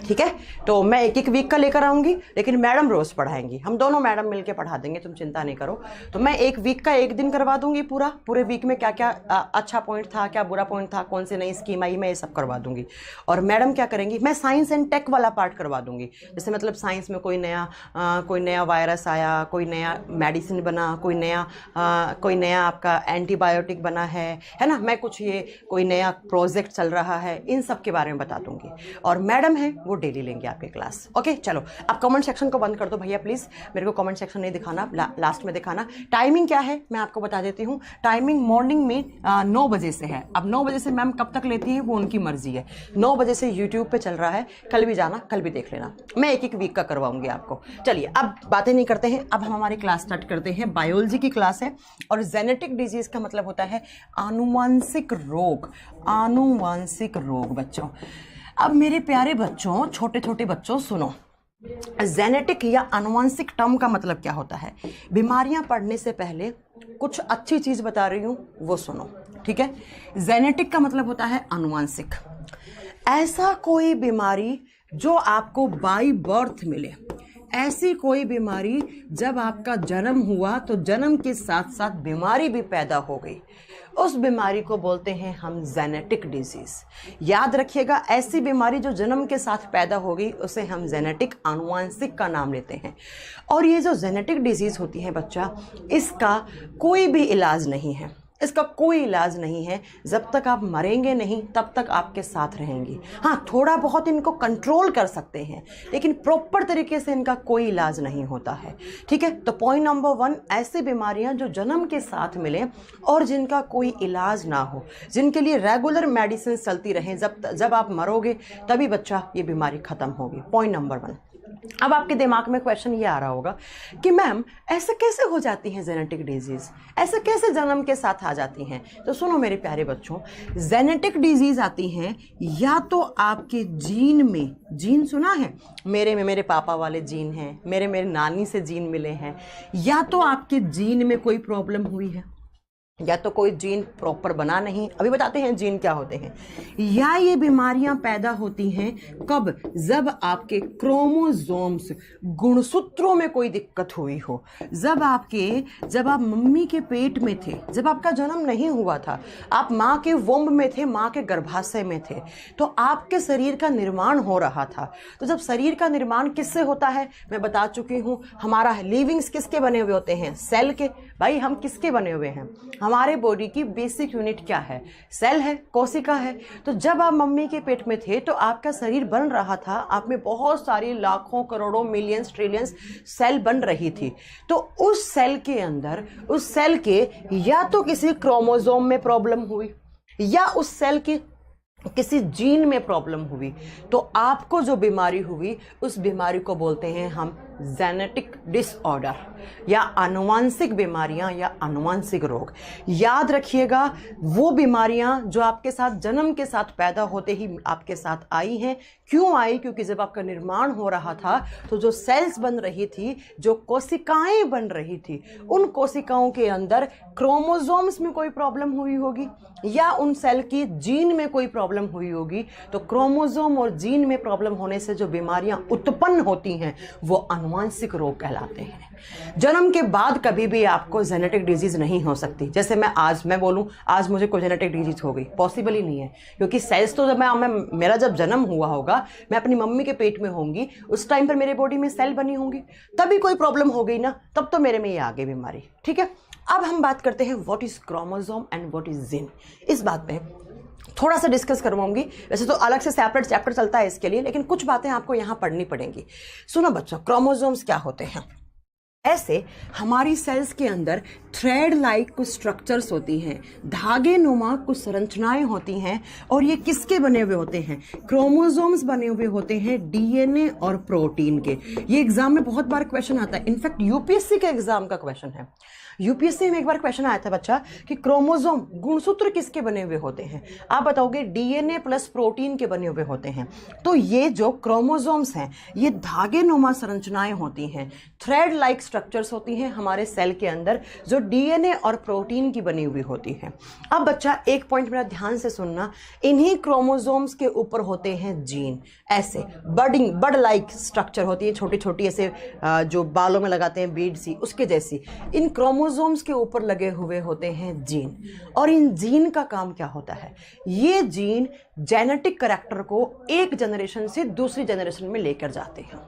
ठीक है, तो मैं एक एक वीक का लेकर आऊंगी, लेकिन मैडम रोज पढ़ाएंगी, हम दोनों मैडम मिलके पढ़ा देंगे, तुम चिंता नहीं करो। तो मैं एक वीक का एक दिन करवा दूंगी, पूरे वीक में क्या क्या अच्छा पॉइंट था, क्या बुरा पॉइंट था, कौन सी नई स्कीम आई, मैं ये सब करवा दूंगी। और मैडम क्या करेंगी, मैं साइंस एंड टेक वाला पार्ट करवा दूंगी। जैसे मतलब साइंस में कोई नया वायरस आया, कोई नया मेडिसिन बना, कोई नया आपका एंटीबायोटिक बना है ना, मैं कुछ ये कोई नया प्रोजेक्ट चल रहा है, इन सब के बारे में बता दूंगी। और मैडम है वो डेली लेंगे आपकी क्लास। ओके, चलो आप कमेंट सेक्शन को बंद कर दो भैया प्लीज़, मेरे को कमेंट सेक्शन नहीं दिखाना, लास्ट में दिखाना। टाइमिंग क्या है मैं आपको बता देती हूँ। टाइमिंग मॉर्निंग में 9 बजे से है। अब 9 बजे से मैम कब तक लेती हैं वो उनकी मर्जी है। 9 बजे से यूट्यूब पे चल रहा है, कल भी जाना, कल भी देख लेना, मैं एक एक वीक का करवाऊंगी आपको। चलिए अब बातें नहीं करते हैं, अब हम हमारी क्लास स्टार्ट करते हैं। बायोलॉजी की क्लास है और जेनेटिक डिजीज का मतलब होता है आनुवांशिक रोग। आनुवांशिक रोग बच्चों, अब मेरे प्यारे बच्चों, छोटे छोटे बच्चों सुनो, जेनेटिक या आनुवांशिक टर्म का मतलब क्या होता है। बीमारियां पढ़ने से पहले कुछ अच्छी चीज बता रही हूं, वो सुनो, ठीक है। जेनेटिक का मतलब होता है आनुवांशिक, ऐसा कोई बीमारी जो आपको बाय बर्थ मिले, ऐसी कोई बीमारी जब आपका जन्म हुआ तो जन्म के साथ साथ बीमारी भी पैदा हो गई, उस बीमारी को बोलते हैं हम जेनेटिक डिजीज। याद रखिएगा, ऐसी बीमारी जो जन्म के साथ पैदा हो गई उसे हम जेनेटिक आनुवांशिक का नाम लेते हैं। और ये जो जेनेटिक डिजीज होती है बच्चा, इसका कोई भी इलाज नहीं है, इसका कोई इलाज नहीं है। जब तक आप मरेंगे नहीं तब तक आपके साथ रहेंगी। हाँ, थोड़ा बहुत इनको कंट्रोल कर सकते हैं, लेकिन प्रॉपर तरीके से इनका कोई इलाज नहीं होता है, ठीक है। तो पॉइंट नंबर 1, ऐसी बीमारियां जो जन्म के साथ मिले और जिनका कोई इलाज ना हो, जिनके लिए रेगुलर मेडिसिन चलती रहें, जब आप मरोगे तभी बच्चा ये बीमारी खत्म होगी। Point number 1। अब आपके दिमाग में क्वेश्चन ये आ रहा होगा कि मैम ऐसे कैसे हो जाती हैं जेनेटिक डिजीज, ऐसे कैसे जन्म के साथ आ जाती हैं। तो सुनो मेरे प्यारे बच्चों, जेनेटिक डिजीज आती हैं या तो आपके जीन में, जीन सुना है, मेरे में मेरे पापा वाले जीन हैं, मेरे नानी से जीन मिले हैं, या तो आपके जीन में कोई प्रॉब्लम हुई है, या तो कोई जीन प्रॉपर बना नहीं, अभी बताते हैं जीन क्या होते हैं, या ये बीमारियां पैदा होती हैं कब, जब आपके क्रोमोसोम्स, गुणसूत्रों में कोई दिक्कत हुई हो। जब आप मम्मी के पेट में थे, जब आपका जन्म नहीं हुआ था, आप माँ के वोम्ब में थे, माँ के गर्भाशय में थे, तो आपके शरीर का निर्माण हो रहा था। तो जब शरीर का निर्माण किससे होता है, मैं बता चुकी हूँ, हमारा लिविंग्स किसके बने हुए होते हैं, सेल के। भाई हम किसके बने हुए हैं, हमारे बॉडी की बेसिक यूनिट क्या है, सेल है, कोशिका है। तो जब आप मम्मी के पेट में थे तो आपका शरीर बन रहा था, आप में बहुत सारी लाखों करोड़ों मिलियंस ट्रिलियंस सेल बन रही थी। तो उस सेल के अंदर, उस सेल के या तो किसी क्रोमोसोम में प्रॉब्लम हुई या उस सेल की किसी जीन में प्रॉब्लम हुई, तो आपको जो बीमारी हुई उस बीमारी को बोलते हैं हम जेनेटिक डिसऑर्डर या आनुवांशिक बीमारियां या आनुवांशिक रोग। याद रखिएगा, वो बीमारियां जो आपके साथ जन्म के साथ पैदा होते ही आपके साथ आई हैं। क्यों आई? क्योंकि जब आपका निर्माण हो रहा था तो जो सेल्स बन रही थी, जो कोशिकाएं बन रही थी, उन कोशिकाओं के अंदर क्रोमोसोम्स में कोई प्रॉब्लम हुई होगी या उन सेल की जीन में कोई प्रॉब्लम हुई होगी। तो क्रोमोसोम और जीन में प्रॉब्लम होने से जो बीमारियां उत्पन्न होती हैं वो आनुवांशिक रोग कहलाते हैं। जन्म के बाद कभी भी आपको जेनेटिक डिजीज नहीं हो सकती। जैसे मैं बोलूं आज मुझे कोई जेनेटिक डिजीज हो गई, पॉसिबल ही नहीं है, क्योंकि सेल्स तो जब मेरा जब जन्म हुआ होगा, मैं अपनी मम्मी के पेट में होंगी, उस टाइम पर मेरे बॉडी में सेल बनी होंगी, तभी कोई प्रॉब्लम हो गई ना, तब तो मेरे में ये आ गई बीमारी। ठीक है, अब हम बात करते हैं what is chromosome and what is gene. इस बात पे थोड़ा सा डिस्कस करवाऊंगी। वैसे तो अलग से सेपरेट चैप्टर चलता है इसके लिए, लेकिन कुछ बातें आपको यहां पढ़नी पड़ेंगी। सुनो बच्चों, क्रोमोसोम्स क्या होते हैं? ऐसे हमारी सेल्स के अंदर थ्रेड लाइक कुछ स्ट्रक्चर्स होती हैं, धागे नुमा कुछ संरचनाएं होती हैं, और ये किसके बने हुए होते हैं? क्रोमोसोम्स बने हुए होते हैं डीएनए और प्रोटीन के। ये एग्जाम में बहुत बार क्वेश्चन आता है, इनफैक्ट यूपीएससी के एग्जाम का क्वेश्चन है। यूपीएससी में एक बार क्वेश्चन आया था बच्चा कि क्रोमोसोम, गुणसूत्र किसके बने हुए होते हैं? आप बताओगे डीएनए प्लस प्रोटीन के बने हुए होते हैं। तो ये जो क्रोमोसोम्स हैं ये धागे नुमा संरचनाएं होती हैं, थ्रेड लाइक स्ट्रक्चर्स होती हैं हमारे सेल के अंदर जो डीएनए और प्रोटीन की बनी हुई होती हैं। अब बच्चा एक पॉइंट मेरा ध्यान से सुनना, इन्हीं क्रोमोसोम्स के ऊपर होते हैं जीन। ऐसे बड लाइक स्ट्रक्चर होती है, छोटी छोटी ऐसे जो बालों में लगाते हैं बीड सी, उसके जैसी इन क्रोमोसोम्स के ऊपर लगे हुए होते हैं जीन। और इन जीन का काम क्या होता है, ये जीन जेनेटिक करैक्टर को एक जनरेशन से दूसरी जनरेशन में लेकर जाते हैं।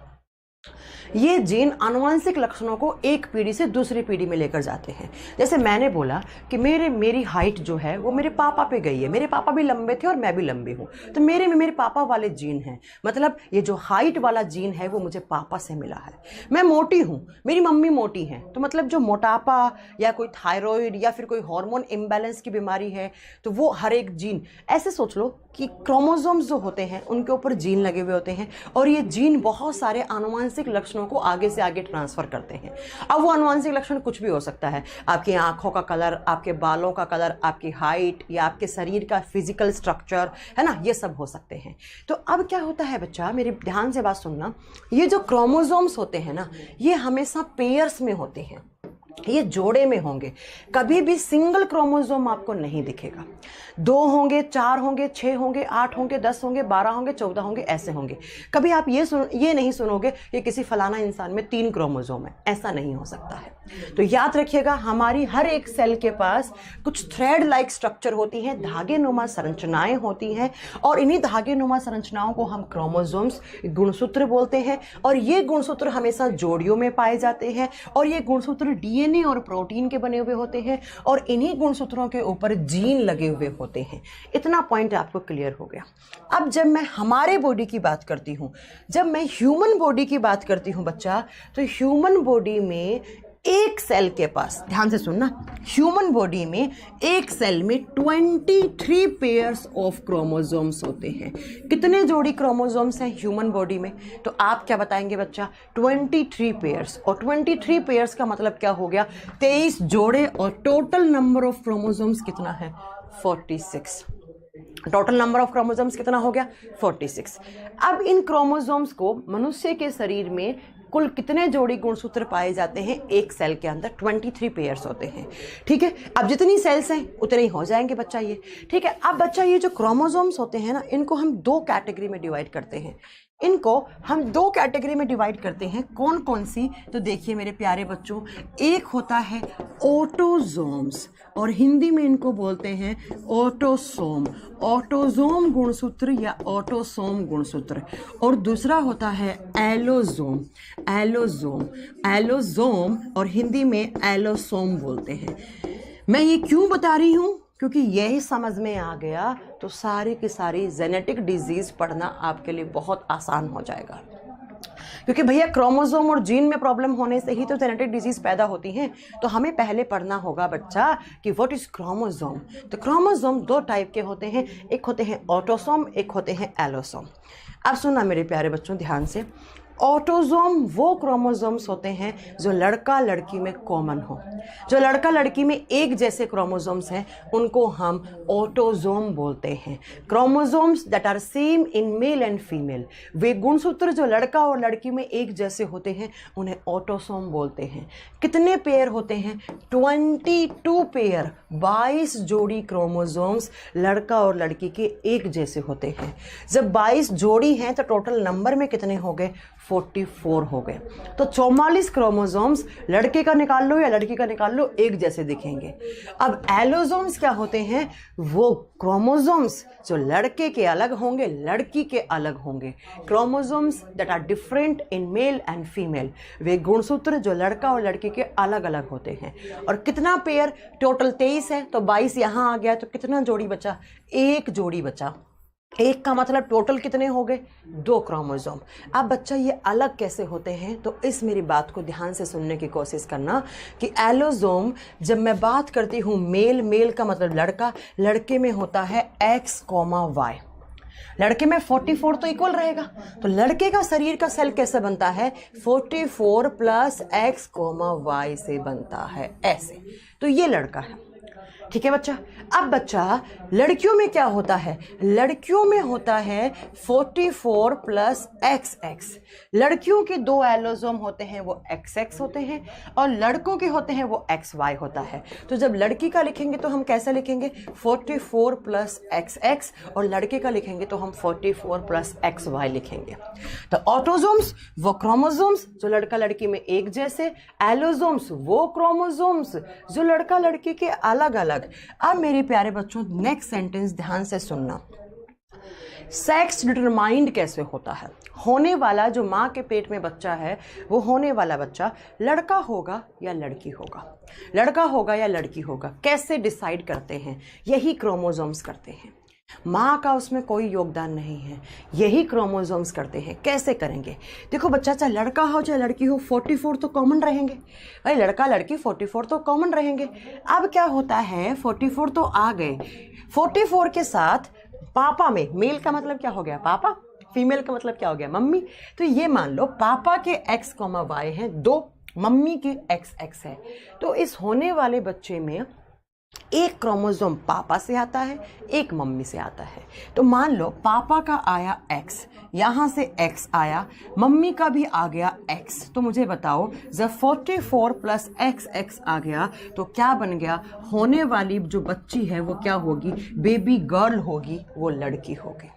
ये जीन आनुवंशिक लक्षणों को एक पीढ़ी से दूसरी पीढ़ी में लेकर जाते हैं। जैसे मैंने बोला कि मेरी हाइट जो है वो मेरे पापा पे गई है, मेरे पापा भी लंबे थे और मैं भी लंबी हूँ, तो मेरे में मेरे पापा वाले जीन हैं। मतलब ये जो हाइट वाला जीन है वो मुझे पापा से मिला है। मैं मोटी हूँ, मेरी मम्मी मोटी है, तो मतलब जो मोटापा या कोई थायराइड या फिर कोई हार्मोन इम्बैलेंस की बीमारी है तो वो हर एक जीन, ऐसे सोच लो कि क्रोमोसोम्स जो होते हैं उनके ऊपर जीन लगे हुए होते हैं और ये जीन बहुत सारे आनुवंशिक लक्षणों को आगे से आगे ट्रांसफर करते हैं। अब वो आनुवंशिक लक्षण कुछ भी हो सकता है, आपकी आंखों का कलर, आपके बालों का कलर, आपकी हाइट या आपके शरीर का फिजिकल स्ट्रक्चर, है ना, ये सब हो सकते हैं। तो अब क्या होता है बच्चा, मेरी ध्यान से बात सुनना, ये जो क्रोमोसोम्स होते हैं ना, ये हमेशा पेयर्स में होते हैं, ये जोड़े में होंगे। कभी भी सिंगल क्रोमोसोम आपको नहीं दिखेगा। 2 होंगे, 4 होंगे, 6 होंगे, 8 होंगे, 10 होंगे, 12 होंगे, 14 होंगे, ऐसे होंगे। कभी आप ये नहीं सुनोगे कि किसी फलाना इंसान में 3 क्रोमोसोम है, ऐसा नहीं हो सकता है। तो याद रखिएगा, हमारी हर एक सेल के पास कुछ थ्रेड लाइक स्ट्रक्चर होती हैं, धागे नुमा संरचनाएं होती हैं और इन्हीं धागे नुमा संरचनाओं को हम क्रोमोसोम्स, गुणसूत्र बोलते हैं। और ये गुणसूत्र हमेशा जोड़ियों में पाए जाते हैं और ये गुणसूत्र डीएनए और प्रोटीन के बने हुए होते हैं और इन्हीं गुणसूत्रों के ऊपर जीन लगे हुए होते हैं। इतना पॉइंट आपको क्लियर हो गया। अब जब मैं हमारे बॉडी की बात करती हूँ, जब मैं ह्यूमन बॉडी की बात करती हूँ बच्चा, तो ह्यूमन बॉडी में एक सेल के पास, ध्यान से सुनना, ह्यूमन बॉडी में एक सेल में 23 पेयर्स ऑफ क्रोमोसोम्स होते हैं। कितने जोड़ी क्रोमोसोम्स हैं ह्यूमन बॉडी में, तो आप क्या बताएंगे बच्चा, 23 पेयर्स। और 23 पेयर्स का मतलब क्या हो गया, 23 जोड़े। और टोटल नंबर ऑफ क्रोमोसोम्स कितना है, 46। टोटल नंबर ऑफ क्रोमोसोम्स कितना हो गया, 46। अब इन क्रोमोसोम्स को मनुष्य के शरीर में कुल कितने जोड़ी गुणसूत्र पाए जाते हैं एक सेल के अंदर, 23 पेयर्स होते हैं। ठीक है, अब जितनी सेल्स हैं उतने ही हो जाएंगे बच्चा ये। ठीक है, अब बच्चा ये जो क्रोमोसोम्स होते हैं ना, इनको हम 2 कैटेगरी में डिवाइड करते हैं। इनको हम 2 कैटेगरी में डिवाइड करते हैं। कौन कौन सी, तो देखिए मेरे प्यारे बच्चों, एक होता है ऑटोसोम्स और हिंदी में इनको बोलते हैं ऑटोसोम, ऑटोसोम गुणसूत्र या ऑटोसोम गुणसूत्र। और दूसरा होता है एलोसोम, एलोसोम, एलोसोम और हिंदी में एलोसोम बोलते हैं। मैं ये क्यों बता रही हूँ, क्योंकि यही समझ में आ गया तो सारी की सारी जेनेटिक डिजीज़ पढ़ना आपके लिए बहुत आसान हो जाएगा। क्योंकि भैया क्रोमोसोम और जीन में प्रॉब्लम होने से ही तो जेनेटिक डिजीज़ पैदा होती हैं। तो हमें पहले पढ़ना होगा बच्चा कि व्हाट इज़ क्रोमोसोम। तो क्रोमोसोम 2 टाइप के होते हैं, एक होते हैं ऑटोसोम, एक होते हैं एलोसोम। अब सुनना मेरे प्यारे बच्चों ध्यान से, ऑटोसोम वो क्रोमोसोम्स होते हैं जो लड़का लड़की में कॉमन हो। जो लड़का लड़की में एक जैसे क्रोमोसोम्स हैं उनको हम ऑटोसोम बोलते हैं। Chromosomes that are same in male and female, वे गुणसूत्र जो लड़का और लड़की में एक जैसे होते हैं उन्हें ऑटोसोम बोलते हैं। कितने पेयर होते हैं, 22 पेयर, 22 जोड़ी क्रोमोसोम्स लड़का और लड़की के एक जैसे होते हैं। जब 22 जोड़ी हैं तो टोटल नंबर में कितने हो गए, 44 हो गए। तो 44 क्रोमोसोम्स लड़के का निकाल लो या लड़की का निकाल लो, एक जैसे दिखेंगे। अब एलोसोम्स क्या होते हैं, वो क्रोमोसोम्स जो लड़के के अलग होंगे, लड़की के अलग होंगे। Chromosomes that are different in male and female, वे गुणसूत्र जो लड़का और लड़की के अलग अलग होते हैं। और कितना पेयर, टोटल 23 है तो 22 यहाँ आ गया, तो कितना जोड़ी बचा, एक जोड़ी बचा। एक का मतलब टोटल कितने हो गए, 2 क्रोमोसोम। अब बच्चा ये अलग कैसे होते हैं, तो इस मेरी बात को ध्यान से सुनने की कोशिश करना कि एलोसोम, जब मैं बात करती हूँ मेल, मेल का मतलब लड़का, लड़के में होता है X, Y। लड़के में 44 तो इक्वल रहेगा, तो लड़के का शरीर का सेल कैसे बनता है, 44 प्लस X, Y से बनता है, ऐसे। तो ये लड़का है। ठीक है बच्चा। अब बच्चा लड़कियों में क्या होता है, लड़कियों में होता है 44 प्लस XX। लड़कियों के 2 एलोसोम होते हैं वो XX होते हैं और लड़कों के होते हैं वो XY होता है। तो जब लड़की का लिखेंगे तो हम कैसे लिखेंगे 44 प्लस XX और लड़के का लिखेंगे तो हम 44 प्लस XY लिखेंगे। तो ऑटोसोम्स वो क्रोमोसोम्स जो लड़का लड़की में एक जैसे, एलोसोम्स वो क्रोमोसोम्स जो लड़का लड़की के अलग अलग। अब मेरे प्यारे बच्चों नेक्स्ट सेंटेंस ध्यान से सुनना। सेक्स डिटरमाइंड कैसे होता है, होने वाला जो माँ के पेट में बच्चा है वो होने वाला बच्चा लड़का होगा या लड़की होगा, लड़का होगा या लड़की होगा, कैसे डिसाइड करते हैं, यही क्रोमोसोम्स करते हैं। माँ का उसमें कोई योगदान नहीं है, यही क्रोमोसोम्स करते हैं। कैसे करेंगे, देखो बच्चा चाहे लड़का हो चाहे लड़की हो 44 तो कॉमन रहेंगे भाई, लड़का लड़की 44 तो कॉमन रहेंगे। अब क्या होता है 44 तो आ गए, 44 के साथ पापा में मेल का मतलब क्या हो गया पापा, फीमेल का मतलब क्या हो गया मम्मी। तो ये मान लो पापा के X, Y हैं 2, मम्मी की XX है। तो इस होने वाले बच्चे में एक क्रोमोसोम पापा से आता है, एक मम्मी से आता है। तो मान लो पापा का आया X, यहाँ से X आया, मम्मी का भी आ गया X। तो मुझे बताओ जब 44 प्लस XX आ गया तो क्या बन गया, होने वाली जो बच्ची है वो क्या होगी, बेबी गर्ल होगी, वो लड़की होगी।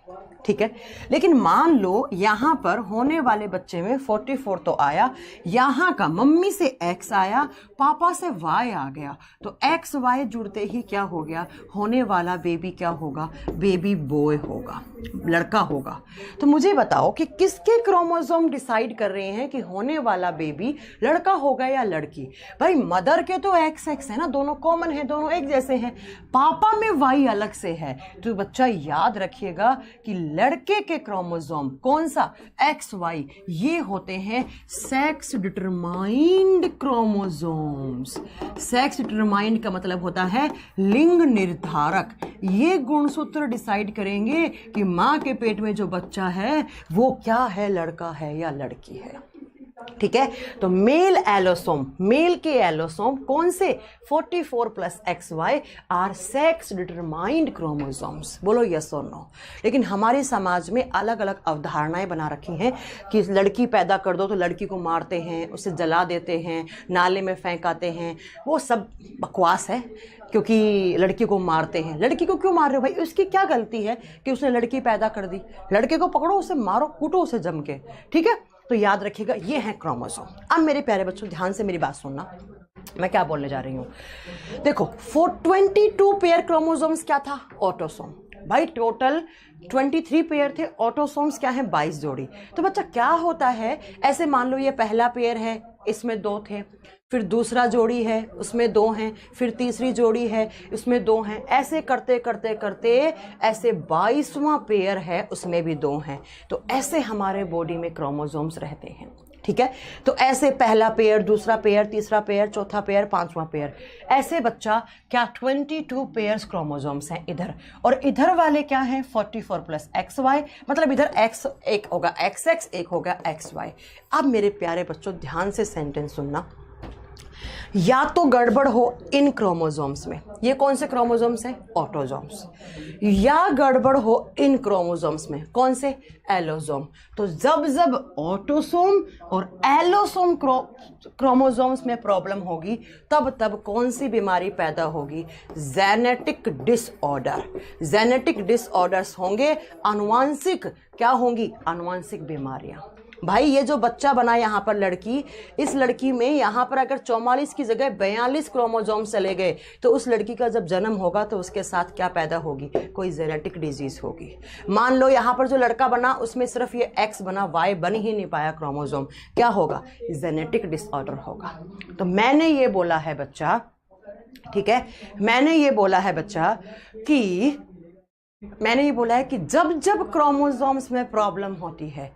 ठीक है, लेकिन मान लो यहाँ पर होने वाले बच्चे में 44 तो आया, यहाँ का मम्मी से X आया, पापा से Y आ गया, तो XY जुड़ते ही क्या हो गया, होने वाला बेबी क्या होगा, बेबी बॉय होगा, लड़का होगा। तो मुझे बताओ कि किसके क्रोमोसोम डिसाइड कर रहे हैं कि होने वाला बेबी लड़का होगा या लड़की। भाई मदर के तो XX है ना, दोनों कॉमन है, दोनों एक जैसे हैं। पापा में Y अलग से है। तो बच्चा याद रखिएगा कि लड़के के क्रोमोसोम कौन सा, XY, ये होते हैं sex determined chromosomes. Sex determined का मतलब होता है लिंग निर्धारक। ये गुणसूत्र डिसाइड करेंगे कि माँ के पेट में जो बच्चा है वो क्या है, लड़का है या लड़की है। ठीक है, तो मेल एलोसोम, मेल के एलोसोम कौन से, 44 plus XY are sex determined chromosomes. बोलो यस और नो। लेकिन हमारे समाज में अलग अलग अवधारणाएं बना रखी हैं कि लड़की पैदा कर दो तो लड़की को मारते हैं, उसे जला देते हैं, नाले में फेंक आते हैं। वो सब बकवास है, क्योंकि लड़की को मारते हैं। लड़की को क्यों मार रहे हो भाई, उसकी क्या गलती है कि उसने लड़की पैदा कर दी। लड़के को पकड़ो, उसे मारो, कूटो उसे जम के। ठीक है, तो याद रखिएगा ये है क्रोमोसोम। अब मेरे प्यारे बच्चों ध्यान से मेरी बात सुनना, मैं क्या बोलने जा रही हूँ। देखो 422 पेयर क्रोमोसोम्स क्या था, ऑटोसोम। भाई टोटल 23 पेयर थे, ऑटोसोम्स क्या है 22 जोड़ी। तो बच्चा क्या होता है, ऐसे मान लो ये पहला पेयर है, इसमें 2 थे, फिर दूसरा जोड़ी है उसमें 2 हैं, फिर तीसरी जोड़ी है उसमें 2 हैं, ऐसे करते करते करते ऐसे 22वां पेयर है उसमें भी 2 हैं। तो ऐसे हमारे बॉडी में क्रोमोसोम्स रहते हैं। ठीक है, तो ऐसे पहला पेयर, दूसरा पेयर, तीसरा पेयर, चौथा पेयर, 5वां पेयर, ऐसे बच्चा क्या 22 पेयर्स क्रोमोसोम्स हैं इधर। और इधर वाले क्या हैं 44 प्लस XY, मतलब इधर X एक होगा XX, एक होगा XY। अब मेरे प्यारे बच्चों ध्यान से सेंटेंस सुनना, या तो गड़बड़ हो इन क्रोमोसोम्स में, ये कौन से क्रोमोसोम्स हैं, ऑटोसोम्स, या गड़बड़ हो इन क्रोमोसोम्स में, कौन से, एलोसोम। तो जब जब ऑटोसोम और एलोसोम क्रोमोसोम्स में प्रॉब्लम होगी तब तब कौन सी बीमारी पैदा होगी, जेनेटिक डिसऑर्डर। जेनेटिक डिसऑर्डर्स होंगे, आनुवांशिक क्या होंगी, आनुवांशिक बीमारियां। भाई ये जो बच्चा बना यहाँ पर लड़की, इस लड़की में यहाँ पर अगर 44 की जगह 42 क्रोमोसोम चले गए तो उस लड़की का जब जन्म होगा तो उसके साथ क्या पैदा होगी, कोई जेनेटिक डिजीज होगी। मान लो यहाँ पर जो लड़का बना उसमें सिर्फ ये X बना, Y बन ही नहीं पाया क्रोमोसोम, क्या होगा, जेनेटिक डिसऑर्डर होगा। तो मैंने ये बोला है बच्चा, ठीक है, मैंने ये बोला है बच्चा कि जब जब क्रोमोसोम्स में प्रॉब्लम होती है,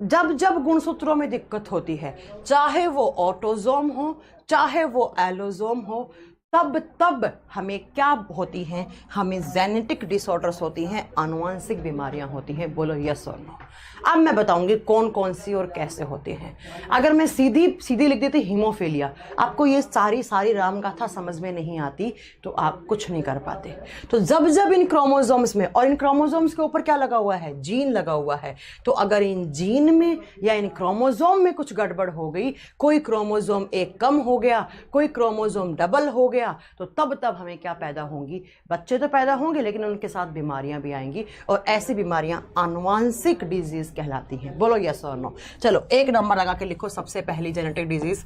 जब जब गुणसूत्रों में दिक्कत होती है, चाहे वो ऑटोसोम हो चाहे वो एलोसोम हो, तब हमें क्या होती हैं, हमें जेनेटिक डिसऑर्डर्स होती हैं, आनुवंशिक बीमारियां होती हैं। बोलो यस और नो। अब मैं बताऊंगी कौन कौन सी और कैसे होते हैं। अगर मैं सीधी लिख देती हीमोफीलिया, आपको ये सारी रामगाथा समझ में नहीं आती तो आप कुछ नहीं कर पाते। तो जब इन क्रोमोसोम्स में, और इन क्रोमोसोम्स के ऊपर क्या लगा हुआ है, जीन लगा हुआ है, तो अगर इन जीन में या इन क्रोमोसोम में कुछ गड़बड़ हो गई, कोई क्रोमोसोम एक कम हो गया, कोई क्रोमोसोम डबल हो गया, तो तब हमें क्या पैदा होंगी, बच्चे तो पैदा होंगे लेकिन उनके साथ बीमारियां भी आएंगी, और ऐसी बीमारियां आनुवंशिक डिजीज कहलाती हैं। बोलो यस और नो। चलो एक नंबर लगा के लिखो, सबसे पहली genetic disease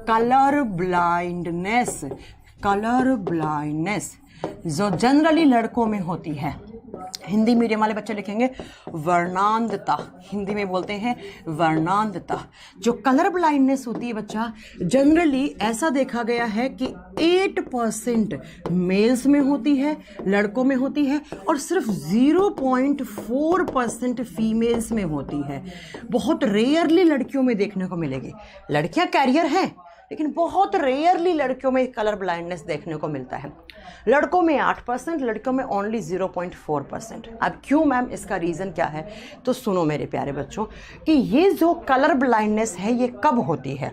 colour blindness. Colour blindness जो जनरली लड़कों में होती है, हिंदी मीडियम वाले बच्चे लिखेंगे वर्णांधता, हिंदी में बोलते हैं वर्णांधता। जो कलर ब्लाइंडनेस होती है बच्चा, जनरली ऐसा देखा गया है कि 8% मेल्स में होती है, लड़कों में होती है, और सिर्फ 0.4% फीमेल्स में होती है। बहुत रेयरली लड़कियों में देखने को मिलेगी। लड़कियां कैरियर हैं लेकिन बहुत रेयरली लड़कियों में कलर ब्लाइंडनेस देखने को मिलता है। लड़कों में 8%, लड़कियों में ओनली 0.4%। अब क्यों मैम, इसका रीज़न क्या है? तो सुनो मेरे प्यारे बच्चों कि ये जो कलर ब्लाइंडनेस है ये कब होती है।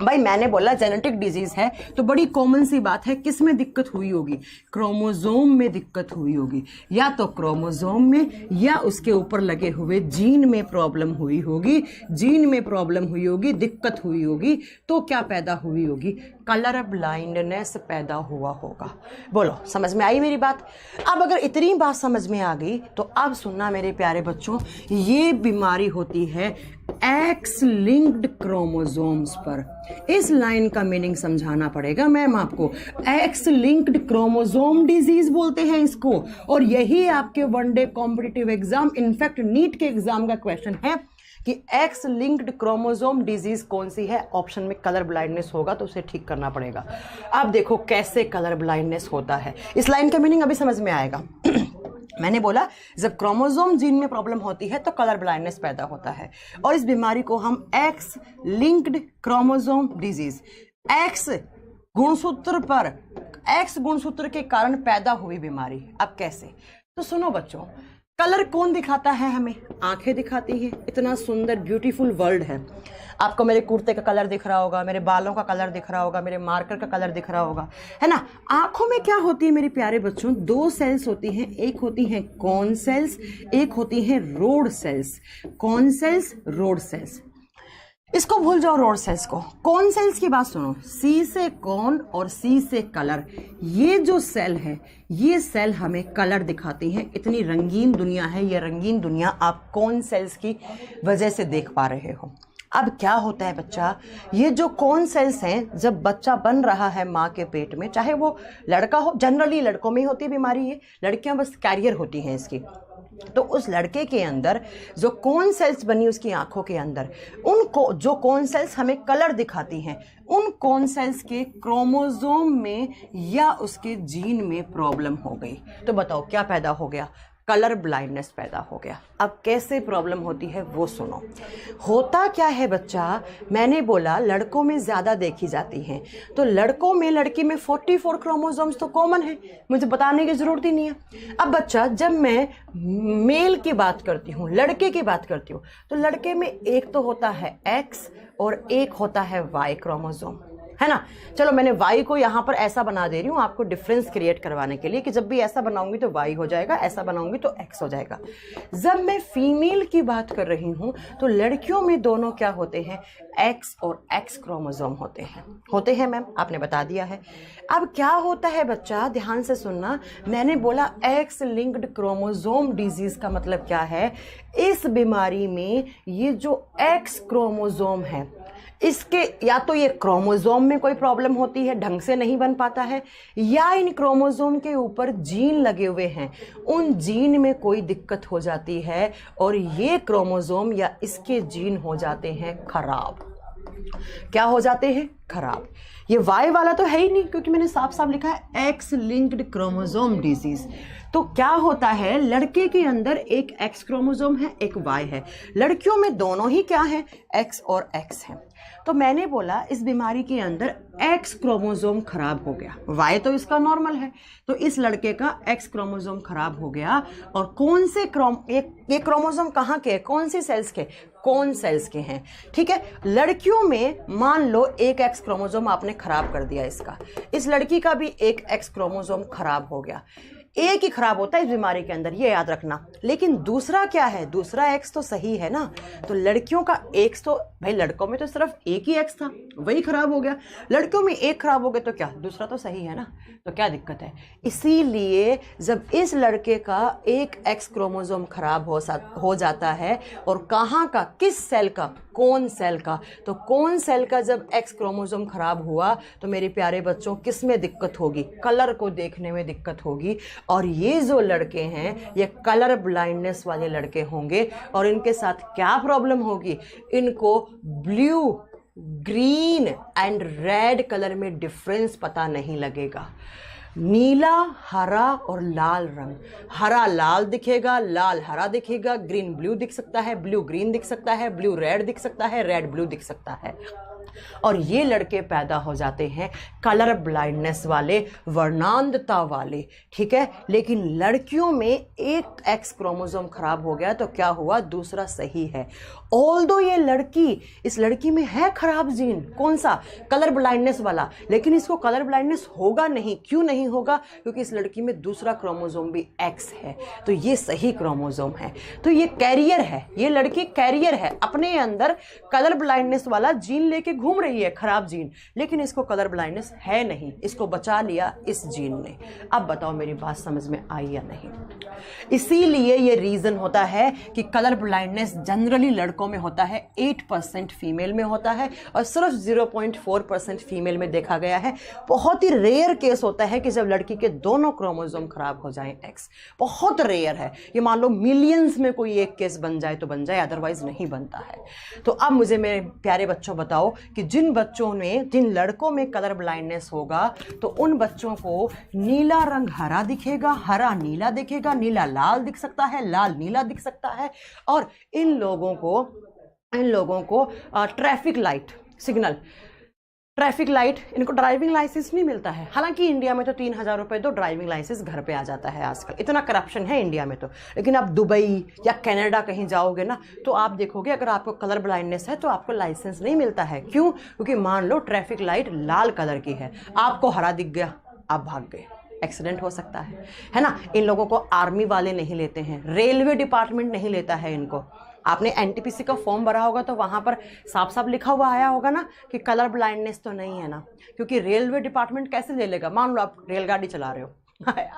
भाई मैंने बोला जेनेटिक डिजीज है तो बड़ी कॉमन सी बात है, किस में दिक्कत हुई होगी, क्रोमोसोम में दिक्कत हुई होगी, या तो क्रोमोसोम में या उसके ऊपर लगे हुए जीन में प्रॉब्लम हुई होगी, जीन में प्रॉब्लम हुई होगी, दिक्कत हुई होगी, तो क्या पैदा हुई होगी, कलर ब्लाइंडनेस पैदा हुआ होगा। बोलो समझ में आई मेरी बात? अब अगर इतनी बात समझ में आ गई तो अब सुनना मेरे प्यारे बच्चों, ये बीमारी होती है एक्स लिंक्ड क्रोमोसोम्स पर। इस लाइन का मीनिंग समझाना पड़ेगा मैम आपको। एक्स लिंक्ड क्रोमोसोम डिजीज बोलते हैं इसको, और यही आपके one day competitive exam, in fact NEET के एग्जाम का क्वेश्चन है कि एक्स लिंक्ड क्रोमोसोम डिजीज कौन सी है। ऑप्शन में कलर ब्लाइंडनेस होगा तो उसे ठीक करना पड़ेगा। अब देखो कैसे कलर ब्लाइंडनेस होता है, इस लाइन का मीनिंग अभी समझ में आएगा। मैंने बोला जब क्रोमोसोम जीन में प्रॉब्लम होती है तो कलर ब्लाइंडनेस पैदा होता है, और इस बीमारी को हम x linked chromosome disease, x गुणसूत्र के कारण पैदा हुई बीमारी। अब कैसे? तो सुनो बच्चों, कलर कौन दिखाता है हमें? आंखें दिखाती हैं। इतना सुंदर ब्यूटीफुल वर्ल्ड है। आपको मेरे कुर्ते का कलर दिख रहा होगा, मेरे बालों का कलर दिख रहा होगा, मेरे मार्कर का कलर दिख रहा होगा, है ना। आंखों में क्या होती है मेरे प्यारे बच्चों? 2 सेल्स होती हैं, एक होती हैं कॉन सेल्स, एक होती हैं rod cells. Cone cells, rod cells, इसको भूल जाओ रोड सेल्स को। कॉन सेल्स की बात सुनो, सी से कॉन और सी से कलर। ये जो सेल है, ये सेल हमें कलर दिखाती हैं। इतनी रंगीन दुनिया है, ये रंगीन दुनिया आप कॉन सेल्स की वजह से देख पा रहे हो। अब क्या होता है बच्चा, ये जो कॉन सेल्स हैं, जब बच्चा बन रहा है माँ के पेट में, चाहे वो लड़का हो, जनरली लड़कों में ही होती है बीमारी, ये लड़कियां बस कैरियर होती हैं इसकी। तो उस लड़के के अंदर जो कॉन सेल्स बनी उसकी आंखों के अंदर, उनको जो कॉन सेल्स हमें कलर दिखाती हैं, उन कॉन सेल्स के क्रोमोसोम में या उसके जीन में प्रॉब्लम हो गई। तो बताओ क्या पैदा हो गया? कलर ब्लाइंडनेस पैदा हो गया। अब कैसे प्रॉब्लम होती है वो सुनो। होता क्या है बच्चा, मैंने बोला लड़कों में ज़्यादा देखी जाती हैं, तो लड़कों में, लड़की में 44 क्रोमोसोम्स तो कॉमन है, मुझे बताने की ज़रूरत ही नहीं है। अब बच्चा जब मैं मेल की बात करती हूँ, लड़के की बात करती हूँ, तो लड़के में एक तो होता है एक्स और एक होता है वाई क्रोमोसोम, है ना। चलो मैंने y को यहाँ पर ऐसा बना दे रही हूँ आपको डिफरेंस क्रिएट करवाने के लिए कि जब भी ऐसा बनाऊंगी तो y हो जाएगा, ऐसा बनाऊंगी तो x हो जाएगा। जब मैं फीमेल की बात कर रही हूँ तो लड़कियों में दोनों क्या होते हैं, x और x क्रोमोसोम होते हैं मैम, आपने बता दिया है। अब क्या होता है बच्चा, ध्यान से सुनना, मैंने बोला एक्स लिंक्ड क्रोमोसोम डिजीज का मतलब क्या है। इस बीमारी में ये जो एक्स क्रोमोसोम है, इसके या तो ये क्रोमोसोम में कोई प्रॉब्लम होती है, ढंग से नहीं बन पाता है, या इन क्रोमोसोम के ऊपर जीन लगे हुए हैं, उन जीन में कोई दिक्कत हो जाती है और ये क्रोमोसोम या इसके जीन हो जाते हैं खराब। क्या हो जाते हैं? खराब। ये वाई वाला तो है ही नहीं, क्योंकि मैंने साफ साफ लिखा है एक्स लिंक्ड क्रोमोसोम डिजीज। तो क्या होता है, लड़के के अंदर एक एक्स क्रोमोसोम है, एक वाई है। लड़कियों में दोनों ही क्या है, एक्स और एक्स है। तो मैंने बोला इस बीमारी के अंदर एक्स क्रोमोसोम खराब हो गया, वाई तो इसका नॉर्मल है, तो इस लड़के का एक्स क्रोमोसोम खराब हो गया। और कौन से ये क्रोमोसोम कहाँ के, कौन सी सेल्स के, कौन सेल्स के हैं, ठीक है। लड़कियों में मान लो एक एक्स क्रोमोसोम आपने खराब कर दिया इसका, इस लड़की का भी एक एक्स क्रोमोसोम खराब हो गया। एक ही खराब होता है इस बीमारी के अंदर, ये याद रखना। लेकिन दूसरा क्या है, दूसरा एक्स तो सही है ना। तो लड़कियों का एक्स तो, भाई लड़कों में तो सिर्फ एक ही एक्स था, वही खराब हो गया। लड़कियों में एक खराब हो गया तो क्या, दूसरा तो सही है ना, तो क्या दिक्कत है। इसीलिए जब इस लड़के का एक एक्स क्रोमोसोम खराब हो जाता है, और कहाँ का, किस सेल का, कौन सेल का, तो कौन सेल का जब एक्स क्रोमोसोम खराब हुआ तो मेरे प्यारे बच्चों किस में दिक्कत होगी, कलर को देखने में दिक्कत होगी। और ये जो लड़के हैं ये कलर ब्लाइंडनेस वाले लड़के होंगे, और इनके साथ क्या प्रॉब्लम होगी, इनको blue, green and red colour में डिफरेंस पता नहीं लगेगा। नीला, हरा और लाल रंग, हरा लाल दिखेगा, लाल हरा दिखेगा, ग्रीन ब्लू दिख सकता है, ब्लू ग्रीन दिख सकता है, ब्लू रेड दिख सकता है, रेड ब्लू दिख सकता है। और ये लड़के पैदा हो जाते हैं कलर ब्लाइंडनेस वाले, वर्णांधता वाले, ठीक है। लेकिन लड़कियों में एक एक्स क्रोमोसोम खराब हो गया तो क्या हुआ, दूसरा सही है। ऑल्दो ये लड़की, इस लड़की में है खराब जीन, कौन सा, कलर ब्लाइंडनेस वाला, लेकिन इसको कलर ब्लाइंडनेस होगा नहीं। क्यों नहीं होगा, क्योंकि इस लड़की में दूसरा क्रोमोसोम भी एक्स है, तो ये सही क्रोमोसोम है। तो ये कैरियर है, ये लड़की कैरियर है, अपने अंदर कलर ब्लाइंडनेस वाला जीन लेके घूम रही है, खराब जीन, लेकिन इसको कलर ब्लाइंडनेस है नहीं, इसको बचा लिया इस जीन ने। अब बताओ मेरी बात समझ में आई या नहीं। इसीलिए ये रीजन होता है कि कलर ब्लाइंडनेस जनरली लड़कों में होता है, 8% फीमेल में होता है, और सिर्फ 0.4% फीमेल में देखा गया है। बहुत ही रेयर केस होता है कि जब लड़की के दोनों क्रोमोसोम खराब हो जाएं, एक्स, बहुत रेयर है। ये मान लो मिलियंस में कोई एक केस बन जाए तो बन जाए, अदरवाइज नहीं बनता है। तो अब मुझे मेरे प्यारे बच्चों बताओ कि जिन बच्चों में, जिन लड़कों में कलर ब्लाइंडनेस होगा तो उन बच्चों को नीला रंग हरा दिखेगा, हरा नीला दिखेगा, नीला लाल दिख सकता है, लाल नीला दिख सकता है। और इन लोगों को traffic light signal, traffic light, इनको ड्राइविंग लाइसेंस नहीं मिलता है। हालांकि इंडिया में तो 3000 रुपये तो ड्राइविंग लाइसेंस घर पे आ जाता है आजकल, इतना करप्शन है इंडिया में तो। लेकिन आप दुबई या कनाडा कहीं जाओगे ना तो आप देखोगे अगर आपको कलर ब्लाइंडनेस है तो आपको लाइसेंस नहीं मिलता है। क्यों? क्योंकि मान लो ट्रैफिक लाइट लाल कलर की है, आपको हरा दिख गया, आप भाग गए, एक्सीडेंट हो सकता है ना। इन लोगों को आर्मी वाले नहीं लेते हैं, रेलवे डिपार्टमेंट नहीं लेता है इनको। आपने एनटीपीसी का फॉर्म भरा होगा तो वहाँ पर साफ साफ लिखा हुआ आया होगा ना कि कलर ब्लाइंडनेस तो नहीं है ना, क्योंकि रेलवे डिपार्टमेंट कैसे ले लेगा। मान लो आप रेलगाड़ी चला रहे हो,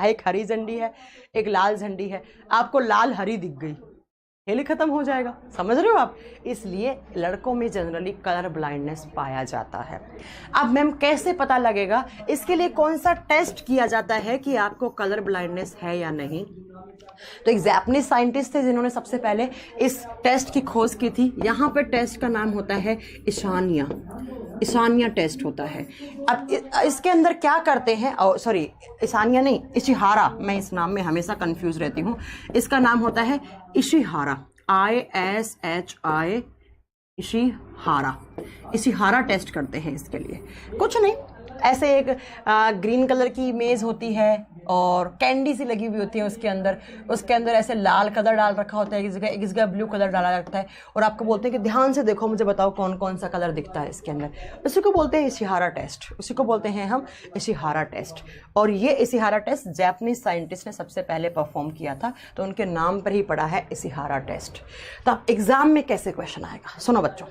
एक हरी झंडी है, एक लाल झंडी है, आपको लाल हरी दिख गई, खेल खत्म हो जाएगा, समझ रहे हो आप। इसलिए लड़कों में जनरली कलर ब्लाइंडनेस पाया जाता है। अब मैम कैसे पता लगेगा, इसके लिए कौन सा टेस्ट किया जाता है कि आपको कलर ब्लाइंडनेस है या नहीं। तो एक जापानीज साइंटिस्ट थे जिन्होंने सबसे पहले इस टेस्ट की खोज की थी। यहाँ पे टेस्ट का नाम होता है इशानिया टेस्ट होता है। अब इसके अंदर क्या करते हैं, सॉरी इशानिया नहीं, इशिहारा, मैं इस नाम में हमेशा कंफ्यूज रहती हूँ। इसका नाम होता है इशिहारा, ISHI, इशिहारा टेस्ट करते हैं। इसके लिए कुछ नहीं, ऐसे एक ग्रीन कलर की इमेज होती है और कैंडी सी लगी हुई होती है उसके अंदर ऐसे लाल कलर डाल रखा होता है, एक जगह ब्लू कलर डाला रखता है, और आपको बोलते हैं कि ध्यान से देखो, मुझे बताओ कौन कौन सा कलर दिखता है इसके अंदर। उसी को बोलते हैं इशिहारा टेस्ट, उसी को बोलते हैं हम इशिहारा टेस्ट। और ये इशिहारा टेस्ट जापानीज साइंटिस्ट ने सबसे पहले परफॉर्म किया था, तो उनके नाम पर ही पड़ा है इशिहारा टेस्ट। तो एग्जाम में कैसे क्वेश्चन आएगा, सुनो बच्चों।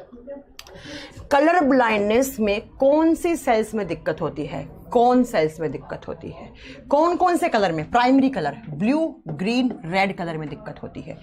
कलर ब्लाइंडनेस में कौन सी सेल्स में दिक्कत होती है, कौन सेल्स में दिक्कत होती है, कौन कौन से कलर में, primary colour blue, green, red colour में दिक्कत होती है।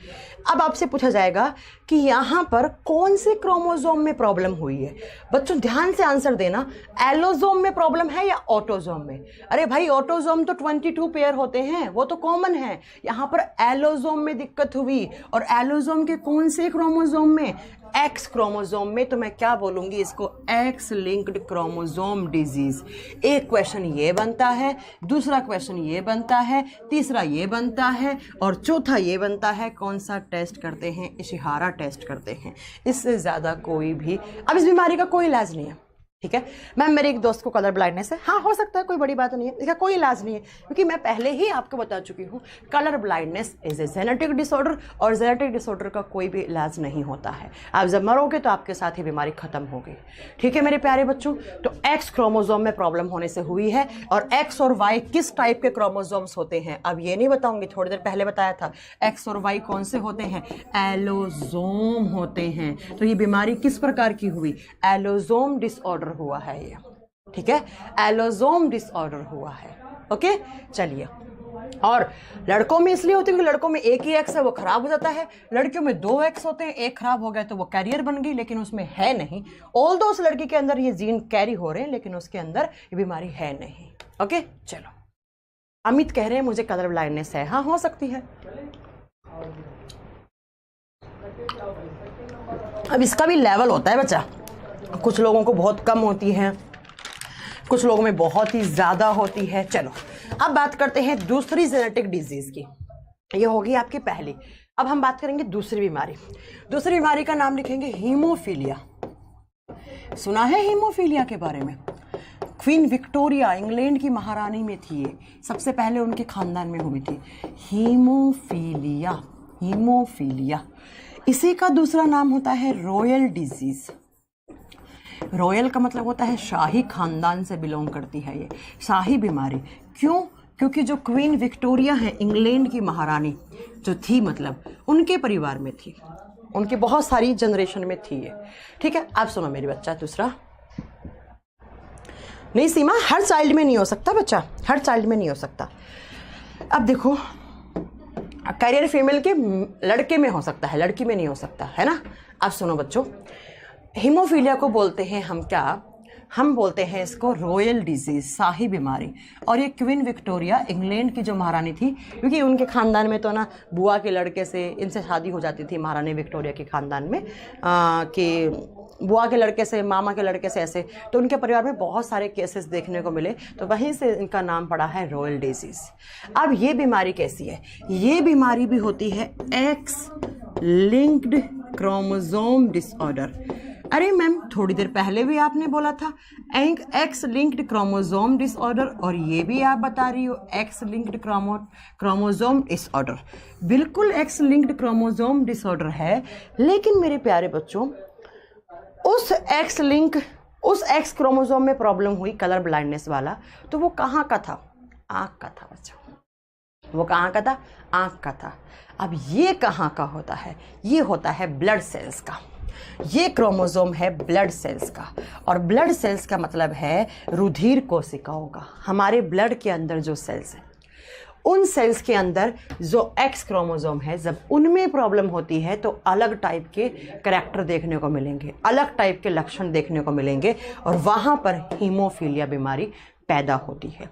अब आपसे पूछा जाएगा कि यहाँ पर कौन से क्रोमोसोम में प्रॉब्लम हुई है। बच्चों ध्यान से आंसर देना, एलोसोम में प्रॉब्लम है या ऑटोसोम में। अरे भाई ऑटोसोम तो 22 पेयर होते हैं, वो तो कॉमन है। यहाँ पर एलोसोम में दिक्कत हुई, और एलोसोम के कौन से क्रोमोसोम में, एक्स क्रोमोसोम में, तो मैं क्या बोलूँगी इसको, एक्स लिंक्ड क्रोमोसोम डिजीज। एक क्वेश्चन ये बनता है, दूसरा क्वेश्चन ये बनता है, तीसरा ये बनता है और चौथा ये बनता है। कौन सा टेस्ट करते हैं? इशिहारा टेस्ट करते हैं। इससे ज़्यादा कोई भी, अब इस बीमारी का कोई इलाज नहीं है, ठीक है। मैम मेरे एक दोस्त को कलर ब्लाइंडनेस है, हाँ हो सकता है, कोई बड़ी बात नहीं है, इसका कोई इलाज नहीं है, क्योंकि मैं पहले ही आपको बता चुकी हूँ colour blindness is a genetic disorder, और जेनेटिक डिसऑर्डर का कोई भी इलाज नहीं होता है। आप जब मरोगे तो आपके साथ ही बीमारी खत्म होगी, ठीक है मेरे प्यारे बच्चों। तो एक्स क्रोमोसोम में प्रॉब्लम होने से हुई है, और एक्स और वाई किस टाइप के क्रोमोसोम्स होते हैं अब ये नहीं बताऊंगी, थोड़ी देर पहले बताया था। एक्स और वाई कौन से होते हैं? एलोसोम होते हैं। तो ये बीमारी किस प्रकार की हुई? एलोसोम डिसऑर्डर हुआ है ये, ठीक है, एलोसोम डिसऑर्डर हुआ है। ओके चलिए, और लड़कों में इसलिए होती है क्योंकि लड़कों में एक ही एक्स है, वो खराब हो जाता है। लड़कियों में 2 एक्स होते हैं, एक खराब हो गया तो वो कैरियर बन गई, लेकिन उसमें है नहीं। ऑल दो उस लड़की के अंदर ये जीन कैरी हो रहे हैं, लेकिन उसके अंदर ये बीमारी है नहीं। ओके चलो, अमित कह रहे हैं मुझे कलर ब्लाइंडनेस है, हाँ हो सकती है। अब इसका भी लेवल होता है बच्चा, कुछ लोगों को बहुत कम होती है, कुछ लोगों में बहुत ही ज़्यादा होती है। चलो अब बात करते हैं दूसरी जेनेटिक डिजीज़ की, ये होगी आपकी पहली। अब हम बात करेंगे दूसरी बीमारी। दूसरी बीमारी का नाम लिखेंगे हीमोफीलिया। सुना है हीमोफीलिया के बारे में? क्वीन विक्टोरिया इंग्लैंड की महारानी में थी ये, सबसे पहले उनके खानदान में हुई थी हीमोफीलिया। हीमोफीलिया, इसी का दूसरा नाम होता है रॉयल डिजीज। रॉयल का मतलब होता है शाही खानदान से बिलोंग करती है ये, शाही बीमारी। क्यों? क्योंकि जो क्वीन विक्टोरिया है इंग्लैंड की महारानी जो थी, मतलब उनके परिवार में थी, उनकी बहुत सारी जनरेशन में थी ये, ठीक है। आप सुनो मेरी बच्चा, दूसरा नहीं सीमा, हर चाइल्ड में नहीं हो सकता बच्चा, हर चाइल्ड में नहीं हो सकता। अब देखो, कैरियर फीमेल के लड़के में हो सकता है, लड़की में नहीं हो सकता है ना। अब सुनो बच्चों, हीमोफीलिया को बोलते हैं हम क्या? हम बोलते हैं इसको रॉयल डिजीज, शाही बीमारी। और ये क्वीन विक्टोरिया इंग्लैंड की जो महारानी थी, क्योंकि उनके खानदान में तो ना बुआ के लड़के से इनसे शादी हो जाती थी महारानी विक्टोरिया के खानदान में, कि बुआ के लड़के से, मामा के लड़के से, ऐसे। तो उनके परिवार में बहुत सारे केसेस देखने को मिले, तो वहीं से इनका नाम पड़ा है रॉयल डिजीज। अब ये बीमारी कैसी है? ये बीमारी भी होती है एक्स लिंक्ड क्रोमोसोम डिसऑर्डर। अरे मैम थोड़ी देर पहले भी आपने बोला था एक्स लिंक्ड क्रोमोसोम डिसऑर्डर, और ये भी आप बता रही हो एक्स लिंक्ड क्रोमोसोम डिसऑर्डर। बिल्कुल एक्स लिंक्ड क्रोमोसोम डिसऑर्डर है, लेकिन मेरे प्यारे बच्चों उस एक्स क्रोमोसोम में प्रॉब्लम हुई, कलर ब्लाइंडनेस वाला, तो वो कहाँ का था? आँख का था बच्चों। वो कहाँ का था? आँख का था। अब ये कहाँ का होता है? ये होता है ब्लड सेल्स का। ये क्रोमोसोम है ब्लड सेल्स का, और ब्लड सेल्स का मतलब है रुधिर कोशिकाओं का। हमारे ब्लड के अंदर जो सेल्स हैं, उन सेल्स के अंदर जो एक्स क्रोमोसोम है, जब उनमें प्रॉब्लम होती है तो अलग टाइप के करैक्टर देखने को मिलेंगे, अलग टाइप के लक्षण देखने को मिलेंगे, और वहाँ पर हीमोफीलिया बीमारी पैदा होती है।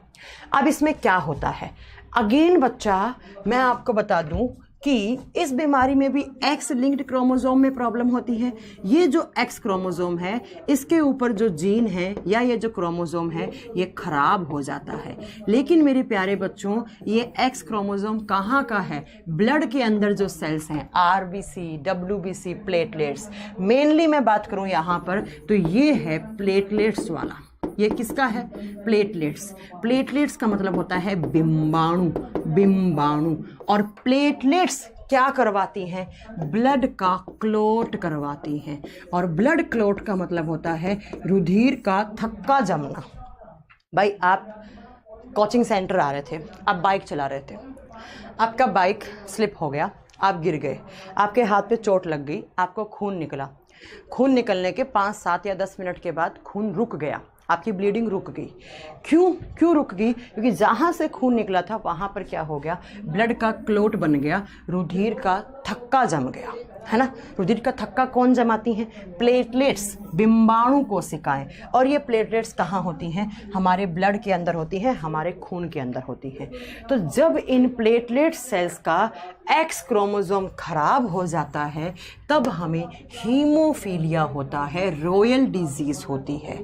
अब इसमें क्या होता है? अगेन बच्चा मैं आपको बता दूं कि इस बीमारी में भी एक्स लिंक्ड क्रोमोसोम में प्रॉब्लम होती है। ये जो एक्स क्रोमोसोम है, इसके ऊपर जो जीन है या ये जो क्रोमोसोम है, ये खराब हो जाता है। लेकिन मेरे प्यारे बच्चों, ये एक्स क्रोमोसोम कहाँ का है? ब्लड के अंदर जो सेल्स हैं, आरबीसी, डब्ल्यूबीसी, प्लेटलेट्स, मेनली मैं बात करूँ यहाँ पर तो ये है प्लेटलेट्स वाला। ये किसका है? प्लेटलेट्स। प्लेटलेट्स का मतलब होता है बिंबाणु, बिंबाणु। और प्लेटलेट्स क्या करवाती हैं? ब्लड का क्लोट करवाती हैं। और ब्लड क्लोट का मतलब होता है रुधिर का थक्का जमना। भाई आप कोचिंग सेंटर आ रहे थे, आप बाइक चला रहे थे, आपका बाइक स्लिप हो गया, आप गिर गए, आपके हाथ पे चोट लग गई, आपको खून निकला। खून निकलने के 5, 7 या 10 मिनट के बाद खून रुक गया, आपकी ब्लीडिंग रुक गई। क्यों रुक गई? क्योंकि जहाँ से खून निकला था वहाँ पर क्या हो गया? ब्लड का क्लोट बन गया, रुधिर का थक्का जम गया। है ना। रुधिर का थक्का कौन जमाती हैं? प्लेटलेट्स, बिंबाणु कोशिकाएं। और ये प्लेटलेट्स कहाँ होती हैं? हमारे ब्लड के अंदर होती हैं, हमारे खून के अंदर होती हैं। तो जब इन प्लेटलेट सेल्स का एक्स क्रोमोसोम खराब हो जाता है तब हमें हीमोफीलिया होता है, रॉयल डिजीज होती है।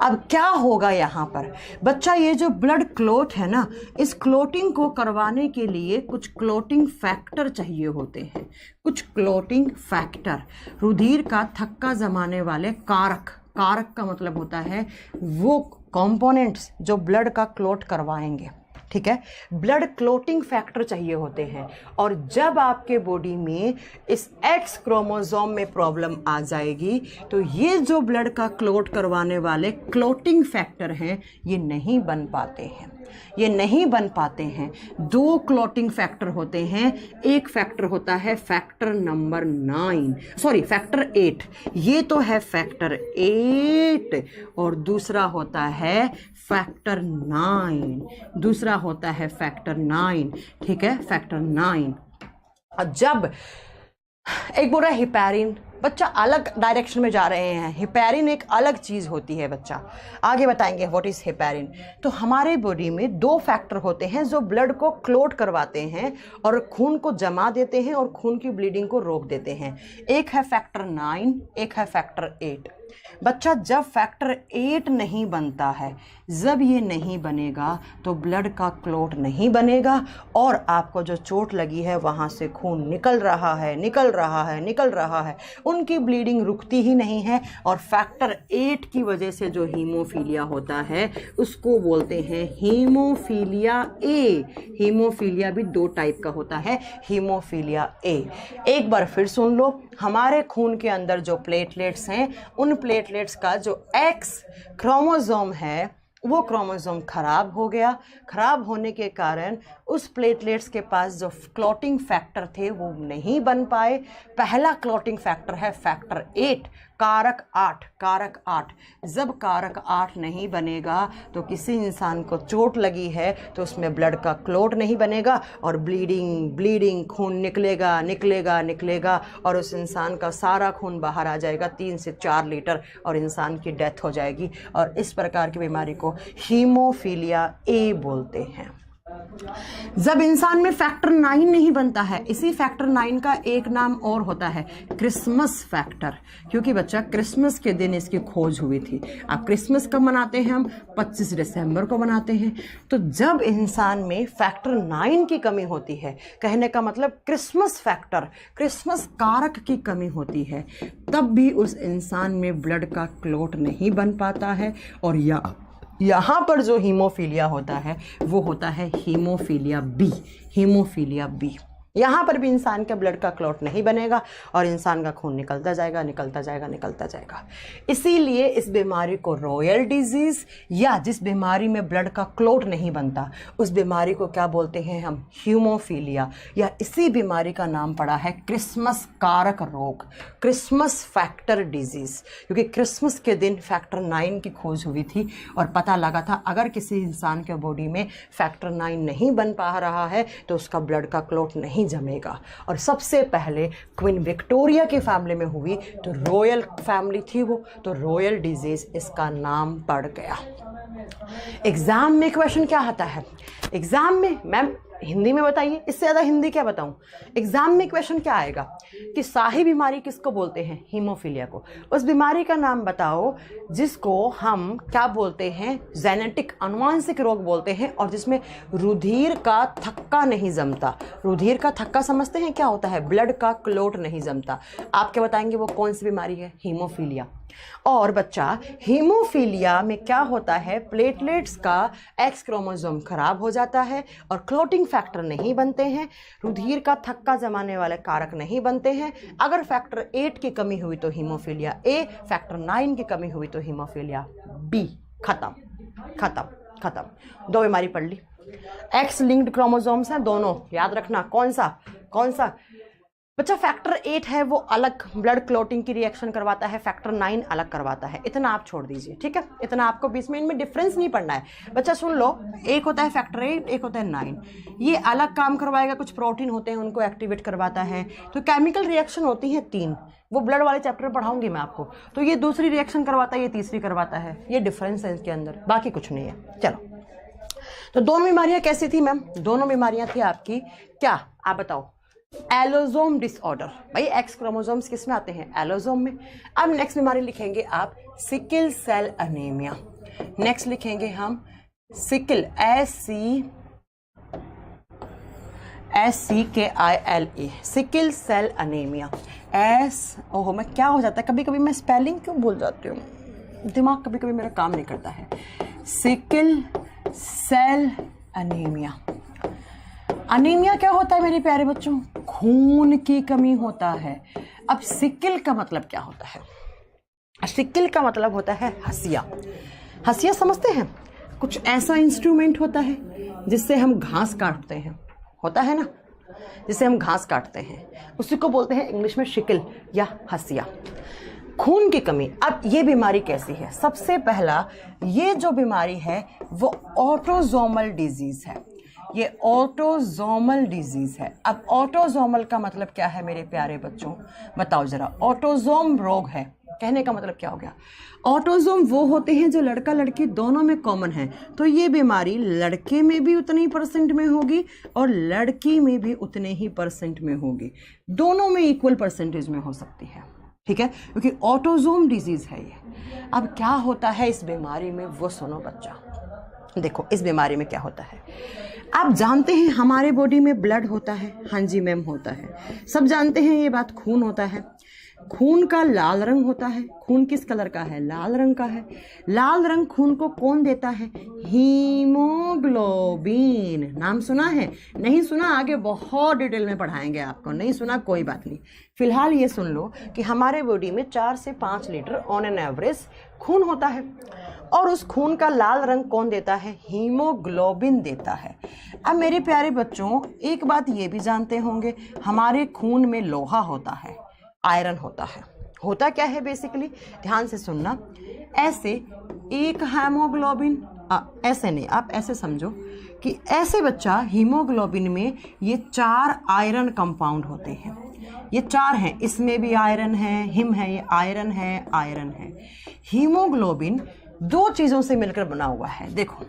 अब क्या होगा यहाँ पर बच्चा, ये जो ब्लड क्लॉट है ना, इस क्लॉटिंग को करवाने के लिए कुछ क्लॉटिंग फैक्टर चाहिए होते हैं, कुछ क्लॉटिंग फैक्टर, रुधिर का थक्का जमाने वाले कारक। कारक का मतलब होता है वो कंपोनेंट्स जो ब्लड का क्लॉट करवाएंगे, ठीक है। ब्लड क्लॉटिंग फैक्टर चाहिए होते हैं। और जब आपके बॉडी में इस एक्स क्रोमोसोम में प्रॉब्लम आ जाएगी तो ये जो ब्लड का क्लॉट करवाने वाले क्लॉटिंग फैक्टर हैं ये नहीं बन पाते हैं, ये नहीं बन पाते हैं। दो क्लॉटिंग फैक्टर होते हैं, एक फैक्टर होता है फैक्टर नंबर 9, सॉरी फैक्टर 8, ये तो है फैक्टर 8, और दूसरा होता है फैक्टर 9, दूसरा होता है फैक्टर 9, ठीक है, फैक्टर 9। और जब एक बोल रहा है हिपैरिन, बच्चा अलग डायरेक्शन में जा रहे हैं। हिपैरिन एक अलग चीज़ होती है बच्चा, आगे बताएंगे व्हाट इज़ हिपैरिन। तो हमारे बॉडी में दो फैक्टर होते हैं जो ब्लड को क्लॉट करवाते हैं और खून को जमा देते हैं और खून की ब्लीडिंग को रोक देते हैं। एक है फैक्टर 9, एक है फैक्टर 8। बच्चा जब फैक्टर 8 नहीं बनता है, जब ये नहीं बनेगा तो ब्लड का क्लॉट नहीं बनेगा और आपको जो चोट लगी है वहाँ से खून निकल रहा है, निकल रहा है, निकल रहा है, उनकी ब्लीडिंग रुकती ही नहीं है। और फैक्टर 8 की वजह से जो हीमोफीलिया होता है उसको बोलते हैं हीमोफीलिया ए। हीमोफीलिया भी दो टाइप का होता है, हीमोफीलिया ए। एक बार फिर सुन लो, हमारे खून के अंदर जो प्लेटलेट्स हैं उन प्लेटलेट्स का जो एक्स क्रोमोसोम है वो क्रोमोसोम खराब हो गया। खराब होने के कारण उस प्लेटलेट्स के पास जो क्लॉटिंग फैक्टर थे वो नहीं बन पाए। पहला क्लॉटिंग फैक्टर है फैक्टर 8, कारक 8, कारक 8। जब कारक 8 नहीं बनेगा तो किसी इंसान को चोट लगी है तो उसमें ब्लड का क्लॉट नहीं बनेगा और ब्लीडिंग खून निकलेगा निकलेगा निकलेगा और उस इंसान का सारा खून बाहर आ जाएगा 3 से 4 लीटर और इंसान की डेथ हो जाएगी। और इस प्रकार की बीमारी को हीमोफीलिया ए बोलते हैं। जब इंसान में फैक्टर 9 नहीं बनता है, इसी फैक्टर 9 का एक नाम और होता है क्रिसमस फैक्टर, क्योंकि बच्चा क्रिसमस के दिन इसकी खोज हुई थी। अब क्रिसमस कब मनाते हैं हम? 25 दिसंबर को मनाते हैं। तो जब इंसान में फैक्टर 9 की कमी होती है, कहने का मतलब क्रिसमस फैक्टर, क्रिसमस कारक की कमी होती है, तब भी उस इंसान में ब्लड का क्लॉट नहीं बन पाता है। और यहाँ पर जो हीमोफीलिया होता है वो होता है हीमोफीलिया बी, हीमोफीलिया बी। यहाँ पर भी इंसान के ब्लड का क्लॉट नहीं बनेगा और इंसान का खून निकलता जाएगा, निकलता जाएगा, निकलता जाएगा। इसीलिए इस बीमारी को रॉयल डिजीज, या जिस बीमारी में ब्लड का क्लॉट नहीं बनता उस बीमारी को क्या बोलते हैं हम? हीमोफीलिया। या इसी बीमारी का नाम पड़ा है क्रिसमस कारक रोग, क्रिसमस फैक्टर डिजीज, क्योंकि क्रिसमस के दिन फैक्टर 9 की खोज हुई थी और पता लगा था अगर किसी इंसान के बॉडी में फैक्टर 9 नहीं बन पा रहा है तो उसका ब्लड का क्लॉट नहीं जमेगा। और सबसे पहले क्वीन विक्टोरिया की फैमिली में हुई, तो रॉयल फैमिली थी वो, तो रॉयल डिजीज इसका नाम पड़ गया। एग्जाम में क्वेश्चन क्या आता है? एग्जाम में मैम हिंदी में बताइए, इससे ज़्यादा हिंदी क्या बताऊं? एग्जाम में क्वेश्चन क्या आएगा कि शाही बीमारी किसको बोलते हैं? हीमोफीलिया को। उस बीमारी का नाम बताओ जिसको हम क्या बोलते हैं? जेनेटिक, अनुवांशिक रोग बोलते हैं, और जिसमें रुधिर का थक्का नहीं जमता। रुधिर का थक्का समझते हैं क्या होता है? ब्लड का क्लॉट नहीं जमता। आप क्या बताएंगे वो कौन सी बीमारी है? हीमोफीलिया। और बच्चा हीमोफीलिया में क्या होता है? प्लेटलेट्स का एक्स क्रोमोसोम खराब हो जाता है और क्लॉटिंग फैक्टर नहीं बनते हैं, रुधिर का थक्का जमाने वाले कारक नहीं बनते हैं। अगर फैक्टर 8 की कमी हुई तो हीमोफीलिया ए, फैक्टर 9 की कमी हुई तो हीमोफीलिया बी। खत्म खत्म खत्म। दो बीमारी पढ़ ली। एक्स लिंक्ड क्रोमोसोम्स हैं दोनों, याद रखना। कौन सा? बच्चा फैक्टर 8 है वो अलग ब्लड क्लॉटिंग की रिएक्शन करवाता है, फैक्टर 9 अलग करवाता है। इतना आप छोड़ दीजिए, ठीक है, इतना आपको बीच में इनमें डिफरेंस नहीं पढ़ना है। बच्चा सुन लो, एक होता है फैक्टर 8, एक होता है 9, ये अलग काम करवाएगा, कुछ प्रोटीन होते हैं उनको एक्टिवेट करवाता है। तो केमिकल रिएक्शन होती है 3, वो ब्लड वाले चैप्टर पढ़ाऊंगी मैं आपको। तो ये दूसरी रिएक्शन करवाता है, ये तीसरी करवाता है, ये डिफरेंस है इसके अंदर, बाकी कुछ नहीं है। चलो, तो दोनों बीमारियां कैसी थी मैम? दोनों बीमारियां थी आपकी क्या, आप बताओ? Allosome disorder. भाई एक्स क्रोमोसोम्स किस में आते हैं? एलोसोम में। अब नेक्स्ट बीमारी लिखेंगे आप सिकल सेल अनीमिया। नेक्स्ट लिखेंगे हम sickle, SCKILE, sickle cell anaemia. ओहो, मैं क्या हो जाता है कभी कभी, मैं स्पेलिंग क्यों भूल जाती हूँ, दिमाग कभी कभी मेरा काम नहीं करता है। Sickle cell anaemia. अनीमिया क्या होता है मेरे प्यारे बच्चों? खून की कमी होता है। अब सिकल का मतलब क्या होता है? सिकल का मतलब होता है हसिया। हसिया समझते हैं? कुछ ऐसा इंस्ट्रूमेंट होता है जिससे हम घास काटते हैं, होता है ना, जिससे हम घास काटते हैं, उसी को बोलते हैं इंग्लिश में शिकल या हसिया। खून की कमी। अब ये बीमारी कैसी है? सबसे पहला, ये जो बीमारी है वो ऑटोसोमल डिजीज है, ये ऑटोसोमल डिजीज है। अब ऑटोसोमल का मतलब क्या है मेरे प्यारे बच्चों, बताओ जरा। ऑटोसोम रोग है, कहने का मतलब क्या हो गया? ऑटोसोम वो होते हैं जो लड़का लड़की दोनों में कॉमन है। तो ये बीमारी लड़के में भी उतने ही परसेंट में होगी और लड़की में भी उतने ही परसेंट में होगी, दोनों में इक्वल परसेंटेज में हो सकती है, ठीक है, क्योंकि ऑटोसोम डिजीज है ये। अब क्या होता है इस बीमारी में, वो सुनो बच्चा। देखो इस बीमारी में क्या होता है, आप जानते हैं हमारे बॉडी में ब्लड होता है, हाँ जी मैम होता है, सब जानते हैं ये बात। खून होता है, खून का लाल रंग होता है। खून किस कलर का है? लाल रंग का है। लाल रंग खून को कौन देता है? हीमोग्लोबिन। नाम सुना है? नहीं सुना? आगे बहुत डिटेल में पढ़ाएंगे आपको। नहीं सुना कोई बात नहीं, फिलहाल ये सुन लो कि हमारे बॉडी में 4 से 5 लीटर ऑन एन एवरेज खून होता है और उस खून का लाल रंग कौन देता है? हीमोग्लोबिन देता है। अब मेरे प्यारे बच्चों एक बात ये भी जानते होंगे, हमारे खून में लोहा होता है, आयरन होता है। होता क्या है बेसिकली, ध्यान से सुनना। ऐसे एक हीमोग्लोबिन, ऐसे नहीं, आप ऐसे समझो कि ऐसे बच्चा हीमोग्लोबिन में ये 4 आयरन कंपाउंड होते हैं। ये 4 हैं, इसमें भी आयरन है, हिम है, ये आयरन है, आयरन है। हीमोग्लोबिन 2 चीज़ों से मिलकर बना हुआ है। देखो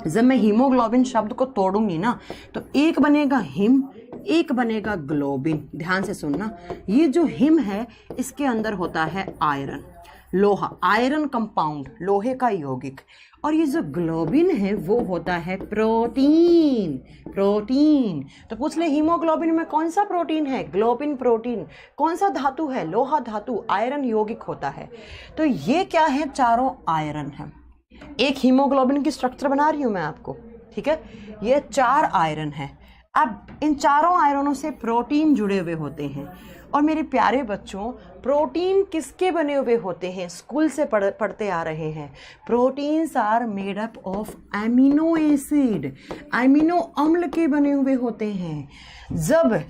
जब मैं हीमोग्लोबिन शब्द को तोड़ूंगी ना, तो एक बनेगा हिम, एक बनेगा ग्लोबिन। ध्यान से सुनना, ये जो हिम है इसके अंदर होता है आयरन, लोहा, आयरन कंपाउंड, लोहे का यौगिक। और ये जो ग्लोबिन है वो होता है प्रोटीन। प्रोटीन तो पूछ ले हीमोग्लोबिन में कौन सा प्रोटीन है? Globin protein. कौन सा धातु है? लोहा धातु, आयरन यौगिक होता है। तो ये क्या है? चारों आयरन है। एक हीमोग्लोबिन की स्ट्रक्चर बना रही हूं मैं आपको, ठीक है। ये 4 आयरन है। अब इन चारों आयरनों से प्रोटीन जुड़े हुए होते हैं। और मेरे प्यारे बच्चों, प्रोटीन किसके बने हुए होते हैं? स्कूल से पढ़ते आ रहे हैं। Proteins are made up of amino acid, amino अम्ल के बने हुए होते हैं। जब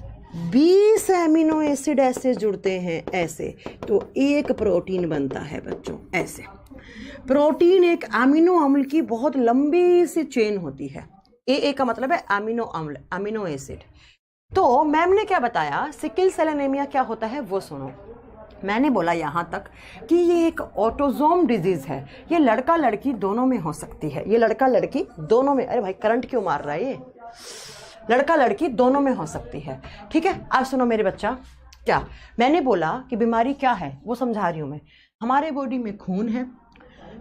20 एमिनो एसिड ऐसे जुड़ते हैं ऐसे, तो एक प्रोटीन बनता है बच्चों, ऐसे। प्रोटीन एक अमीनो अम्ल की बहुत लंबी सी चेन होती है। ए का मतलब है अमीनो अम्ल, अमीनो एसिड। तो मैम ने क्या बताया, सिकल सेल एनीमिया क्या होता है वो सुनो। मैंने बोला यहाँ तक कि ये एक ऑटोसोम डिजीज है, ये लड़का लड़की दोनों में हो सकती है। ये लड़का लड़की दोनों में, अरे भाई करंट क्यों मार रहा है ये, लड़का लड़की दोनों में हो सकती है, ठीक है। अब सुनो मेरे बच्चा, क्या मैंने बोला कि बीमारी क्या है वो समझा रही हूँ मैं। हमारे बॉडी में खून है,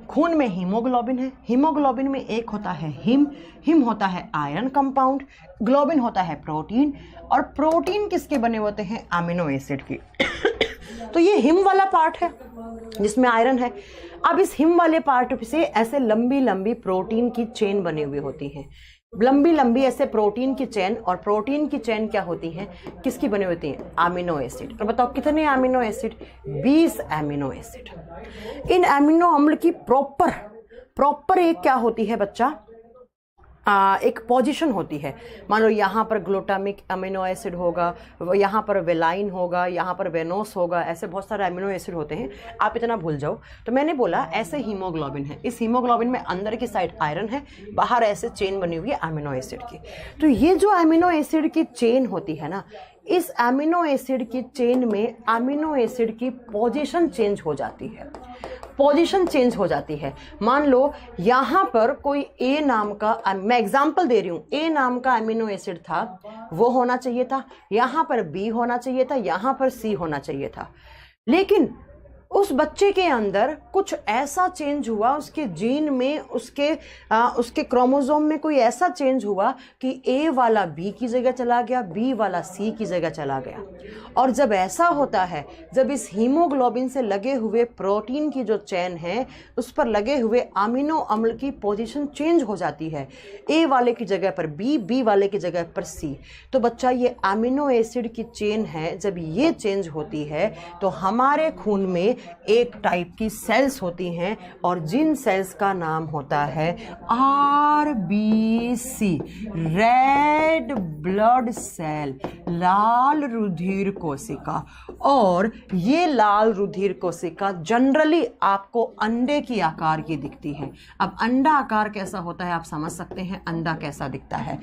खून में हीमोग्लोबिन है, हीमोग्लोबिन में एक होता है हिम, हिम होता है आयरन कंपाउंड, ग्लोबिन होता है प्रोटीन, और प्रोटीन किसके बने होते हैं? अमीनो एसिड की। तो ये हिम वाला पार्ट है जिसमें आयरन है। अब इस हिम वाले पार्ट से ऐसे लंबी लंबी प्रोटीन की चेन बनी हुई होती है, लंबी लंबी ऐसे प्रोटीन की चेन। और प्रोटीन की चेन क्या होती है, किसकी बनी होती है? Amino acid. और बताओ कितने अमीनो एसिड? 20 amino acid. इन अमीनो अम्ल की प्रॉपर एक क्या होती है बच्चा? एक पोजीशन होती है। मान लो यहाँ पर ग्लूटामिक अमीनो एसिड होगा, यहाँ पर वेलाइन होगा, यहाँ पर वेनोस होगा, ऐसे बहुत सारे अमीनो एसिड होते हैं, आप इतना भूल जाओ। तो मैंने बोला ऐसे हीमोग्लोबिन है, इस हीमोग्लोबिन में अंदर की साइड आयरन है, बाहर ऐसे चेन बनी हुई है अमीनो एसिड की। तो ये जो अमीनो एसिड की चेन होती है ना, इस अमीनो एसिड की चेन में अमीनो एसिड की पोजीशन चेंज हो जाती है, पोजीशन चेंज हो जाती है। मान लो यहाँ पर कोई ए नाम का, मैं एग्जांपल दे रही हूँ, ए नाम का अमीनो एसिड था, वो होना चाहिए था, यहाँ पर बी होना चाहिए था, यहाँ पर सी होना चाहिए था। लेकिन उस बच्चे के अंदर कुछ ऐसा चेंज हुआ, उसके जीन में, उसके क्रोमोसोम में कोई ऐसा चेंज हुआ कि ए वाला बी की जगह चला गया, बी वाला सी की जगह चला गया। और जब ऐसा होता है, जब इस हीमोग्लोबिन से लगे हुए प्रोटीन की जो चेन है उस पर लगे हुए अमीनो अम्ल की पोजीशन चेंज हो जाती है, ए वाले की जगह पर बी, बी वाले की जगह पर सी। तो बच्चा ये अमीनो एसिड की चेन है, जब ये चेंज होती है तो हमारे खून में एक टाइप की सेल्स होती हैं और जिन सेल्स का नाम होता है RBC, रेड ब्लड सेल, लाल रुधिर कोशिका। और ये लाल रुधिर कोशिका जनरली आपको अंडे की आकार की दिखती है। अब अंडा आकार कैसा होता है आप समझ सकते हैं, अंडा कैसा दिखता है।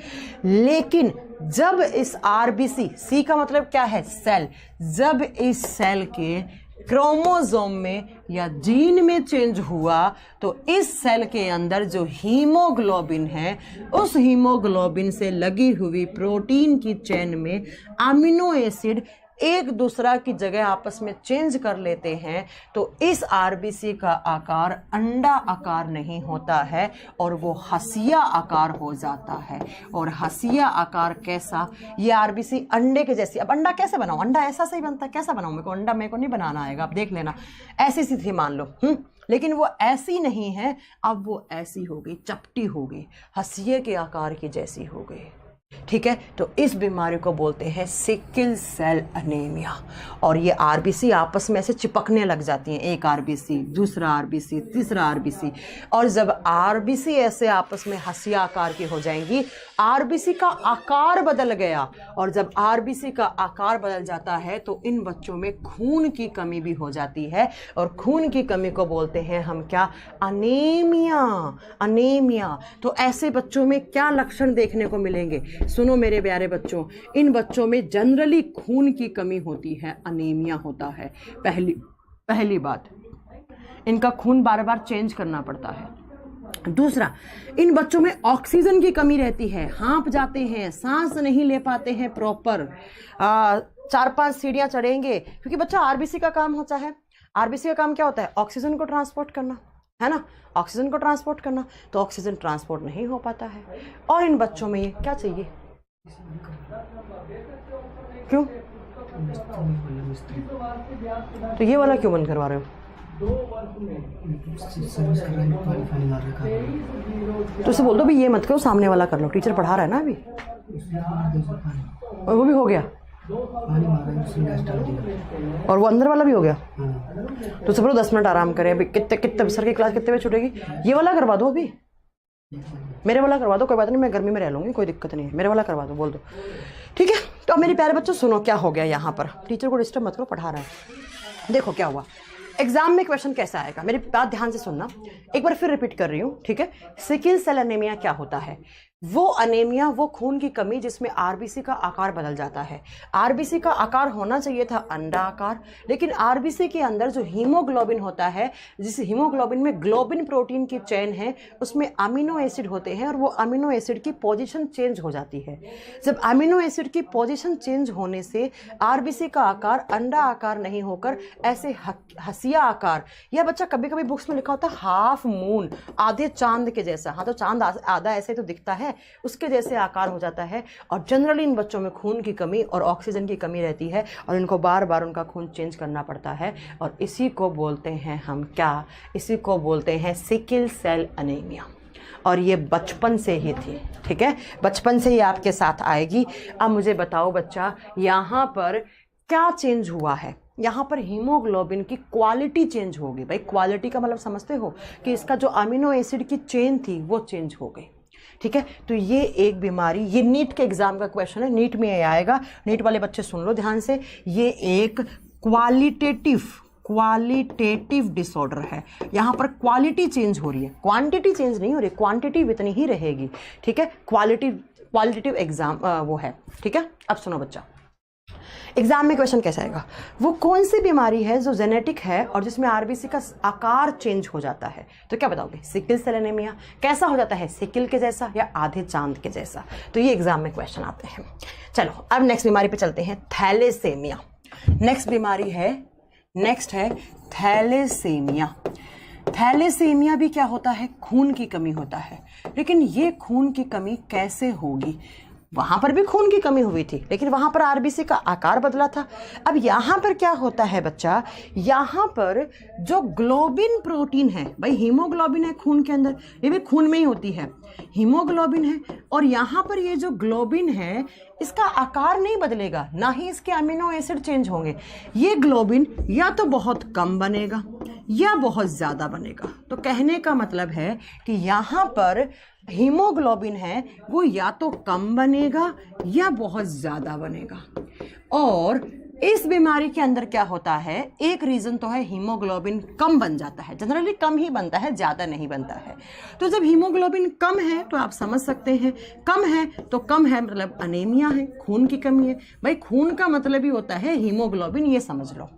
लेकिन जब इस RBC, सी का मतलब क्या है, सेल, जब इस सेल के क्रोमोसोम में या जीन में चेंज हुआ तो इस सेल के अंदर जो हीमोग्लोबिन है, उस हीमोग्लोबिन से लगी हुई प्रोटीन की चेन में अमीनो एसिड एक दूसरा की जगह आपस में चेंज कर लेते हैं। तो इस RBC का आकार अंडा आकार नहीं होता है और वो हसिया आकार हो जाता है। और हसिया आकार कैसा, ये RBC अंडे के जैसी। अब अंडा कैसे बनाऊं, अंडा ऐसा सही बनता है, कैसा बनाऊं, मेरे को अंडा मेरे को नहीं बनाना आएगा, आप देख लेना। ऐसी सी थी मान लो, लेकिन वो ऐसी नहीं है, अब वो ऐसी हो गई, चपटी हो गई, हसिये के आकार की जैसी हो गई। ठीक है, तो इस बीमारी को बोलते हैं सिकल सेल अनीमिया। और ये RBC आपस में ऐसे चिपकने लग जाती हैं, एक RBC, दूसरा RBC, तीसरा RBC। और जब RBC ऐसे आपस में हसिया आकार की हो जाएंगी, RBC का आकार बदल गया। और जब RBC का आकार बदल जाता है तो इन बच्चों में खून की कमी भी हो जाती है। और खून की कमी को बोलते हैं हम क्या, अनीमिया, अनीमिया। तो ऐसे बच्चों में क्या लक्षण देखने को मिलेंगे, सुनो मेरे प्यारे बच्चों, इन बच्चों में जनरली खून की कमी होती है, अनीमिया होता है। पहली बात, इनका खून बार बार चेंज करना पड़ता है। दूसरा, इन बच्चों में ऑक्सीजन की कमी रहती है, हाँफ जाते हैं, सांस नहीं ले पाते हैं प्रॉपर। 4-5 सीढ़ियाँ चढ़ेंगे, क्योंकि बच्चा RBC का काम होता है। RBC का काम क्या होता है, ऑक्सीजन को ट्रांसपोर्ट करना, है ना, ऑक्सीजन को ट्रांसपोर्ट करना। तो ऑक्सीजन ट्रांसपोर्ट नहीं हो पाता है। और इन बच्चों में ये क्या चाहिए, क्यों, तो ये वाला क्यों बंद करवा रहे हो, तो उसे बोल दो भी ये मत करो, सामने वाला कर लो, टीचर पढ़ा रहा है ना अभी। और वो भी हो गया, और वो अंदर वाला भी हो गया। तो सब लोग 10 मिनट आराम करें अभी। कितने सर की क्लास कितने बजे छूटेगी, ये वाला करवा दो अभी, मेरे वाला करवा दो, कोई बात नहीं, मैं गर्मी में रह लूँगी, कोई दिक्कत नहीं है, मेरे वाला करवा दो, बोल दो, ठीक है। तो अब मेरे प्यारे बच्चों सुनो क्या हो गया यहाँ पर, टीचर को डिस्टर्ब मत करो, पढ़ा रहा है। देखो क्या हुआ, एग्जाम में क्वेश्चन कैसा आएगा, मेरी बात ध्यान से सुनना, एक बार फिर रिपीट कर रही हूँ, ठीक है। सिकल सेल एनीमिया क्या होता है, वो अनेमिया, वो खून की कमी जिसमें RBC का आकार बदल जाता है। RBC का आकार होना चाहिए था अंडा आकार, लेकिन RBC के अंदर जो हीमोग्लोबिन होता है, जिस हीमोग्लोबिन में ग्लोबिन प्रोटीन की चेन है, उसमें अमीनो एसिड होते हैं और वो अमीनो एसिड की पोजीशन चेंज हो जाती है। जब अमीनो एसिड की पोजीशन चेंज होने से RBC का आकार अंडा आकार नहीं होकर ऐसे हसिया आकार, या बच्चा कभी कभी बुक्स में लिखा होता है हाफ मून, आधे चांद के जैसा, हाँ तो चांद आधा ऐसे तो दिखता है, उसके जैसे आकार हो जाता है। और जनरली इन बच्चों में खून की कमी और ऑक्सीजन की कमी रहती है और इनको बार बार उनका खून चेंज करना पड़ता है। और इसी को बोलते हैं हम क्या, इसी को बोलते हैं सिकल सेल अनीमिया। और ये बचपन से ही थी, ठीक है, बचपन से ही आपके साथ आएगी। अब मुझे बताओ बच्चा, यहाँ पर क्या चेंज हुआ है, यहाँ पर हीमोग्लोबिन की क्वालिटी चेंज होगी। भाई क्वालिटी का मतलब समझते हो कि इसका जो अमीनो एसिड की चेन थी वो चेंज हो गई। ठीक है। तो ये एक बीमारी, ये नीट के एग्जाम का क्वेश्चन है, नीट में ये आएगा। नीट वाले बच्चे सुन लो ध्यान से, ये एक क्वालिटेटिव डिसऑर्डर है। यहाँ पर क्वालिटी चेंज हो रही है, क्वांटिटी चेंज नहीं हो रही, क्वांटिटी इतनी ही रहेगी, ठीक है। क्वालिटेटिव एग्जाम वो है, ठीक है। अब सुनो बच्चा, एग्जाम में क्वेश्चन कैसा आएगा, वो कौन सी बीमारी है जो जेनेटिक है और जिसमें आरबीसी का आकार चेंज हो जाता है। तो क्या बताओगे, सिकल सेल एनीमिया। कैसा हो जाता है, सिकल के जैसा या आधे चांद के जैसा। तो ये एग्जाम में क्वेश्चन आते हैं। चलो अब नेक्स्ट बीमारी पे चलते हैं, थैलेसेमिया। नेक्स्ट बीमारी है, नेक्स्ट है थैलेसेमिया। थैलेसेमिया भी क्या होता है, खून की कमी होता है। लेकिन ये खून की कमी कैसे होगी, वहां पर भी खून की कमी हुई थी लेकिन वहां पर आरबीसी का आकार बदला था। अब यहां पर क्या होता है बच्चा, यहां पर जो ग्लोबिन प्रोटीन है, भाई हीमोग्लोबिन है खून के अंदर, ये भी खून में ही होती है, हीमोग्लोबिन है, और यहां पर ये जो ग्लोबिन है इसका आकार नहीं बदलेगा, ना ही इसके अमीनो एसिड चेंज होंगे। ये ग्लोबिन या तो बहुत कम बनेगा या बहुत ज़्यादा बनेगा। तो कहने का मतलब है कि यहाँ पर हीमोग्लोबिन है वो या तो कम बनेगा या बहुत ज़्यादा बनेगा। और इस बीमारी के अंदर क्या होता है, एक रीज़न तो है हीमोग्लोबिन कम बन जाता है, जनरली कम ही बनता है, ज़्यादा नहीं बनता है। तो जब हीमोग्लोबिन कम है तो आप समझ सकते हैं, कम है तो कम है मतलब अनीमिया है, खून की कमी है। भाई खून का मतलब ही होता है हीमोग्लोबिन, ये समझ लो।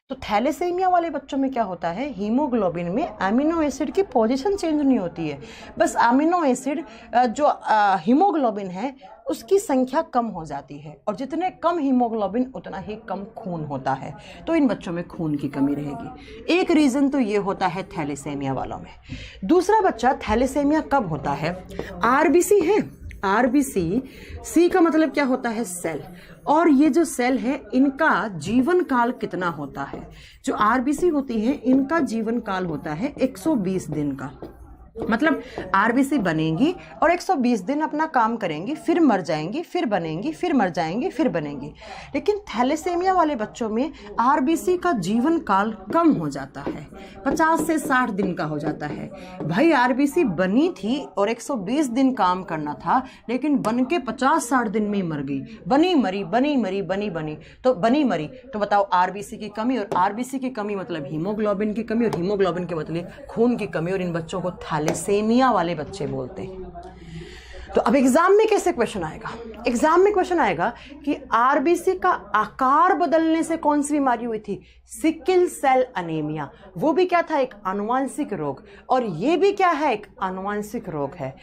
तो थैलेसेमिया वाले बच्चों में क्या होता है, हीमोग्लोबिन में अमीनो एसिड की पोजीशन चेंज नहीं होती है, बस अमीनो एसिड जो हीमोग्लोबिन है उसकी संख्या कम हो जाती है, और जितने कम हीमोग्लोबिन उतना ही कम खून होता है। तो इन बच्चों में खून की कमी रहेगी। एक रीज़न तो ये होता है थैलेसेमिया वालों में। दूसरा बच्चा, थैलेसेमिया कब होता है, आरबीसी है, आरबीसी, सी का मतलब क्या होता है, सेल। और ये जो सेल है इनका जीवन काल कितना होता है, जो आरबीसी होती है इनका जीवन काल होता है 120 दिन का। मतलब आरबीसी बनेंगी और 120 दिन अपना काम करेंगी, फिर मर जाएंगी, फिर बनेंगी, फिर मर जाएंगी, फिर बनेंगी। लेकिन थैलेसेमिया वाले बच्चों में आरबीसी का जीवन काल कम हो जाता है, 50 से 60 दिन का हो जाता है। भाई आरबीसी बनी थी और 120 दिन काम करना था, लेकिन बन के 50-60 दिन में ही मर गई, बनी मरी बनी मरी बनी बनी तो बनी मरी। तो बताओ आरबीसी की कमी, और आरबीसी की कमी मतलब हीमोग्लोबिन की कमी, और हीमोग्लोबिन के मतलब खून की कमी, और इन बच्चों को थैलेसेमिया वाले बच्चे बोलते हैं। तो अब एग्जाम में कैसे क्वेश्चन आएगा, एग्जाम में क्वेश्चन आएगा कि आरबीसी का आकार बदलने से कौन सी बीमारी हुई थी, सिकल सेल अनीमिया। वो भी क्या था, एक आनुवांशिक रोग, और ये भी क्या है, एक आनुवांशिक रोग है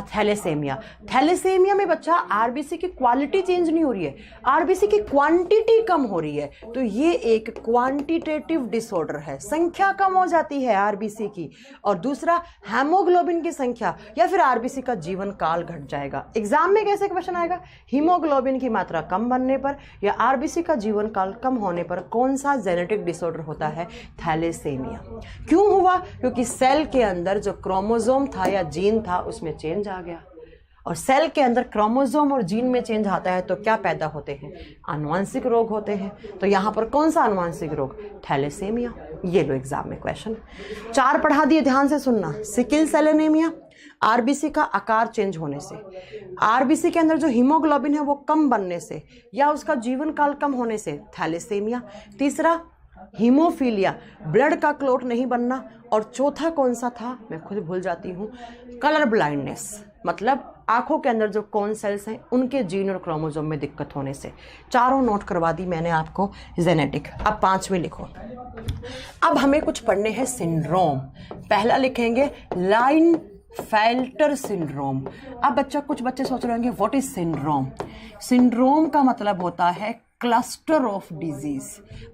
थैलेसेमिया। थैलेसेमिया में बच्चा आरबीसी की क्वालिटी चेंज नहीं हो रही है, आरबीसी की क्वांटिटी कम हो रही है। तो ये एक क्वांटिटेटिव डिसऑर्डर है, संख्या कम हो जाती है आरबीसी की, और दूसरा हेमोग्लोबिन की संख्या या फिर आरबीसी का जीवन काल घट जाएगा। एग्जाम में कैसे क्वेश्चन आएगा, हीमोग्लोबिन की मात्रा कम बनने पर या आरबीसी का जीवन काल कम होने पर कौन सा जेनेटिक डिसऑर्डर होता है, थैलेसेमिया। क्यों हुआ, क्योंकि सेल के अंदर जो क्रोमोसोम था या जीन था उसमें चेंज आ गया, और सेल के अंदर क्रोमोसोम और जीन में चेंज आता है तो क्या पैदा होते हैं, आनुवांशिक रोग होते हैं। तो यहां पर कौन सा आनुवांशिक रोग, थैलेसेमिया। ये लो एग्जाम में क्वेश्चन 4 पढ़ा दिए, ध्यान से सुनना। सिकल सेल एनीमिया, आरबीसी का आकार चेंज होने से, आरबीसी के अंदर जो हीमोग्लोबिन है वो कम बनने से या उसका जीवन काल कम होने से थैलेसेमिया। तीसरा हीमोफीलिया, ब्लड का क्लॉट नहीं बनना, और चौथा कौन सा था मैं खुद भूल जाती हूँ, कलर ब्लाइंडनेस, मतलब आंखों के अंदर जो कॉर्न सेल्स हैं उनके जीन और क्रोमोसोम में दिक्कत होने से। चारों नोट करवा दी मैंने आपको जेनेटिक। अब 5वें लिखो। अब हमें कुछ पढ़ने हैं सिंड्रोम। पहला लिखेंगे लाइनफेल्टर सिंड्रोम। अब बच्चा, कुछ बच्चे सोच रहे होंगे व्हाट इज सिंड्रोम। सिंड्रोम का मतलब होता है क्लस्टर ऑफ डिजीज।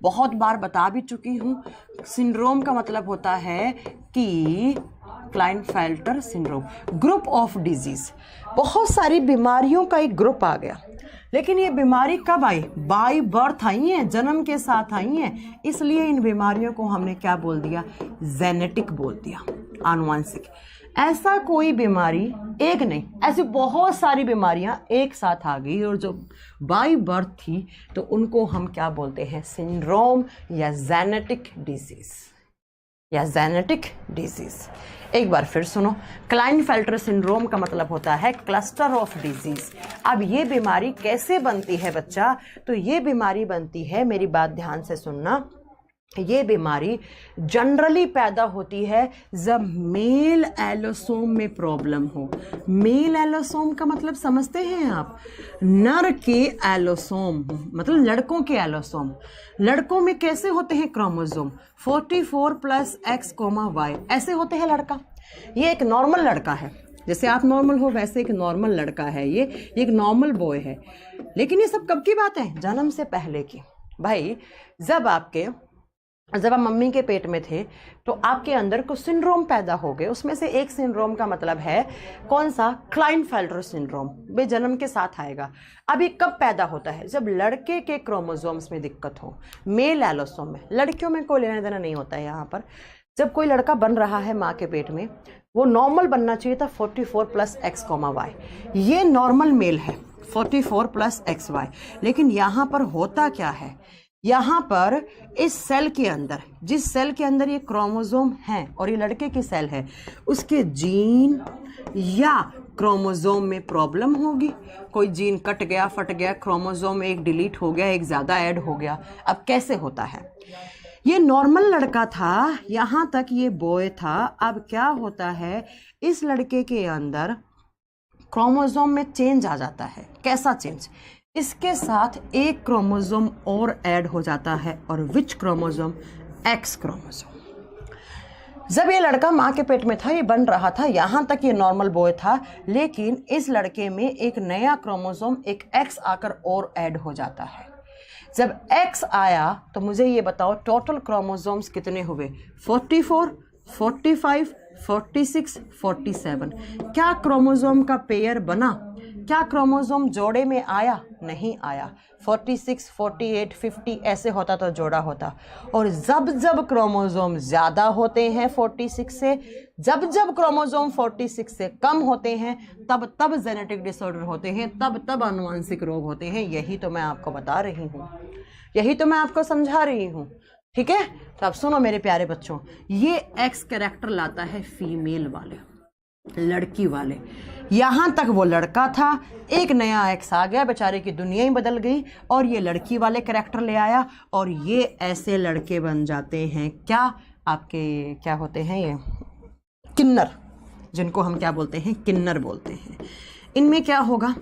बहुत बार बता भी चुकी हूँ, सिंड्रोम का मतलब होता है कि Klinefelter syndrome, group of disease. बहुत सारी बीमारियों का एक ग्रुप आ गया, लेकिन ये बीमारी कब आई, बाय बर्थ आई है, जन्म के साथ आई है, इसलिए इन बीमारियों को हमने क्या बोल दिया, जेनेटिक बोल दिया, आनुवांशिक। ऐसा कोई बीमारी एक नहीं, ऐसी बहुत सारी बीमारियां एक साथ आ गई और जो बाय बर्थ थी तो उनको हम क्या बोलते हैं, सिंड्रोम या जेनेटिक डिजीज। या जेनेटिक डिजीज। एक बार फिर सुनो, क्लाइनफेल्टर सिंड्रोम का मतलब होता है क्लस्टर ऑफ डिजीज। अब ये बीमारी कैसे बनती है बच्चा? तो ये बीमारी बनती है, मेरी बात ध्यान से सुनना, ये बीमारी जनरली पैदा होती है जब मेल एलोसोम में प्रॉब्लम हो। मेल एलोसोम का मतलब समझते हैं आप? नर के एलोसोम, मतलब लड़कों के एलोसोम। लड़कों में कैसे होते हैं क्रोमोसोम? 44 प्लस X, Y ऐसे होते हैं लड़का। ये एक नॉर्मल लड़का है, जैसे आप नॉर्मल हो वैसे एक नॉर्मल लड़का है, ये एक नॉर्मल बॉय है। लेकिन ये सब कब की बात है? जन्म से पहले की। भाई जब आप मम्मी के पेट में थे तो आपके अंदर कुछ सिंड्रोम पैदा हो गए। उसमें से एक सिंड्रोम का मतलब है कौन सा? Klinefelter syndrome. वे जन्म के साथ आएगा। अब ये कब पैदा होता है? जब लड़के के क्रोमोसोम्स में दिक्कत हो, मेल एलोसोम में। लड़कियों में कोई लेना देना नहीं होता है यहाँ पर। जब कोई लड़का बन रहा है माँ के पेट में, वो नॉर्मल बनना चाहिए था 44 प्लस X, Y। ये नॉर्मल मेल है 44 प्लस XY। लेकिन यहाँ पर होता क्या है? यहाँ पर इस सेल के अंदर, जिस सेल के अंदर ये क्रोमोसोम है और ये लड़के की सेल है, उसके जीन या क्रोमोसोम में प्रॉब्लम होगी। कोई जीन कट गया, फट गया, क्रोमोसोम एक डिलीट हो गया, एक ज़्यादा ऐड हो गया। अब कैसे होता है? ये नॉर्मल लड़का था, यहाँ तक ये बॉय था। अब क्या होता है? इस लड़के के अंदर क्रोमोसोम में चेंज आ जाता है। कैसा चेंज? इसके साथ एक क्रोमोसोम और ऐड हो जाता है, और विच क्रोमोसोम? X chromosome. जब ये लड़का माँ के पेट में था, ये बन रहा था, यहाँ तक ये नॉर्मल बॉय था। लेकिन इस लड़के में एक नया क्रोमोसोम, एक X आकर और ऐड हो जाता है। जब X आया तो मुझे ये बताओ टोटल क्रोमोसोम्स कितने हुए? 44, 45, 46, 47। क्या क्रोमोसोम का पेयर बना? क्या क्रोमोसोम जोड़े में आया? नहीं आया। 46, 48, 50 ऐसे होता तो जोड़ा होता। और जब क्रोमोसोम ज़्यादा होते हैं 46 से, जब क्रोमोसोम 46 से कम होते हैं, तब जेनेटिक डिसऑर्डर होते हैं, तब आनुवंशिक रोग होते हैं। यही तो मैं आपको बता रही हूँ, यही तो मैं आपको समझा रही हूँ। ठीक है, तो आप सुनो मेरे प्यारे बच्चों, ये X कैरेक्टर लाता है फीमेल वाले, लड़की वाले। यहाँ तक वो लड़का था, एक नया X आ गया, बेचारे की दुनिया ही बदल गई, और ये लड़की वाले कैरेक्टर ले आया। और ये ऐसे लड़के बन जाते हैं क्या? आपके क्या होते हैं ये? किन्नर, जिनको हम क्या बोलते हैं? किन्नर बोलते हैं। इनमें क्या होगा?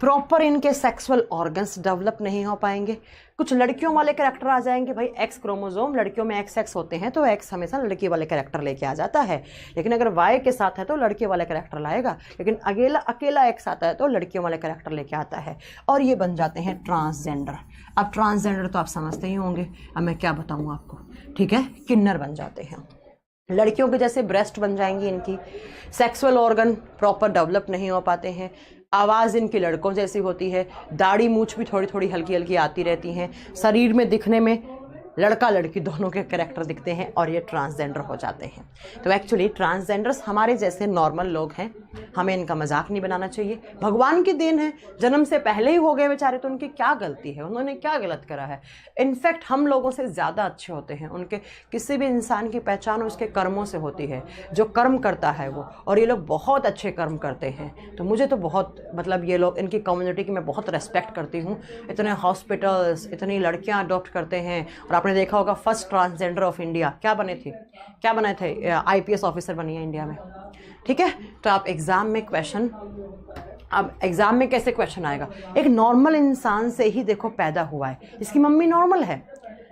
प्रॉपर इनके सेक्सुअल ऑर्गन्स डेवलप नहीं हो पाएंगे। कुछ लड़कियों वाले कैरेक्टर आ जाएंगे। भाई X क्रोमोसोम लड़कियों में XX होते हैं, तो X हमेशा लड़की वाले कैरेक्टर लेके आ जाता है। लेकिन अगर Y के साथ है तो लड़के वाले कैरेक्टर लाएगा। लेकिन अकेला X आता है तो लड़कियों वाले कैरेक्टर लेके आता है, और ये बन जाते हैं ट्रांसजेंडर। अब ट्रांसजेंडर तो आप समझते ही होंगे, अब मैं क्या बताऊँ आपको? ठीक है, किन्नर बन जाते हैं। लड़कियों के जैसे ब्रेस्ट बन जाएंगी, इनकी सेक्सुअल ऑर्गन प्रॉपर डेवलप नहीं हो पाते हैं। आवाज़ इनकी लड़कों जैसी होती है, दाढ़ी मूछ भी थोड़ी थोड़ी हल्की हल्की आती रहती हैं। शरीर में दिखने में लड़का लड़की दोनों के कैरेक्टर दिखते हैं, और ये ट्रांसजेंडर हो जाते हैं। तो एक्चुअली ट्रांसजेंडर्स हमारे जैसे नॉर्मल लोग हैं, हमें इनका मजाक नहीं बनाना चाहिए। भगवान की देन है, जन्म से पहले ही हो गए बेचारे, तो उनकी क्या गलती है? उन्होंने क्या गलत करा है? इनफैक्ट हम लोगों से ज़्यादा अच्छे होते हैं। उनके किसी भी इंसान की पहचान उसके कर्मों से होती है, जो कर्म करता है वो, और ये लोग बहुत अच्छे कर्म करते हैं। तो मुझे तो बहुत, मतलब ये लोग, इनकी कम्युनिटी की मैं बहुत रेस्पेक्ट करती हूँ। इतने हॉस्पिटल्स, इतनी लड़कियाँ अडॉप्ट करते हैं। और आपने देखा होगा फर्स्ट ट्रांसजेंडर ऑफ इंडिया क्या बने थे? IPS ऑफिसर बनी है इंडिया में। ठीक है, तो आप एग्जाम में क्वेश्चन, अब एग्जाम में कैसे क्वेश्चन आएगा? एक नॉर्मल इंसान से ही देखो पैदा हुआ है, इसकी मम्मी नॉर्मल है,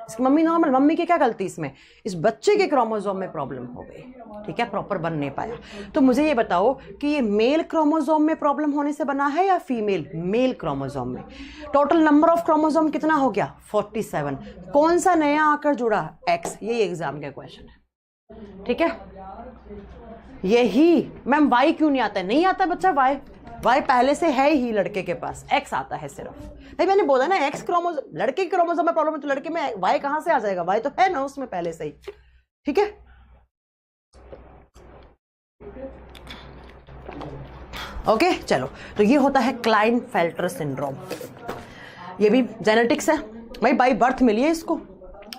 इसकी मम्मी नॉर्मल, मम्मी की क्या गलती इसमें? इस बच्चे के क्रोमोसोम में प्रॉब्लम हो गई। ठीक है, प्रॉपर बन नहीं पाया। तो मुझे ये बताओ कि ये मेल क्रोमोसोम में प्रॉब्लम होने से बना है या फीमेल? मेल क्रोमोसोम में। टोटल नंबर ऑफ क्रोमोसोम कितना हो गया? 47। कौन सा नया आकर जुड़ा? X। यही एग्जाम का क्वेश्चन है। ठीक है, यही। मैम Y क्यों नहीं आता? नहीं आता बच्चा, Y पहले से है ही लड़के के पास, X आता है सिर्फ। भाई मैंने बोला ना, X क्रोमोसोम, लड़के के क्रोमोसोम में प्रॉब्लम है, तो लड़के में Y कहां से आ जाएगा? Y तो है ना उसमें पहले से ही। ठीक है, ओके चलो। तो ये होता है क्लाइनफेल्टर सिंड्रोम, ये भी जेनेटिक्स है भाई, बाय बर्थ मिली है इसको।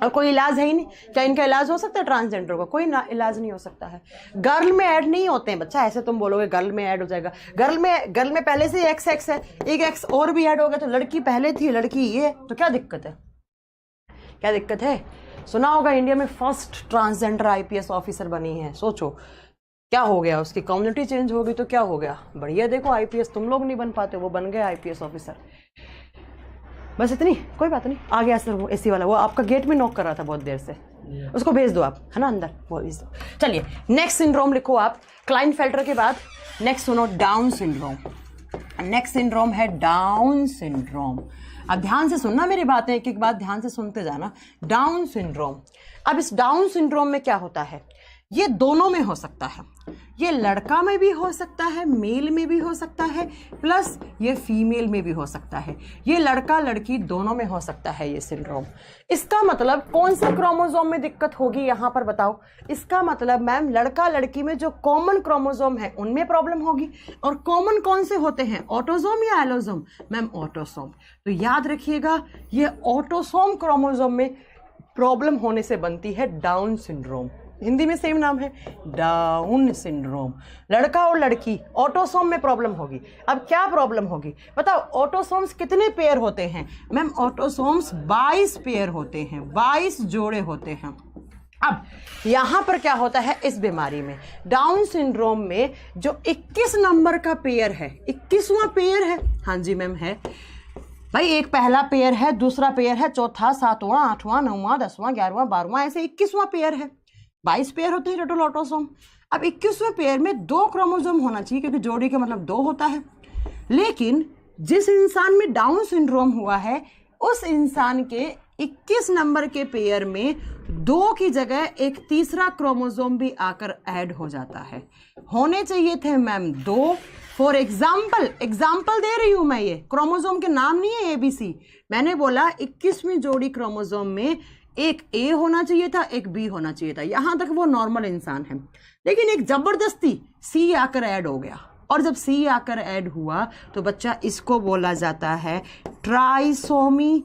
और कोई इलाज है ही नहीं। क्या इनका इलाज हो सकता है ट्रांसजेंडर का? कोई ना इलाज नहीं हो सकता है। गर्ल में ऐड नहीं होते हैं बच्चा, ऐसे तुम बोलोगे गर्ल में ऐड हो जाएगा। गर्ल में पहले से एक्स एक्स है, एक एक्स और भी ऐड हो गया तो लड़की पहले थी, लड़की ये, तो क्या दिक्कत है? क्या दिक्कत है? सुना होगा इंडिया में फर्स्ट ट्रांसजेंडर IPS ऑफिसर बनी है। सोचो क्या हो गया, उसकी कम्युनिटी चेंज होगी तो क्या हो गया? बढ़िया। देखो IPS तुम लोग नहीं बन पाते, वो बन गए IPS ऑफिसर। बस इतनी, कोई बात नहीं। आ गया सर वो AC वाला, वो आपका गेट में नॉक कर रहा था बहुत देर से, उसको भेज दो आप, है ना, अंदर वो भेज दो। चलिए नेक्स्ट सिंड्रोम लिखो आप क्लाइनफेल्टर के बाद। नेक्स्ट सुनो, डाउन सिंड्रोम। नेक्स्ट सिंड्रोम है डाउन सिंड्रोम। अब ध्यान से सुनना मेरी बातें, एक एक बात ध्यान से सुनते जाना। Down syndrome. अब इस डाउन सिंड्रोम में क्या होता है? ये दोनों में हो सकता है, ये लड़का में भी हो सकता है, मेल में भी हो सकता है, प्लस ये फीमेल में भी हो सकता है। ये लड़का लड़की दोनों में हो सकता है ये सिंड्रोम। इसका मतलब कौन से क्रोमोसोम में दिक्कत होगी यहां पर बताओ? इसका मतलब मैम लड़का लड़की में जो कॉमन क्रोमोसोम है उनमें प्रॉब्लम होगी। और कॉमन कौन से होते हैं, ऑटोसोम या एलोसोम? Ma'am autosome. तो याद रखिएगा ये ऑटोसोम क्रोमोसोम में प्रॉब्लम होने से बनती है डाउन सिंड्रोम। हिंदी में सेम नाम है, डाउन सिंड्रोम। लड़का और लड़की ऑटोसोम में प्रॉब्लम होगी। अब क्या प्रॉब्लम होगी बताओ? ऑटोसोम्स कितने पेयर होते हैं मैम? ऑटोसोम्स 22 पेयर होते हैं, 22 जोड़े होते हैं। अब यहां पर क्या होता है इस बीमारी में, डाउन सिंड्रोम में, जो 21 नंबर का पेयर है, 21वां पेयर है, हाँ जी मैम है भाई, एक पहला पेयर है, दूसरा पेयर है, चौथा, सातवां, आठवां, 9वां, 10वां, 11वां, 12वां, ऐसे 21वां पेयर है। 22 पेयर होते हैं टोटल ऑटोसोम। अब 21वें पेयर में 2 क्रोमोसोम होना चाहिए, क्योंकि जोड़ी का मतलब 2 होता है। लेकिन जिस इंसान में डाउन सिंड्रोम हुआ है उस इंसान के 21 नंबर के पेयर में 2 की जगह एक तीसरा क्रोमोसोम भी आकर ऐड हो जाता है। होने चाहिए थे मैम 2। फॉर एग्जाम्पल दे रही हूं मैं, ये क्रोमोसोम के नाम नहीं है ABC। मैंने बोला 21वीं जोड़ी क्रोमोसोम में एक A होना चाहिए था, एक B होना चाहिए था, यहां तक वो नॉर्मल इंसान है। लेकिन एक जबरदस्ती C आकर ऐड हो गया, और जब C आकर ऐड हुआ तो बच्चा, इसको बोला जाता है trisomy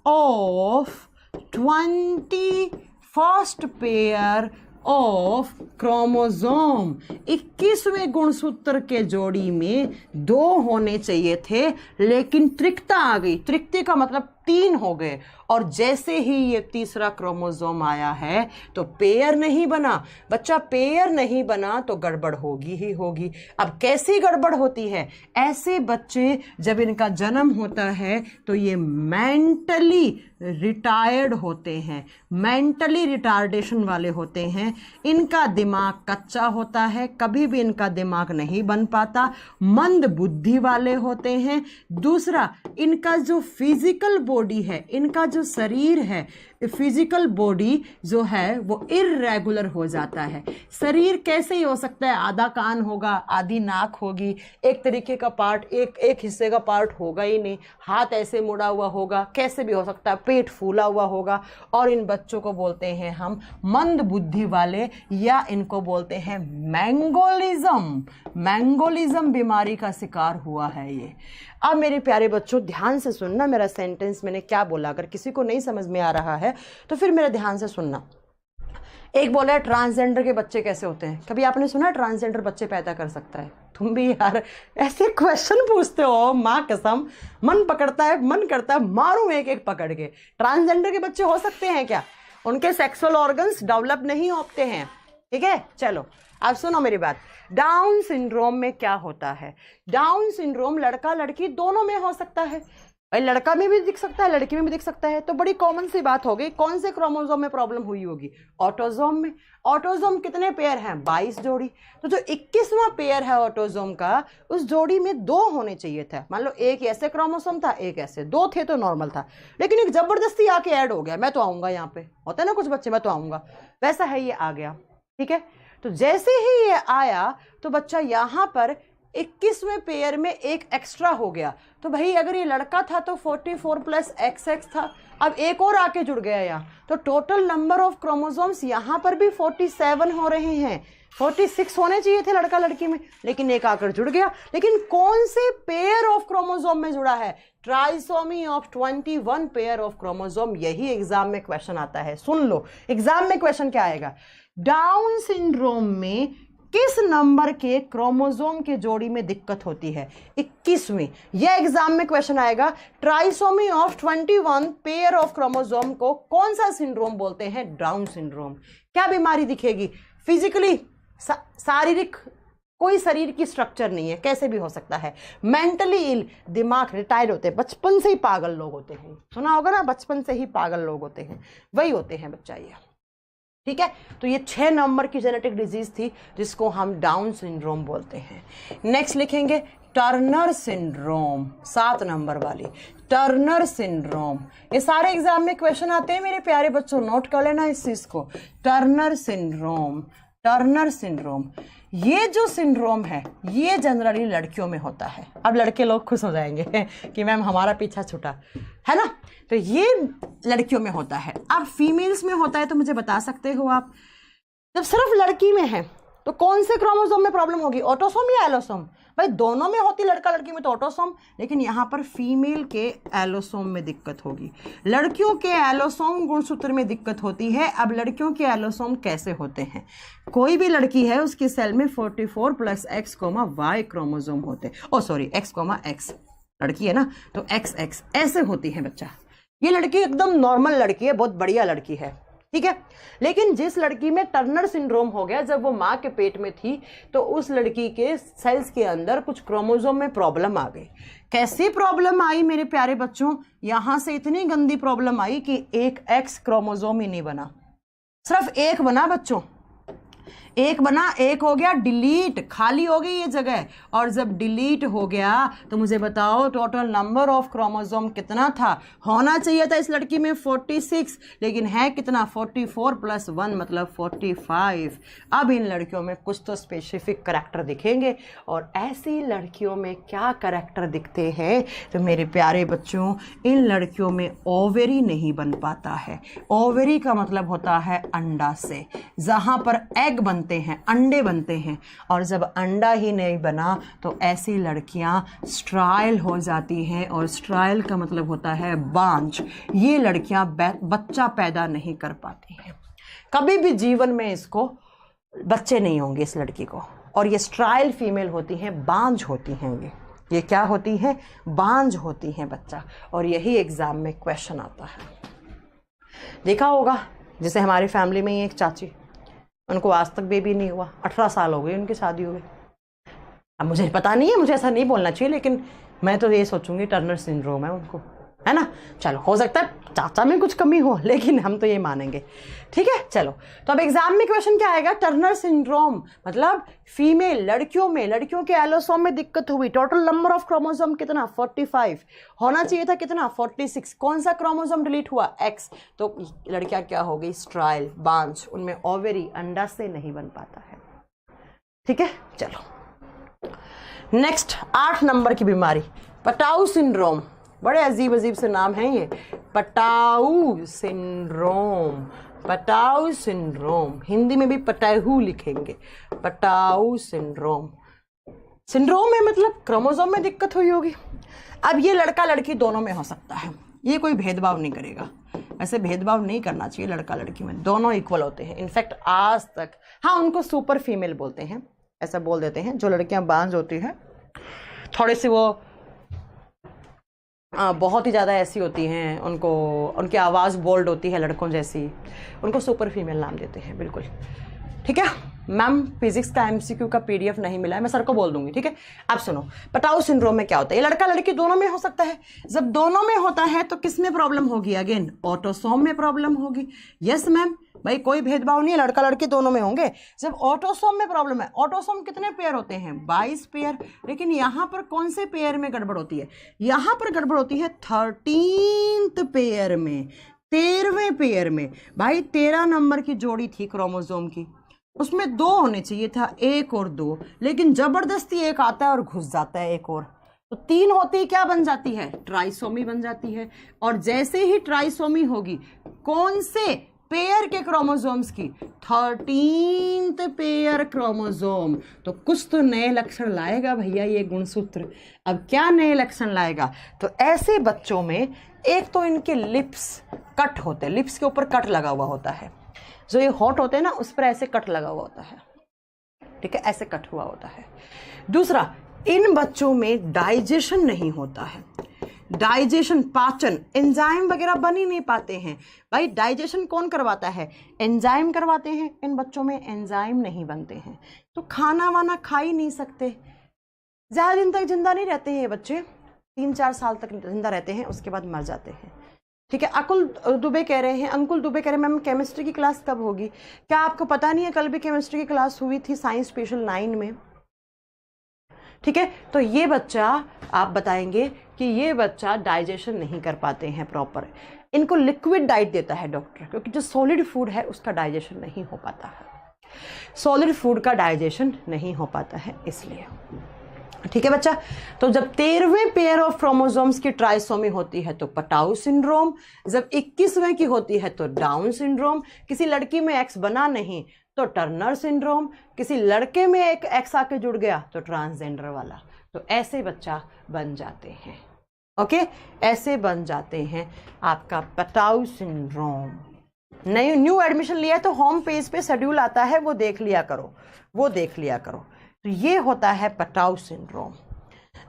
of 21st pair of chromosome. 21वें गुणसूत्र के जोड़ी में 2 होने चाहिए थे, लेकिन त्रिकता आ गई। त्रिकते का मतलब 3 हो गए, और जैसे ही ये तीसरा क्रोमोसोम आया है तो पेयर नहीं बना। बच्चा पेयर नहीं बना तो गड़बड़ होगी ही होगी। अब कैसी गड़बड़ होती है? ऐसे बच्चे जब इनका जन्म होता है तो ये मेंटली रिटायर्ड होते हैं, मेंटली रिटार्डेशन वाले होते हैं। इनका दिमाग कच्चा होता है, कभी भी इनका दिमाग नहीं बन पाता, मंद बुद्धि वाले होते हैं। दूसरा, इनका जो फिजिकल बॉडी है, इनका जो शरीर है, फिजिकल बॉडी जो है वो इर्रेगुलर हो जाता है। शरीर कैसे ही हो सकता है? आधा कान होगा, आधी नाक होगी, एक तरीके का पार्ट, एक हिस्से का पार्ट होगा ही नहीं, हाथ ऐसे मुड़ा हुआ होगा, कैसे भी हो सकता है, पेट फूला हुआ होगा। और इन बच्चों को बोलते हैं हम मंद बुद्धि वाले, या इनको बोलते हैं मैंगोलिज्म। मैंगोलिज्म बीमारी का शिकार हुआ है ये। अब मेरे प्यारे बच्चों ध्यान से सुनना मेरा सेंटेंस, मैंने क्या बोला। अगर किसी को नहीं समझ में आ रहा है तो फिर मेरा ध्यान से सुनना। एक बोला है ट्रांसजेंडर के बच्चे कैसे होते हैं। कभी आपने सुना ट्रांसजेंडर बच्चे पैदा कर सकता है? तुम भी यार ऐसे क्वेश्चन पूछते हो, माँ कसम मन पकड़ता है, मन करता है मारूं एक एक पकड़ के। ट्रांसजेंडर के बच्चे हो सकते हैं क्या? उनके सेक्सुअल ऑर्गन्स डेवलप नहीं होते हैं, ठीक है। चलो अब सुनो मेरी बात। डाउन सिंड्रोम में क्या होता है? डाउन सिंड्रोम लड़का लड़की दोनों में हो सकता है। भाई लड़का में भी दिख सकता है, लड़की में भी दिख सकता है। तो बड़ी कॉमन सी बात हो गई, कौन से क्रोमोसोम में प्रॉब्लम हुई होगी? ऑटोसोम में। ऑटोसोम कितने पेयर हैं? 22 जोड़ी। तो जो 21वां पेयर है ऑटोसोम का, उस जोड़ी में 2 होने चाहिए था। मान लो एक ऐसे क्रोमोसोम था, एक ऐसे, 2 थे तो नॉर्मल था। लेकिन एक जबरदस्ती आके ऐड हो गया, मैं तो आऊंगा यहाँ पे, होता है ना कुछ बच्चे, मैं तो आऊंगा, वैसा है ये आ गया, ठीक है। तो जैसे ही ये आया तो बच्चा यहाँ पर 21वें पेयर में एक एक्स्ट्रा हो गया। तो भाई अगर ये लड़का था तो 44 + XX था, अब एक और आके जुड़ गया यहाँ, तो टोटल नंबर ऑफ क्रोमोसोम्स यहाँ पर भी 47 हो रहे हैं। 46 होने चाहिए थे लड़का लड़की में, लेकिन एक आकर जुड़ गया। लेकिन कौन से पेयर ऑफ क्रोमोसोम में जुड़ा है? Trisomy of 21 pair of chromosome. यही एग्जाम में क्वेश्चन आता है, सुन लो एग्जाम में क्वेश्चन क्या आएगा। डाउन सिंड्रोम में किस नंबर के क्रोमोसोम के जोड़ी में दिक्कत होती है? 21वीं। यह एग्जाम में क्वेश्चन आएगा। Trisomy of 21 pair of chromosome को कौन सा सिंड्रोम बोलते हैं? Down syndrome. क्या बीमारी दिखेगी? फिजिकली, शारीरिक, कोई शरीर की स्ट्रक्चर नहीं है, कैसे भी हो सकता है। मेंटली इल, दिमाग रिटायर्ड होते हैं, बचपन से ही पागल लोग होते हैं, सुना होगा ना, बचपन से ही पागल लोग होते हैं, वही होते हैं बच्चा ये। ठीक है, तो ये 6 नंबर की जेनेटिक डिजीज थी जिसको हम डाउन सिंड्रोम बोलते हैं। नेक्स्ट लिखेंगे टर्नर सिंड्रोम, 7 नंबर वाली टर्नर सिंड्रोम। ये सारे एग्जाम में क्वेश्चन आते हैं मेरे प्यारे बच्चों, नोट कर लेना इस चीज को। टर्नर सिंड्रोम, टर्नर सिंड्रोम, ये जो सिंड्रोम है ये जनरली लड़कियों में होता है। अब लड़के लोग खुश हो जाएंगे कि मैम हमारा पीछा छूटा, है ना। तो ये लड़कियों में होता है। अब फीमेल्स में होता है तो मुझे बता सकते हो आप? जब सिर्फ लड़की में है तो कौन से क्रोमोसोम में प्रॉब्लम होगी? ऑटोसोम या एलोसोम? भाई दोनों में होती, लड़का लड़की में तो ऑटोसोम, लेकिन यहाँ पर फीमेल के एलोसोम में दिक्कत होगी। लड़कियों के एलोसोम गुणसूत्र में दिक्कत होती है। अब लड़कियों के एलोसोम कैसे होते हैं? कोई भी लड़की है उसकी सेल में 44 + X, Y क्रोमोसोम होते, X, X लड़की है ना, तो XX ऐसे होती है बच्चा। ये लड़की एकदम नॉर्मल लड़की है, बहुत बढ़िया लड़की है, ठीक है। लेकिन जिस लड़की में टर्नर सिंड्रोम हो गया, जब वो माँ के पेट में थी तो उस लड़की के सेल्स के अंदर कुछ क्रोमोसोम में प्रॉब्लम आ गई। कैसी प्रॉब्लम आई मेरे प्यारे बच्चों? यहां से इतनी गंदी प्रॉब्लम आई कि एक X क्रोमोसोम ही नहीं बना, सिर्फ एक बना बच्चों, एक बना, एक हो गया डिलीट, खाली हो गई ये जगह। और जब डिलीट हो गया तो मुझे बताओ टोटल नंबर ऑफ क्रोमोसोम कितना था? होना चाहिए था इस लड़की में 46, लेकिन है कितना? 44 + 1 मतलब 45। अब इन लड़कियों में कुछ तो स्पेसिफिक करैक्टर दिखेंगे। और ऐसी लड़कियों में क्या करैक्टर दिखते हैं? तो मेरे प्यारे बच्चों, इन लड़कियों में ओवेरी नहीं बन पाता है। ओवेरी का मतलब होता है अंडा से, जहां पर एग बनते हैं, अंडे बनते हैं। और जब अंडा ही नहीं बना तो ऐसी लड़कियां स्ट्राइल हो जाती हैं, और स्ट्राइल का मतलब होता है बांझ। ये लड़कियां बच्चा पैदा नहीं कर पाती हैं, कभी भी जीवन में इसको बच्चे नहीं होंगे इस लड़की को। और ये स्ट्राइल फीमेल होती हैं, बांझ होती हैं, ये क्या होती हैं? बांझ होती हैं बच्चा। और यही एग्जाम में क्वेश्चन आता है। देखा होगा, जैसे हमारी फैमिली में ही एक चाची, उनको आज तक बेबी नहीं हुआ, 18 साल हो गए उनकी शादी हुई। अब मुझे पता नहीं है, मुझे ऐसा नहीं बोलना चाहिए, लेकिन मैं तो ये सोचूंगी टर्नर सिंड्रोम है उनको, है ना। चलो, हो सकता है चाचा में कुछ कमी हो, लेकिन हम तो ये मानेंगे, ठीक है। चलो, तो अब एग्जाम में क्वेश्चन क्या आएगा? टर्नर सिंड्रोम मतलब फीमेल लड़कियों में, लड़कियों के एलोसोम में दिक्कत हुई। टोटल नंबर ऑफ क्रोमोसोम कितना? 45। होना चाहिए था कितना? 46। कौन सा क्रोमोसोम डिलीट हुआ? X। तो लड़कियां क्या हो गई? स्ट्राइल, बांझ, उनमें ओवेरी अंडा से नहीं बन पाता है, ठीक है। चलो नेक्स्ट, 8 नंबर की बीमारी पटाऊ सिंड्रोम। बड़े अजीब अजीब से नाम हैं ये, Patau syndrome, Patau syndrome, Hindi में भी पटाहू लिखेंगे, पटाऊ सिंड्रोम। सिंड्रोम है मतलब क्रोमोसोम में दिक्कत हुई होगी। अब ये लड़का लड़की दोनों में हो सकता है, ये कोई भेदभाव नहीं करेगा, ऐसे भेदभाव नहीं करना चाहिए लड़का लड़की में, दोनों इक्वल होते हैं। इनफैक्ट आज तक, हाँ, उनको सुपर फीमेल बोलते हैं, ऐसा बोल देते हैं। जो लड़कियां बांझ होती हैं, थोड़ी सी वो बहुत ही ज़्यादा ऐसी होती हैं, उनको उनकी आवाज़ बोल्ड होती है लड़कों जैसी, उनको सुपर फीमेल नाम देते हैं, बिल्कुल, ठीक है। मैम फिजिक्स का MCQ का PDF नहीं मिला है, मैं सर को बोल दूंगी, ठीक है। अब सुनो, पटाऊ सिंड्रोम में क्या होता है? ये लड़का लड़की दोनों में हो सकता है। जब दोनों में होता है तो किस में प्रॉब्लम होगी? अगेन ऑटोसोम में प्रॉब्लम होगी। यस मैम, भाई कोई भेदभाव नहीं है, लड़का लड़की दोनों में होंगे। जब ऑटोसोम में प्रॉब्लम है, ऑटोसोम कितने पेयर होते हैं? 22 पेयर। लेकिन यहाँ पर कौन से पेयर में गड़बड़ होती है? यहाँ पर गड़बड़ होती है 13th पेयर में, 13वें पेयर में। भाई 13 नंबर की जोड़ी थी क्रोमोसोम की, उसमें 2 होने चाहिए था, 1 और 2, लेकिन जबरदस्ती एक आता है और घुस जाता है एक और, तो 3 होती क्या बन जाती है? ट्राइसोमी बन जाती है। और जैसे ही ट्राइसोमी होगी, कौन से पेयर के क्रोमोसोम्स की 13th पेयर क्रोमोसोम। तो कुछ तो नए लक्षण लाएगा भैया ये गुणसूत्र। अब क्या नए लक्षण लाएगा? तो ऐसे बच्चों में एक तो इनके लिप्स कट होते हैं, लिप्स के ऊपर कट लगा हुआ होता है, जो ये हॉट होते हैं ना उस पर ऐसे कट लगा हुआ होता है, ठीक है, ऐसे कट हुआ होता है। दूसरा, इन बच्चों में डाइजेशन नहीं होता है, डाइजेशन, पाचन, एंजाइम वगैरह बन ही नहीं पाते हैं। भाई डाइजेशन कौन करवाता है? एंजाइम करवाते हैं। इन बच्चों में एंजाइम नहीं बनते हैं, तो खाना वाना खा ही नहीं सकते। ज़्यादा दिन तक जिंदा नहीं रहते हैं ये बच्चे, 3-4 साल तक जिंदा रहते हैं, उसके बाद मर जाते हैं, ठीक है। अंकुल दुबे कह रहे हैं मैम केमिस्ट्री की क्लास कब होगी? क्या आपको पता नहीं है कल भी केमिस्ट्री की क्लास हुई थी साइंस स्पेशल 9 में, ठीक है। तो ये बच्चा, आप बताएंगे कि ये बच्चा डाइजेशन नहीं कर पाते हैं प्रॉपर। इनको लिक्विड डाइट देता है डॉक्टर, क्योंकि जो सॉलिड फूड है उसका डाइजेशन नहीं हो पाता है, सॉलिड फूड का डाइजेशन नहीं हो पाता है इसलिए, ठीक है बच्चा। तो जब 13वें पेयर ऑफ क्रोमोसोम्स की ट्राइसोमी होती है तो पटाउ सिंड्रोम, जब 21वें की होती है तो डाउन सिंड्रोम, किसी लड़की में एक्स बना नहीं तो टर्नर सिंड्रोम, किसी लड़के में एक एक्स आके जुड़ गया तो ट्रांसजेंडर वाला। तो ऐसे बच्चा बन जाते हैं, ओके, ऐसे बन जाते हैं आपका पटाउ सिंड्रोम। नई न्यू एडमिशन लिया है तो होम पेज पे शेड्यूल आता है, वो देख लिया करो, वो देख लिया करो। तो ये होता है पटाउ सिंड्रोम।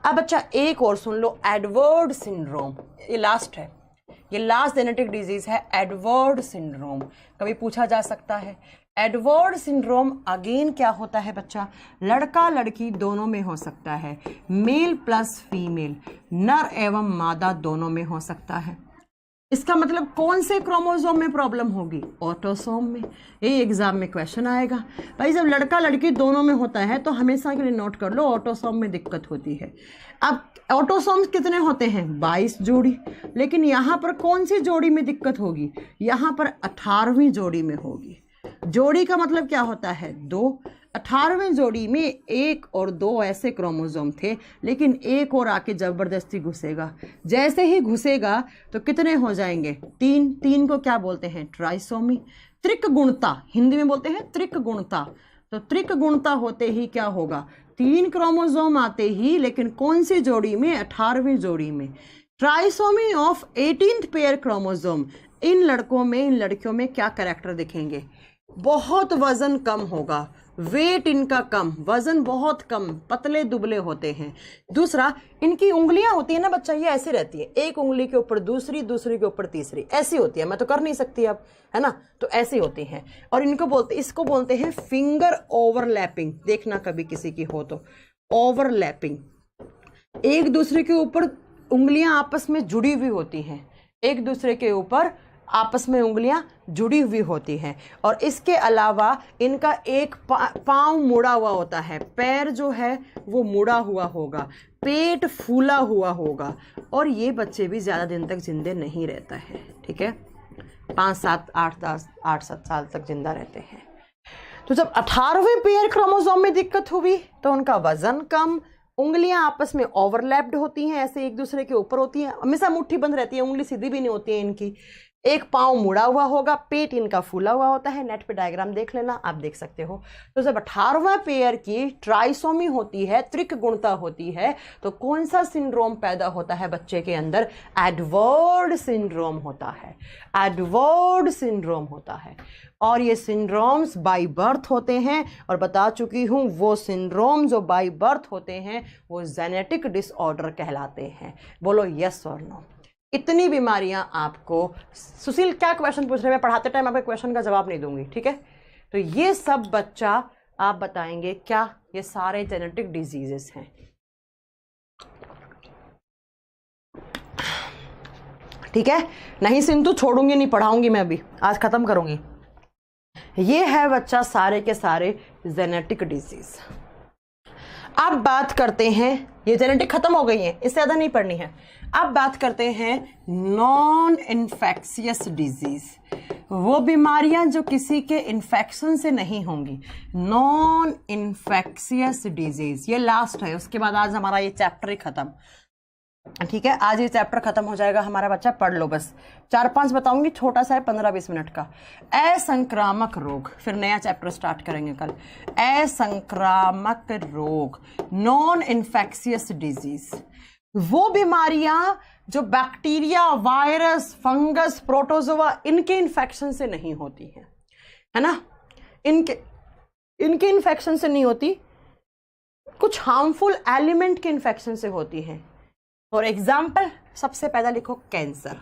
अब बच्चा एक और सुन लो, एडवर्ड सिंड्रोम, ये लास्ट है, ये लास्ट जेनेटिक डिजीज है एडवर्ड सिंड्रोम, कभी पूछा जा सकता है। एडवर्ड सिंड्रोम अगेन क्या होता है बच्चा? लड़का लड़की दोनों में हो सकता है, मेल प्लस फीमेल, नर एवं मादा दोनों में हो सकता है। इसका मतलब कौन से क्रोमोसोम में प्रॉब्लम होगी? ऑटोसोम में। ये एग्जाम में क्वेश्चन आएगा भाई, जब लड़का लड़की दोनों में होता है तो हमेशा के लिए नोट कर लो ऑटोसोम में दिक्कत होती है। अब ऑटोसोम्स कितने होते हैं? 22 जोड़ी, लेकिन यहाँ पर कौन सी जोड़ी में दिक्कत होगी? यहाँ पर 18वीं जोड़ी में होगी। जोड़ी का मतलब क्या होता है? 2। 18वें जोड़ी में 1 और 2 ऐसे क्रोमोसोम थे, लेकिन एक और आके जबरदस्ती घुसेगा। जैसे ही घुसेगा तो कितने हो जाएंगे? 3। 3 को क्या बोलते हैं? ट्राइसोमी। त्रिकगुणता, हिंदी में बोलते हैं त्रिकगुणता। तो त्रिकगुणता होते ही क्या होगा? 3 क्रोमोसोम आते ही, लेकिन कौन सी जोड़ी में? 18वीं जोड़ी में। Trisomy of 18th pair chromosome, इन लड़कों में, इन लड़कियों में क्या कैरेक्टर दिखेंगे? बहुत वजन कम होगा, वेट इनका कम, वजन बहुत कम, पतले दुबले होते हैं। दूसरा, इनकी उंगलियां होती है ना बच्चा, ये ऐसी रहती है, एक उंगली के ऊपर दूसरी, दूसरी के ऊपर तीसरी, ऐसी होती है। मैं तो कर नहीं सकती अब, है ना, तो ऐसी होती हैं। और इसको बोलते हैं फिंगर ओवरलैपिंग। देखना कभी किसी की हो तो, ओवरलैपिंग, एक दूसरे के ऊपर उंगलियां आपस में जुड़ी हुई होती हैं, एक दूसरे के ऊपर आपस में उंगलियां जुड़ी हुई होती हैं। और इसके अलावा इनका एक पाँव मुड़ा हुआ होता है, पैर जो है वो मुड़ा हुआ होगा, पेट फूला हुआ होगा। और ये बच्चे भी ज़्यादा दिन तक जिंदे नहीं रहता है, ठीक है, 5, 7, 8, 10, 8, 7 साल तक जिंदा रहते हैं। तो जब 18वें पेयर क्रोमोसोम में दिक्कत हुई तो उनका वजन कम, उंगलियां आपस में ओवरलैप्ड होती हैं, ऐसे एक दूसरे के ऊपर होती हैं, हमेशा मुट्ठी बंद रहती है, उंगली सीधी भी नहीं होती है इनकी, एक पाँव मुड़ा हुआ होगा, पेट इनका फूला हुआ होता है। नेट पे डायग्राम देख लेना, आप देख सकते हो। तो जब 18वां पेयर की ट्राइसोमी होती है, त्रिकगुणता होती है, तो कौन सा सिंड्रोम पैदा होता है बच्चे के अंदर? एडवर्ड सिंड्रोम होता है, एडवर्ड सिंड्रोम होता है। और ये सिंड्रोम्स बाय बर्थ होते हैं, और बता चुकी हूँ वो सिंड्रोम जो बाय बर्थ होते हैं वो जेनेटिक डिसऑर्डर कहलाते हैं। बोलो यस और नो। इतनी बीमारियां आपको, सुशील क्या क्वेश्चन पूछ रहे हैं? मैं पढ़ाते टाइम आपके क्वेश्चन का जवाब नहीं दूंगी, ठीक है। तो ये सब बच्चा आप बताएंगे क्या? ये सारे जेनेटिक डिजीजेस हैं, ठीक है। नहीं सिंधु छोड़ूंगी नहीं, पढ़ाऊंगी मैं अभी, आज खत्म करूंगी। ये है बच्चा सारे के सारे जेनेटिक डिजीज। अब बात करते हैं, ये जेनेटिक खत्म हो गई है, इससे ज़्यादा नहीं पढ़नी है। अब बात करते हैं नॉन इन्फेक्शियस डिजीज, वो बीमारियां जो किसी के इन्फेक्शन से नहीं होंगी। नॉन इन्फेक्शियस डिजीज ये लास्ट है, उसके बाद आज हमारा ये चैप्टर ही खत्म। ठीक है, आज ये चैप्टर खत्म हो जाएगा हमारा बच्चा, पढ़ लो बस। 4-5 बताऊंगी, छोटा सा है, 15-20 मिनट का। असंक्रामक रोग, फिर नया चैप्टर स्टार्ट करेंगे कल। असंक्रामक रोग, नॉन इन्फेक्शियस डिजीज, वो बीमारियां जो बैक्टीरिया, वायरस, फंगस, प्रोटोजोआ इनके इन्फेक्शन से नहीं होती हैं, है ना, इनके इन्फेक्शन से नहीं होती, कुछ हार्मफुल एलिमेंट के इन्फेक्शन से होती हैं। फॉर एग्जाम्पल सबसे पहला लिखो कैंसर।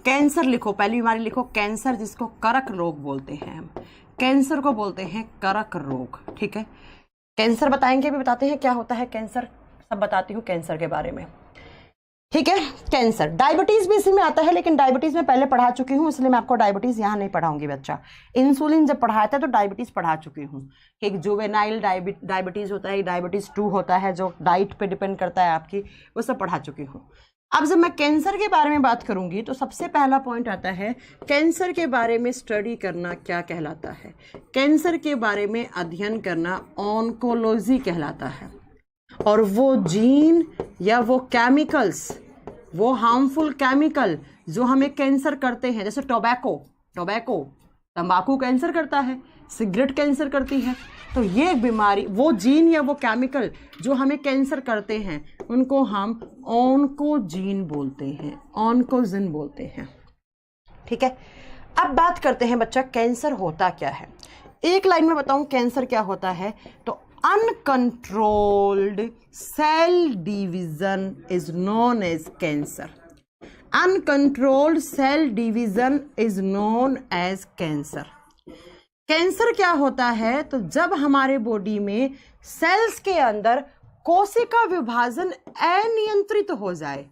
कैंसर लिखो, पहली बीमारी लिखो कैंसर, जिसको करक रोग बोलते हैं हम। कैंसर को बोलते हैं करक रोग, ठीक है। कैंसर बताएंगे, भी बताते हैं क्या होता है कैंसर, सब बताती हूँ कैंसर के बारे में, ठीक है। कैंसर, डायबिटीज भी इसी में आता है, लेकिन डायबिटीज में पहले पढ़ा चुकी हूँ, इसलिए मैं आपको डायबिटीज यहाँ नहीं पढ़ाऊंगी बच्चा। इंसुलिन जब पढ़ाया था तो डायबिटीज पढ़ा चुकी हूँ। एक जुवेनाइल डायबिटीज होता है, डायबिटीज 2 होता है जो डाइट पे डिपेंड करता है आपकी, वो सब पढ़ा चुकी हूँ। अब जब मैं कैंसर के बारे में बात करूंगी तो सबसे पहला पॉइंट आता है कैंसर के बारे में स्टडी करना क्या कहलाता है। कैंसर के बारे में अध्ययन करना ऑन्कोलॉजी कहलाता है। और वो जीन या वो केमिकल्स, वो हार्मफुल केमिकल जो हमें कैंसर करते हैं, जैसे टोबैको तंबाकू कैंसर करता है, सिगरेट कैंसर करती है, तो ये एक बीमारी, वो जीन या वो केमिकल जो हमें कैंसर करते हैं उनको हम ऑन्कोजीन बोलते हैं, ऑन्कोजिन बोलते हैं, ठीक है। अब बात करते हैं बच्चा कैंसर होता क्या है। एक लाइन में बताऊं कैंसर क्या होता है, तो uncontrolled cell division is known as cancer. Uncontrolled cell division is known as cancer. Cancer क्या होता है, तो जब हमारे बॉडी में सेल्स के अंदर कोशिका विभाजन अनियंत्रित हो जाए,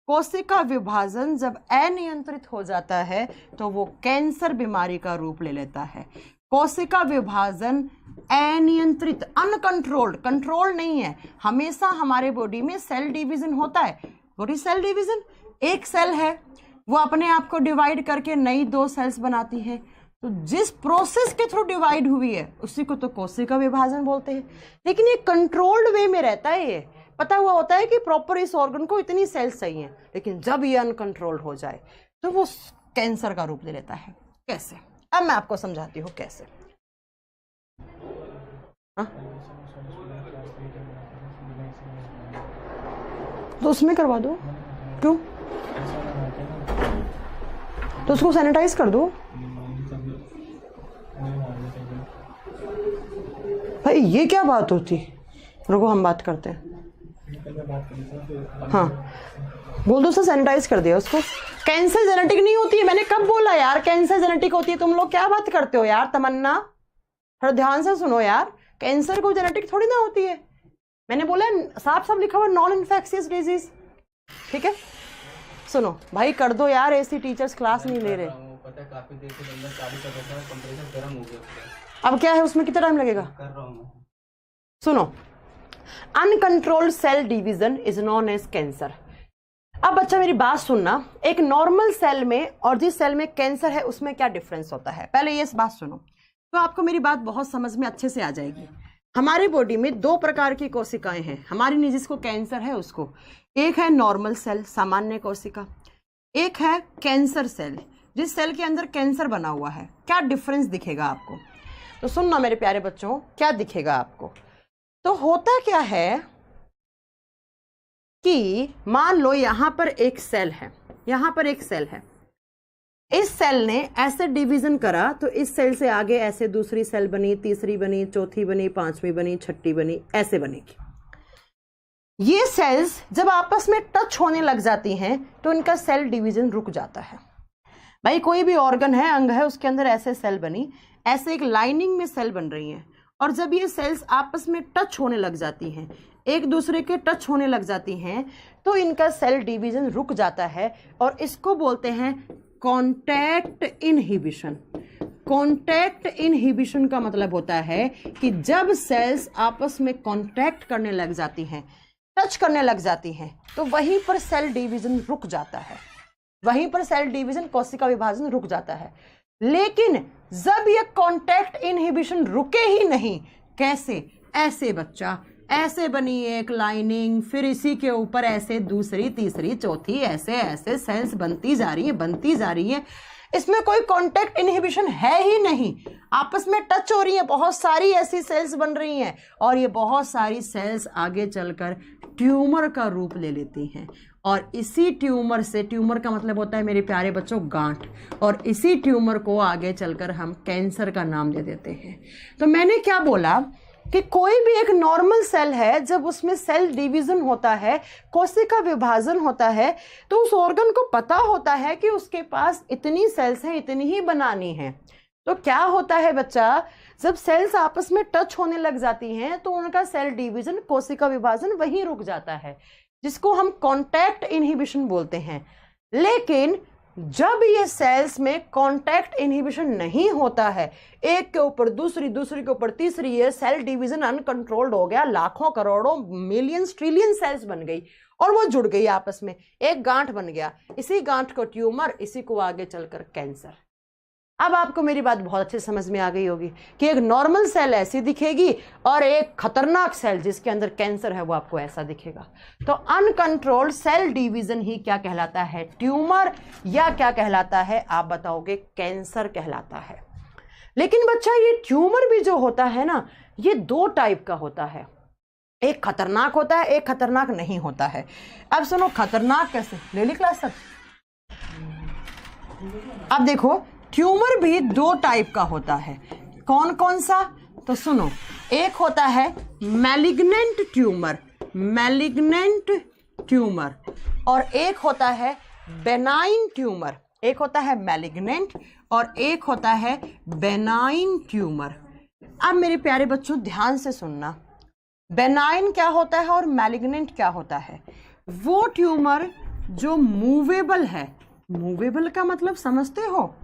कोशिका विभाजन जब अनियंत्रित हो जाता है तो वो कैंसर बीमारी का रूप ले लेता है। कोशिका विभाजन अनियंत्रित, अनकंट्रोल्ड, कंट्रोल नहीं है। हमेशा हमारे बॉडी में सेल डिवीजन होता है। What is cell division? एक सेल है वो अपने आप को डिवाइड करके नई 2 सेल्स बनाती है, तो जिस प्रोसेस के थ्रू डिवाइड हुई है उसी को तो कोशिका विभाजन बोलते हैं। लेकिन ये कंट्रोल्ड वे में रहता है, ये पता हुआ होता है कि प्रॉपर इस ऑर्गन को इतनी सेल्स चाहिए, लेकिन जब ये अनकंट्रोल्ड हो जाए तो वो कैंसर का रूप ले लेता है। कैसे? अब मैं आपको समझाती हूँ कैसे। तो उसमें करवा दो, क्यों? तो उसको सैनिटाइज कर दो भाई, ये क्या बात होती? रुको हम बात करते हैं। हाँ बोल दो, सैनिटाइज कर दिया उसको। कैंसर जेनेटिक नहीं होती है, मैंने कब बोला यार कैंसर जेनेटिक होती है? तुम लोग क्या बात करते हो यार? तमन्ना थोड़ा ध्यान से सुनो यार, कैंसर को जेनेटिक थोड़ी ना होती है। मैंने बोला साफ साफ लिखा हुआ नॉन इन्फेक्शियस डिजीज, ठीक है। सुनो भाई, कर दो यार, ऐसी टीचर्स क्लास नहीं ले रहे। पता है काफी देर से अंदर चालू कर रखा है, कंप्रेसर गर्म हो गया। अब क्या है उसमें, कितना टाइम लगेगा? कर रहा हूं। सुनो, uncontrolled cell division is known as cancer. अब बच्चा मेरी बात सुनना, एक नॉर्मल सेल में और जिस सेल में कैंसर है उसमें क्या डिफरेंस होता है, पहले ये बात सुनो तो आपको मेरी बात बहुत समझ में अच्छे से आ जाएगी। हमारे बॉडी में 2 प्रकार की कोशिकाएं हैं हमारी नहीं, जिसको कैंसर है उसको। एक है नॉर्मल सेल, सामान्य कोशिका, एक है कैंसर सेल, जिस सेल के अंदर कैंसर बना हुआ है। क्या डिफरेंस दिखेगा आपको? तो सुनना मेरे प्यारे बच्चों, क्या दिखेगा आपको? तो होता क्या है कि मान लो यहां पर एक सेल है, यहां पर एक सेल है, इस सेल ने ऐसे डिवीजन करा तो इस सेल से आगे ऐसे दूसरी सेल बनी, तीसरी बनी, चौथी बनी, 5वीं बनी, 6ठी बनी, ऐसे बनेगी। ये सेल्स जब आपस में टच होने लग जाती हैं तो इनका सेल डिवीजन रुक जाता है। भाई कोई भी ऑर्गन है, अंग है, उसके अंदर ऐसे सेल बनी, ऐसे एक लाइनिंग में सेल बन रही हैं, और जब ये सेल्स आपस में टच होने लग जाती हैं, एक दूसरे के टच होने लग जाती हैं, तो इनका सेल डिवीजन रुक जाता है और इसको बोलते हैं कॉन्टैक्ट इनहिबिशन। कॉन्टैक्ट इनहिबिशन का मतलब होता है कि जब सेल्स आपस में कॉन्टैक्ट करने लग जाती हैं, टच करने लग जाती हैं, तो वहीं पर सेल डिवीजन रुक जाता है, वहीं पर सेल डिवीजन, कोशिका विभाजन रुक जाता है। लेकिन जब ये कॉन्टैक्ट इनहिबिशन रुके ही नहीं, कैसे? ऐसे बच्चा, ऐसे बनी एक लाइनिंग, फिर इसी के ऊपर ऐसे दूसरी, तीसरी, चौथी, ऐसे ऐसे सेल्स बनती जा रही है। इसमें कोई कांटेक्ट इनहिबिशन है ही नहीं, आपस में टच हो रही है, बहुत सारी ऐसी सेल्स बन रही हैं और ये बहुत सारी सेल्स आगे चलकर ट्यूमर का रूप ले लेती हैं और इसी ट्यूमर से, ट्यूमर का मतलब होता है मेरे प्यारे बच्चों गांठ, और इसी ट्यूमर को आगे चलकर हम कैंसर का नाम दे देते हैं। तो मैंने क्या बोला कि कोई भी एक नॉर्मल सेल है, जब उसमें सेल डिवीजन होता है, कोशिका विभाजन होता है, तो उस ऑर्गन को पता होता है कि उसके पास इतनी सेल्स हैं, इतनी ही बनानी है। तो क्या होता है बच्चा, जब सेल्स आपस में टच होने लग जाती हैं तो उनका सेल डिवीजन, कोशिका विभाजन वहीं रुक जाता है, जिसको हम कॉन्टैक्ट इनहिबिशन बोलते हैं। लेकिन जब ये सेल्स में कॉन्टैक्ट इनहिबिशन नहीं होता है, एक के ऊपर दूसरी, दूसरी के ऊपर तीसरी, ये सेल डिवीजन अनकंट्रोल्ड हो गया, लाखों करोड़ों मिलियंस ट्रिलियन सेल्स बन गई और वो जुड़ गई आपस में, एक गांठ बन गया, इसी गांठ को ट्यूमर, इसी को आगे चलकर कैंसर। अब आपको मेरी बात बहुत अच्छे समझ में आ गई होगी कि एक नॉर्मल सेल ऐसी दिखेगी और एक खतरनाक सेल जिसके अंदर कैंसर है वो आपको ऐसा दिखेगा। तो अनकंट्रोल्ड सेल डिवीजन ही क्या कहलाता है, ट्यूमर, या क्या कहलाता है आप बताओगे, कैंसर कहलाता है। लेकिन बच्चा ये ट्यूमर भी जो होता है ना, ये दो टाइप का होता है, एक खतरनाक होता है, एक खतरनाक नहीं होता है। अब सुनो खतरनाक कैसे, ले ली क्लास सब। अब देखो ट्यूमर भी दो टाइप का होता है, कौन कौन सा, तो सुनो, एक होता है मैलिग्नेंट ट्यूमर, मैलिग्नेंट ट्यूमर, और एक होता है बेनाइन ट्यूमर। एक होता है मैलिग्नेंट और एक होता है बेनाइन ट्यूमर। अब मेरे प्यारे बच्चों ध्यान से सुनना, बेनाइन क्या होता है और मैलिग्नेंट क्या होता है। वो ट्यूमर जो मूवेबल है, मूवेबल का मतलब समझते हो,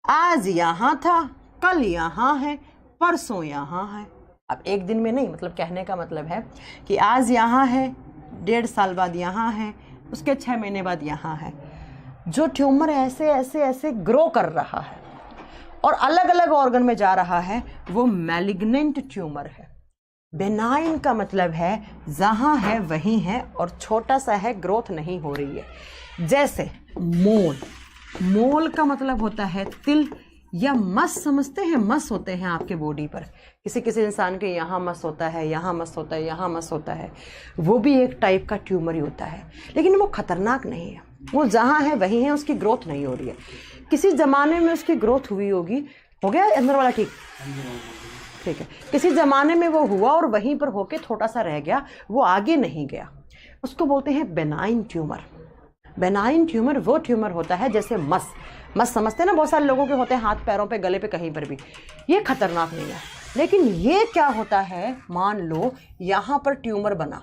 आज यहां था, कल यहां है, परसों यहां है। अब एक दिन में नहीं, मतलब कहने का मतलब है कि आज यहां है, 1.5 साल बाद यहां है, उसके 6 महीने बाद यहां है। जो ट्यूमर ऐसे ऐसे ऐसे ग्रो कर रहा है और अलग अलग ऑर्गन में जा रहा है, वो मैलिग्नेंट ट्यूमर है। बेनाइन का मतलब है जहां है वहीं है और छोटा सा है, ग्रोथ नहीं हो रही है। जैसे मोल, मोल का मतलब होता है तिल या मस, समझते हैं, मस होते हैं आपके बॉडी पर, किसी किसी इंसान के यहाँ मस होता है, यहाँ मस होता है, यहाँ मस होता है, वो भी एक टाइप का ट्यूमर ही होता है। लेकिन वो खतरनाक नहीं है, वो जहाँ है वहीं है, उसकी ग्रोथ नहीं हो रही है। किसी ज़माने में उसकी ग्रोथ हुई होगी, हो गया अंदर वाला ठीक, ठीक है, किसी ज़माने में वो हुआ और वहीं पर होके थोड़ा सा रह गया, वो आगे नहीं गया, उसको बोलते हैं बेनाइन ट्यूमर। बेनाइन ट्यूमर वो ट्यूमर होता है जैसे मस, मस समझते हैं ना, बहुत सारे लोगों के होते हैं हाथ पैरों पे, गले पे, कहीं पर भी। ये खतरनाक नहीं है। लेकिन ये क्या होता है, मान लो यहाँ पर ट्यूमर बना,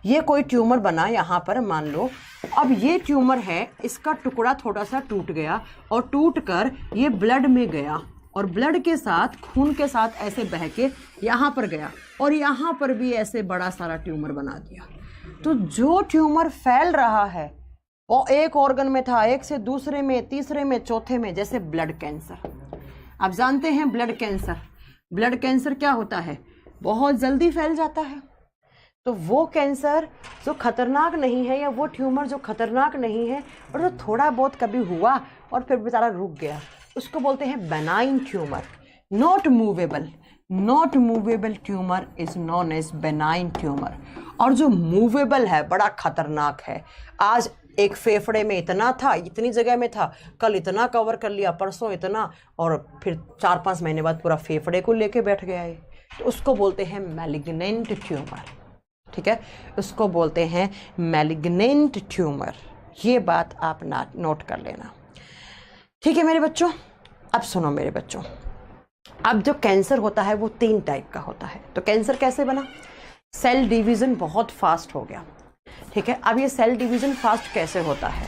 ये कोई ट्यूमर बना यहाँ पर, मान लो अब ये ट्यूमर है, इसका टुकड़ा थोड़ा सा टूट गया और टूट कर ये ब्लड में गया और ब्लड के साथ, खून के साथ ऐसे बह के यहाँ पर गया और यहाँ पर भी ऐसे बड़ा सारा ट्यूमर बना दिया। तो जो ट्यूमर फैल रहा है वो एक ऑर्गन में था, एक से दूसरे में, तीसरे में, चौथे में, जैसे ब्लड कैंसर। आप जानते हैं ब्लड कैंसर, ब्लड कैंसर क्या होता है, बहुत जल्दी फैल जाता है। तो वो कैंसर जो खतरनाक नहीं है, या वो ट्यूमर जो खतरनाक नहीं है और जो थोड़ा बहुत कभी हुआ और फिर बेचारा रुक गया, उसको बोलते हैं benign tumour. Not movable, not movable tumour is known as benign tumour. और जो मूवेबल है बड़ा खतरनाक है, आज एक फेफड़े में इतना था, इतनी जगह में था, कल इतना कवर कर लिया, परसों इतना, और फिर 4-5 महीने बाद पूरा फेफड़े को लेके बैठ गया है, तो उसको बोलते हैं मैलिग्नेंट ट्यूमर। ठीक है, उसको बोलते हैं मैलिग्नेंट ट्यूमर। ये बात आप नोट कर लेना, ठीक है मेरे बच्चों। अब सुनो मेरे बच्चों, अब जो कैंसर होता है वो 3 टाइप का होता है। तो कैंसर कैसे बना, सेल डिवीज़न बहुत फास्ट हो गया। ठीक है, अब ये सेल डिवीज़न फास्ट कैसे होता है,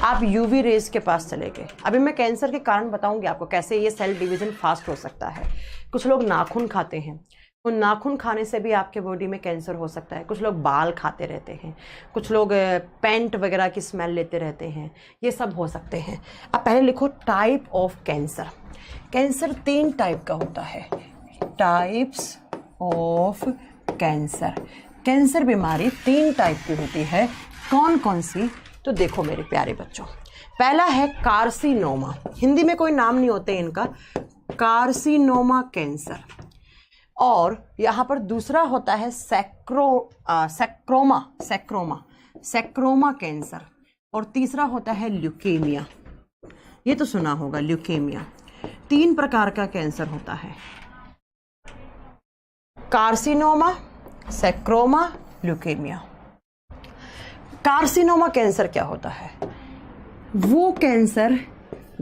आप यूवी रेज के पास चले गए। अभी मैं कैंसर के कारण बताऊंगी आपको कैसे ये सेल डिवीज़न फास्ट हो सकता है। कुछ लोग नाखून खाते हैं, उन नाखून खाने से भी आपके बॉडी में कैंसर हो सकता है। कुछ लोग बाल खाते रहते हैं, कुछ लोग पेंट वगैरह की स्मेल लेते रहते हैं, ये सब हो सकते हैं। अब पहले लिखो type of cancer. Cancer 3 type का होता है, टाइप्स ऑफ कैंसर। कैंसर बीमारी 3 टाइप की होती है। कौन कौन सी? तो देखो मेरे प्यारे बच्चों, पहला है कार्सिनोमा, हिंदी में कोई नाम नहीं होते इनका, कार्सिनोमा कैंसर। और यहाँ पर दूसरा होता है सैक्रोमा कैंसर। और तीसरा होता है ल्यूकेमिया। ये तो सुना होगा, ल्यूकेमिया। 3 प्रकार का कैंसर होता है, कार्सिनोमा, सैक्रोमा, ल्यूकेमिया। कार्सिनोमा कैंसर क्या होता है? वो कैंसर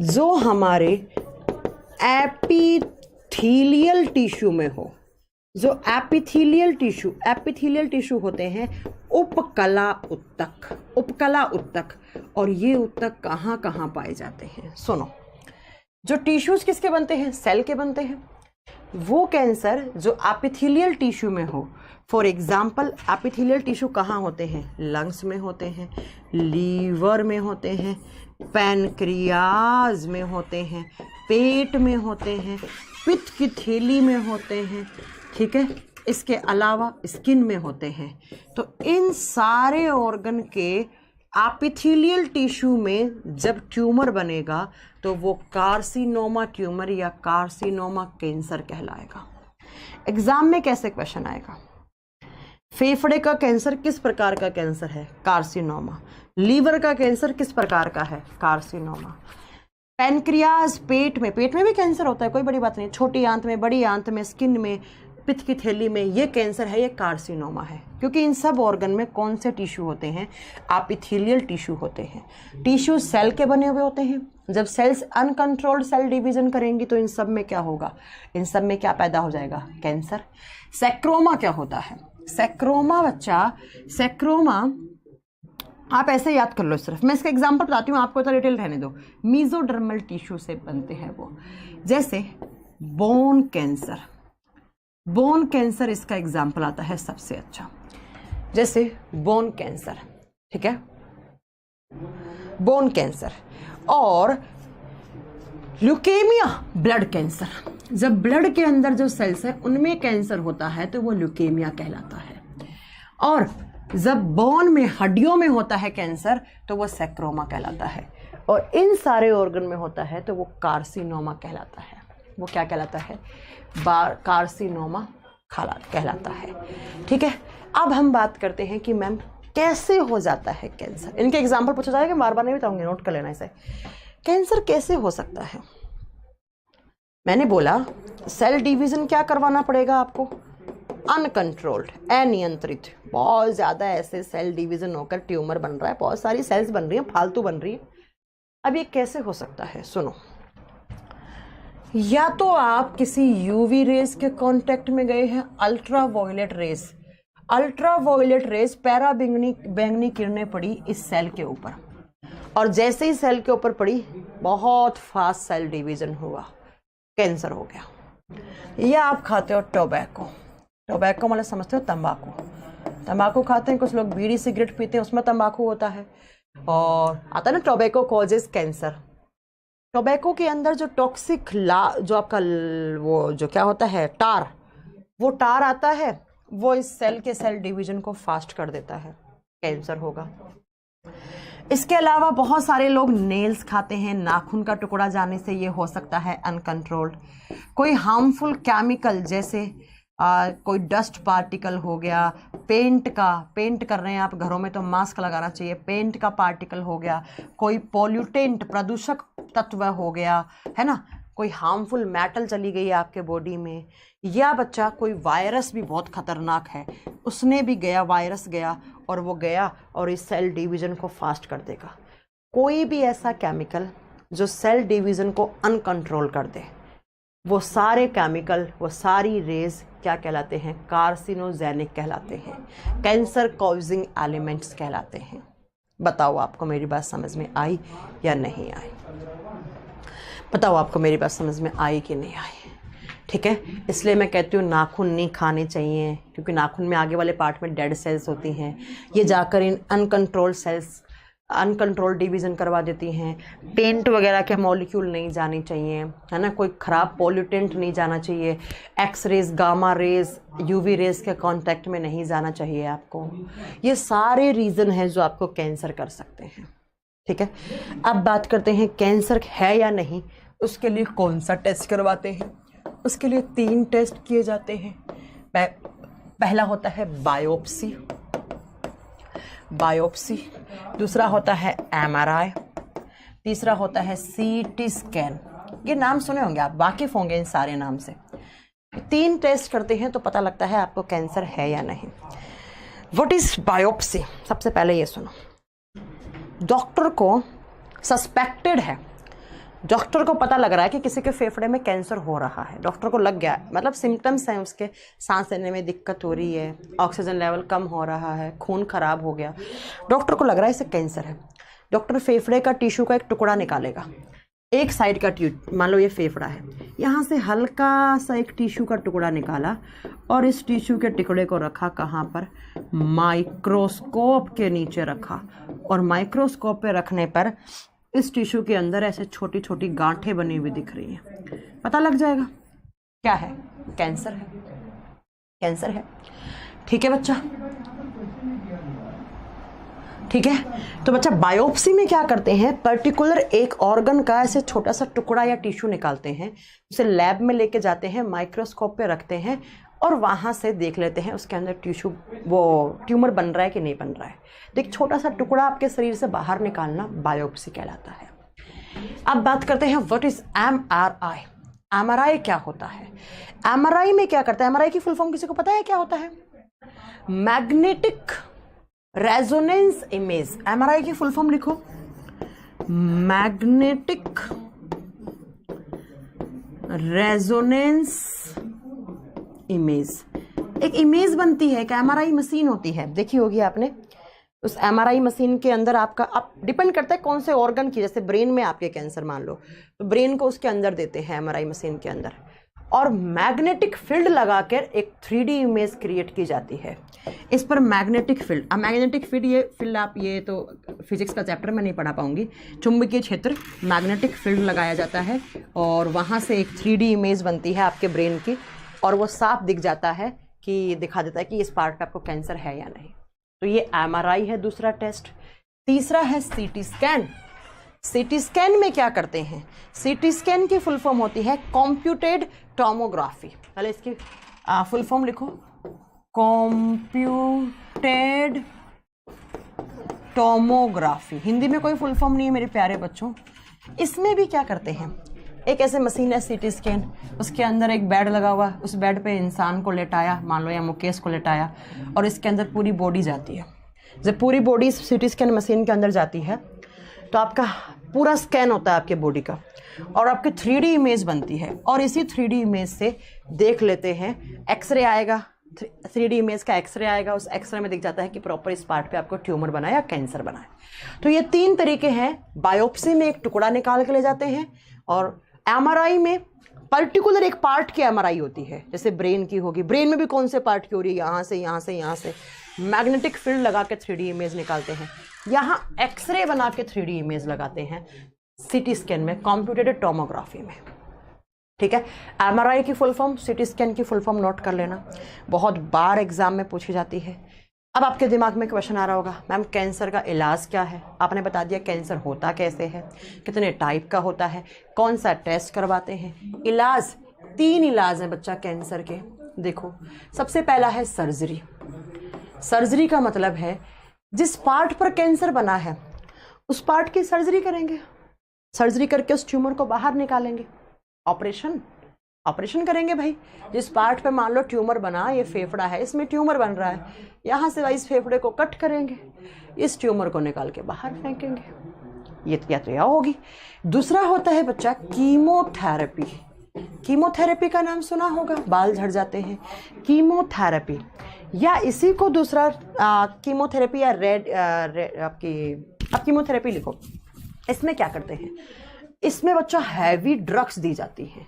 जो हमारे एपिथेलियल टिश्यू में हो, जो एपिथेलियल टिश्यू होते हैं उपकला उत्तक। और ये उत्तक कहाँ कहाँ पाए जाते हैं? सुनो, जो टिश्यूज किसके बनते हैं? सेल के बनते हैं। वो कैंसर जो एपिथेलियल टिश्यू में हो, फॉर एग्जाम्पल एपिथेलियल टिश्यू कहाँ होते हैं? लंग्स में होते हैं, लीवर में होते हैं, पैनक्रियाज में होते हैं, पेट में होते हैं, पित्त की थैली में होते हैं, ठीक है, इसके अलावा स्किन में होते हैं। तो इन सारे ऑर्गन के एपिथेलियल टिश्यू में जब ट्यूमर बनेगा तो वो कार्सिनोमा ट्यूमर या कार्सिनोमा कैंसर कहलाएगा। एग्जाम में कैसे क्वेश्चन आएगा? फेफड़े का कैंसर किस प्रकार का कैंसर है? कार्सिनोमा। लीवर का कैंसर किस प्रकार का है? कार्सिनोमा। पैनक्रियाज, पेट में भी कैंसर होता है, कोई बड़ी बात नहीं, छोटी आंत में, बड़ी आंत में, स्किन में, पित्त की थैली में, ये कैंसर है, ये कार्सिनोमा है। क्योंकि इन सब ऑर्गन में कौन से टिश्यू होते हैं? एपिथेलियल टिश्यू होते हैं। टिश्यू सेल के बने हुए होते हैं। जब सेल्स अनकंट्रोल्ड सेल डिवीजन करेंगी तो इन सब में क्या होगा? इन सब में क्या पैदा हो जाएगा? कैंसर। सैक्रोमा क्या होता है? सैक्रोमा आप ऐसे याद कर लो सिर्फ, मैं इसका एग्जांपल बताती हूँ, आपको तो डिटेल रहने दो। मीजोडर्मल टिश्यू से बनते हैं वो, जैसे बोन कैंसर इसका एग्जांपल आता है सबसे अच्छा, जैसे बोन कैंसर, ठीक है, बोन कैंसर। और ल्यूकेमिया, ब्लड कैंसर। जब ब्लड के अंदर जो सेल्स है उनमें कैंसर होता है तो वो ल्यूकेमिया कहलाता है। और जब बोन में, हड्डियों में होता है कैंसर तो वो सैक्रोमा कहलाता है। और इन सारे ऑर्गन में होता है तो वो कार्सिनोमा कहलाता है। वो क्या कहलाता है? कार्सिनोमा कहलाता है, ठीक है। अब हम बात करते हैं कि मैम कैसे हो जाता है कैंसर। इनके एग्जाम्पल पूछा जाएगा, बार बार नहीं बताऊंगी, नोट कर लेना इसे। कैंसर कैसे हो सकता है? मैंने बोला सेल डिवीजन क्या करवाना पड़ेगा आपको? अनकंट्रोल्ड, अनियंत्रित। बहुत ज़्यादा ऐसे सेल डिवीजन होकर ट्यूमर बन रहा है, बहुत सारी सेल्स बन रही हैं, फालतू बन रही है। अब ये कैसे हो सकता है? सुनो, या तो आप किसी यूवी रेस के कांटेक्ट में गए हैं, अल्ट्रावायलेट रेस पैरा बैंगनी किरणें पड़ी इस सेल के ऊपर, और जैसे ही सेल के ऊपर पड़ी बहुत फास्ट सेल डिवीजन हुआ, कैंसर हो गया। या आप खाते हो टोबैको मतलब समझते हो तंबाकू खाते हैं, कुछ लोग बीड़ी सिगरेट पीते हैं, उसमें तंबाकू होता है, और आता है ना टोबैको कॉजेज कैंसर। टोबैको के अंदर जो टॉक्सिक जो आपका वो जो क्या होता है, वो टार आता है, वो इस सेल के सेल डिवीजन को फास्ट कर देता है, कैंसर होगा। इसके अलावा बहुत सारे लोग नेल्स खाते हैं, नाखून का टुकड़ा जाने से ये हो सकता है अनकंट्रोल्ड। कोई हार्मफुल केमिकल जैसे कोई डस्ट पार्टिकल हो गया, पेंट कर रहे हैं आप घरों में तो मास्क लगाना चाहिए, पेंट का पार्टिकल हो गया, कोई पॉल्यूटेंट प्रदूषक तत्व हो गया, है ना, कोई हार्मफुल मेटल चली गई आपके बॉडी में, या बच्चा कोई वायरस भी बहुत खतरनाक है, उसने भी गया, वायरस गया और वो गया और इस सेल डिवीजन को फास्ट कर देगा। कोई भी ऐसा केमिकल जो सेल डिवीजन को अनकंट्रोल कर दे, वो सारे केमिकल, वो सारी रेज क्या कहलाते हैं? कार्सिनोजेनिक कहलाते हैं, कैंसर कॉजिंग एलिमेंट्स कहलाते हैं। बताओ आपको मेरी बात समझ में आई या नहीं आई? बताओ आपको मेरी बात समझ में आई कि नहीं आई? ठीक है, इसलिए मैं कहती हूँ नाखून नहीं खाने चाहिए, क्योंकि नाखून में आगे वाले पार्ट में डेड सेल्स होती हैं, ये जाकर इन अनकंट्रोल्ड सेल्स अनकंट्रोल डिवीज़न करवा देती हैं, टेंट वगैरह के मॉलिक्यूल नहीं जाने चाहिए, है ना, कोई ख़राब पॉल्यूटेंट नहीं जाना चाहिए, X rays, gamma rays, UV rays के कांटेक्ट में नहीं जाना चाहिए आपको। ये सारे रीज़न हैं जो आपको कैंसर कर सकते हैं। ठीक है, अब बात करते हैं कैंसर है या नहीं, उसके लिए कौन सा टेस्ट करवाते हैं। उसके लिए 3 टेस्ट किए जाते हैं। पहला होता है बायोप्सी, दूसरा होता है MRI, तीसरा होता है CT स्कैन। ये नाम सुने होंगे आप, वाकिफ होंगे इन सारे नाम से। 3 टेस्ट करते हैं तो पता लगता है आपको कैंसर है या नहीं। What is biopsy? सबसे पहले ये सुनो, डॉक्टर को सस्पेक्टेड है, डॉक्टर को पता लग रहा है कि किसी के फेफड़े में कैंसर हो रहा है, डॉक्टर को लग गया, मतलब सिम्टम्स हैं उसके, सांस लेने में दिक्कत हो रही है, ऑक्सीजन लेवल कम हो रहा है, खून खराब हो गया, डॉक्टर को लग रहा है इसे कैंसर है। डॉक्टर फेफड़े का टिश्यू का एक टुकड़ा निकालेगा, एक साइड का मान लो ये फेफड़ा है, यहाँ से हल्का सा एक टिश्यू का टुकड़ा निकाला और इस टिश्यू के टुकड़े को रखा कहाँ पर, माइक्रोस्कोप के नीचे रखा, और माइक्रोस्कोप पे रखने पर इस टिश्यू के अंदर ऐसे छोटी छोटी गांठें बनी हुई दिख रही हैं। पता लग जाएगा क्या है, कैंसर है, कैंसर है। ठीक है बच्चा, ठीक है। तो बच्चा बायोप्सी में क्या करते हैं, पर्टिकुलर एक ऑर्गन का ऐसे छोटा सा टुकड़ा या टिश्यू निकालते हैं, उसे लैब में लेके जाते हैं, माइक्रोस्कोप पे रखते हैं और वहाँ से देख लेते हैं उसके अंदर टिश्यू, वो ट्यूमर बन रहा है कि नहीं बन रहा है। तो एक छोटा सा टुकड़ा आपके शरीर से बाहर निकालना बायोप्सी कहलाता है। अब बात करते हैं व्हाट इज MRI। MRI क्या होता है? MRI में क्या करता है? MRI की फुल फॉर्म किसी को पता है क्या होता है? Magnetic resonance image. MRI की फुल फॉर्म लिखो, मैग्नेटिक रेजोनेंस इमेज। एक इमेज बनती है, एक MRI मशीन होती है, देखी होगी आपने। उस MRI मशीन के अंदर आपका, अब डिपेंड करता है कौन से ऑर्गन की, जैसे ब्रेन में आपके कैंसर मान लो तो ब्रेन को उसके अंदर देते हैं MRI मशीन के अंदर, और मैग्नेटिक फील्ड लगाकर एक 3D इमेज क्रिएट की जाती है। इस पर मैग्नेटिक फील्ड, अब मैग्नेटिक फील्ड, ये फील्ड आप ये तो फिजिक्स का चैप्टर में नहीं पढ़ा पाऊंगी, चुंबकीय क्षेत्र, मैग्नेटिक फील्ड लगाया जाता है और वहाँ से एक 3D इमेज बनती है आपके ब्रेन की, और वो साफ दिख जाता है कि दिखा देता है कि इस पार्ट पे आपको कैंसर है या नहीं। तो ये MRI है दूसरा टेस्ट। तीसरा है CT स्कैन। CT स्कैन में क्या करते हैं? CT स्कैन की फुल फॉर्म होती है कंप्यूटेड टोमोग्राफी। पहले इसकी फुल फॉर्म लिखो, कंप्यूटेड टोमोग्राफी। हिंदी में कोई फुल फॉर्म नहीं है मेरे प्यारे बच्चों। इसमें भी क्या करते हैं, एक ऐसे मशीन है CT स्कैन, उसके अंदर एक बेड लगा हुआ, उस बेड पे इंसान को लेटाया मान लो, या मुकेश को लेटाया, और इसके अंदर पूरी बॉडी जाती है। जब पूरी बॉडी CT स्कैन मशीन के अंदर जाती है तो आपका पूरा स्कैन होता है आपके बॉडी का, और आपकी 3D इमेज बनती है, और इसी 3D इमेज से देख लेते हैं, एक्सरे आएगा, 3D इमेज का एक्सरे आएगा, उस एक्सरे में दिख जाता है कि प्रॉपर इस पार्ट पे आपको ट्यूमर बना है या कैंसर बना है। तो ये 3 तरीके हैं। बायोप्सी में एक टुकड़ा निकाल के ले जाते हैं, और MRI में पर्टिकुलर एक पार्ट की MRI होती है, जैसे ब्रेन की होगी, ब्रेन में भी कौन से पार्ट की हो रही है, यहाँ से यहाँ से यहाँ से, मैग्नेटिक फील्ड लगा के 3D इमेज निकालते हैं, यहाँ एक्सरे बना के 3D इमेज लगाते हैं CT स्कैन में, कंप्यूटेड टोमोग्राफी में। ठीक है, MRI की फुल फॉर्म, CT स्कैन की फुल फॉर्म नोट कर लेना, बहुत बार एग्जाम में पूछी जाती है। अब आपके दिमाग में क्वेश्चन आ रहा होगा, मैम कैंसर का इलाज क्या है? आपने बता दिया कैंसर होता कैसे है, कितने टाइप का होता है, कौन सा टेस्ट करवाते हैं। इलाज, 3 इलाज हैं बच्चा कैंसर के। देखो, सबसे पहला है सर्जरी। सर्जरी का मतलब है जिस पार्ट पर कैंसर बना है उस पार्ट की सर्जरी करेंगे, सर्जरी करके उस ट्यूमर को बाहर निकालेंगे। ऑपरेशन करेंगे भाई। जिस पार्ट पे मान लो ट्यूमर बना, ये फेफड़ा है, इसमें ट्यूमर बन रहा है, यहाँ से इस फेफड़े को कट करेंगे, इस ट्यूमर को निकाल के बाहर फेंकेंगे। ये तो यह होगी। दूसरा होता है बच्चा कीमोथेरेपी। कीमोथेरेपी का नाम सुना होगा, बाल झड़ जाते हैं, कीमोथेरेपी, या इसी को दूसरा कीमोथेरेपी या आप कीमोथेरेपी लिखो। इसमें क्या करते हैं, इसमें बच्चा हैवी ड्रग्स दी जाती हैं।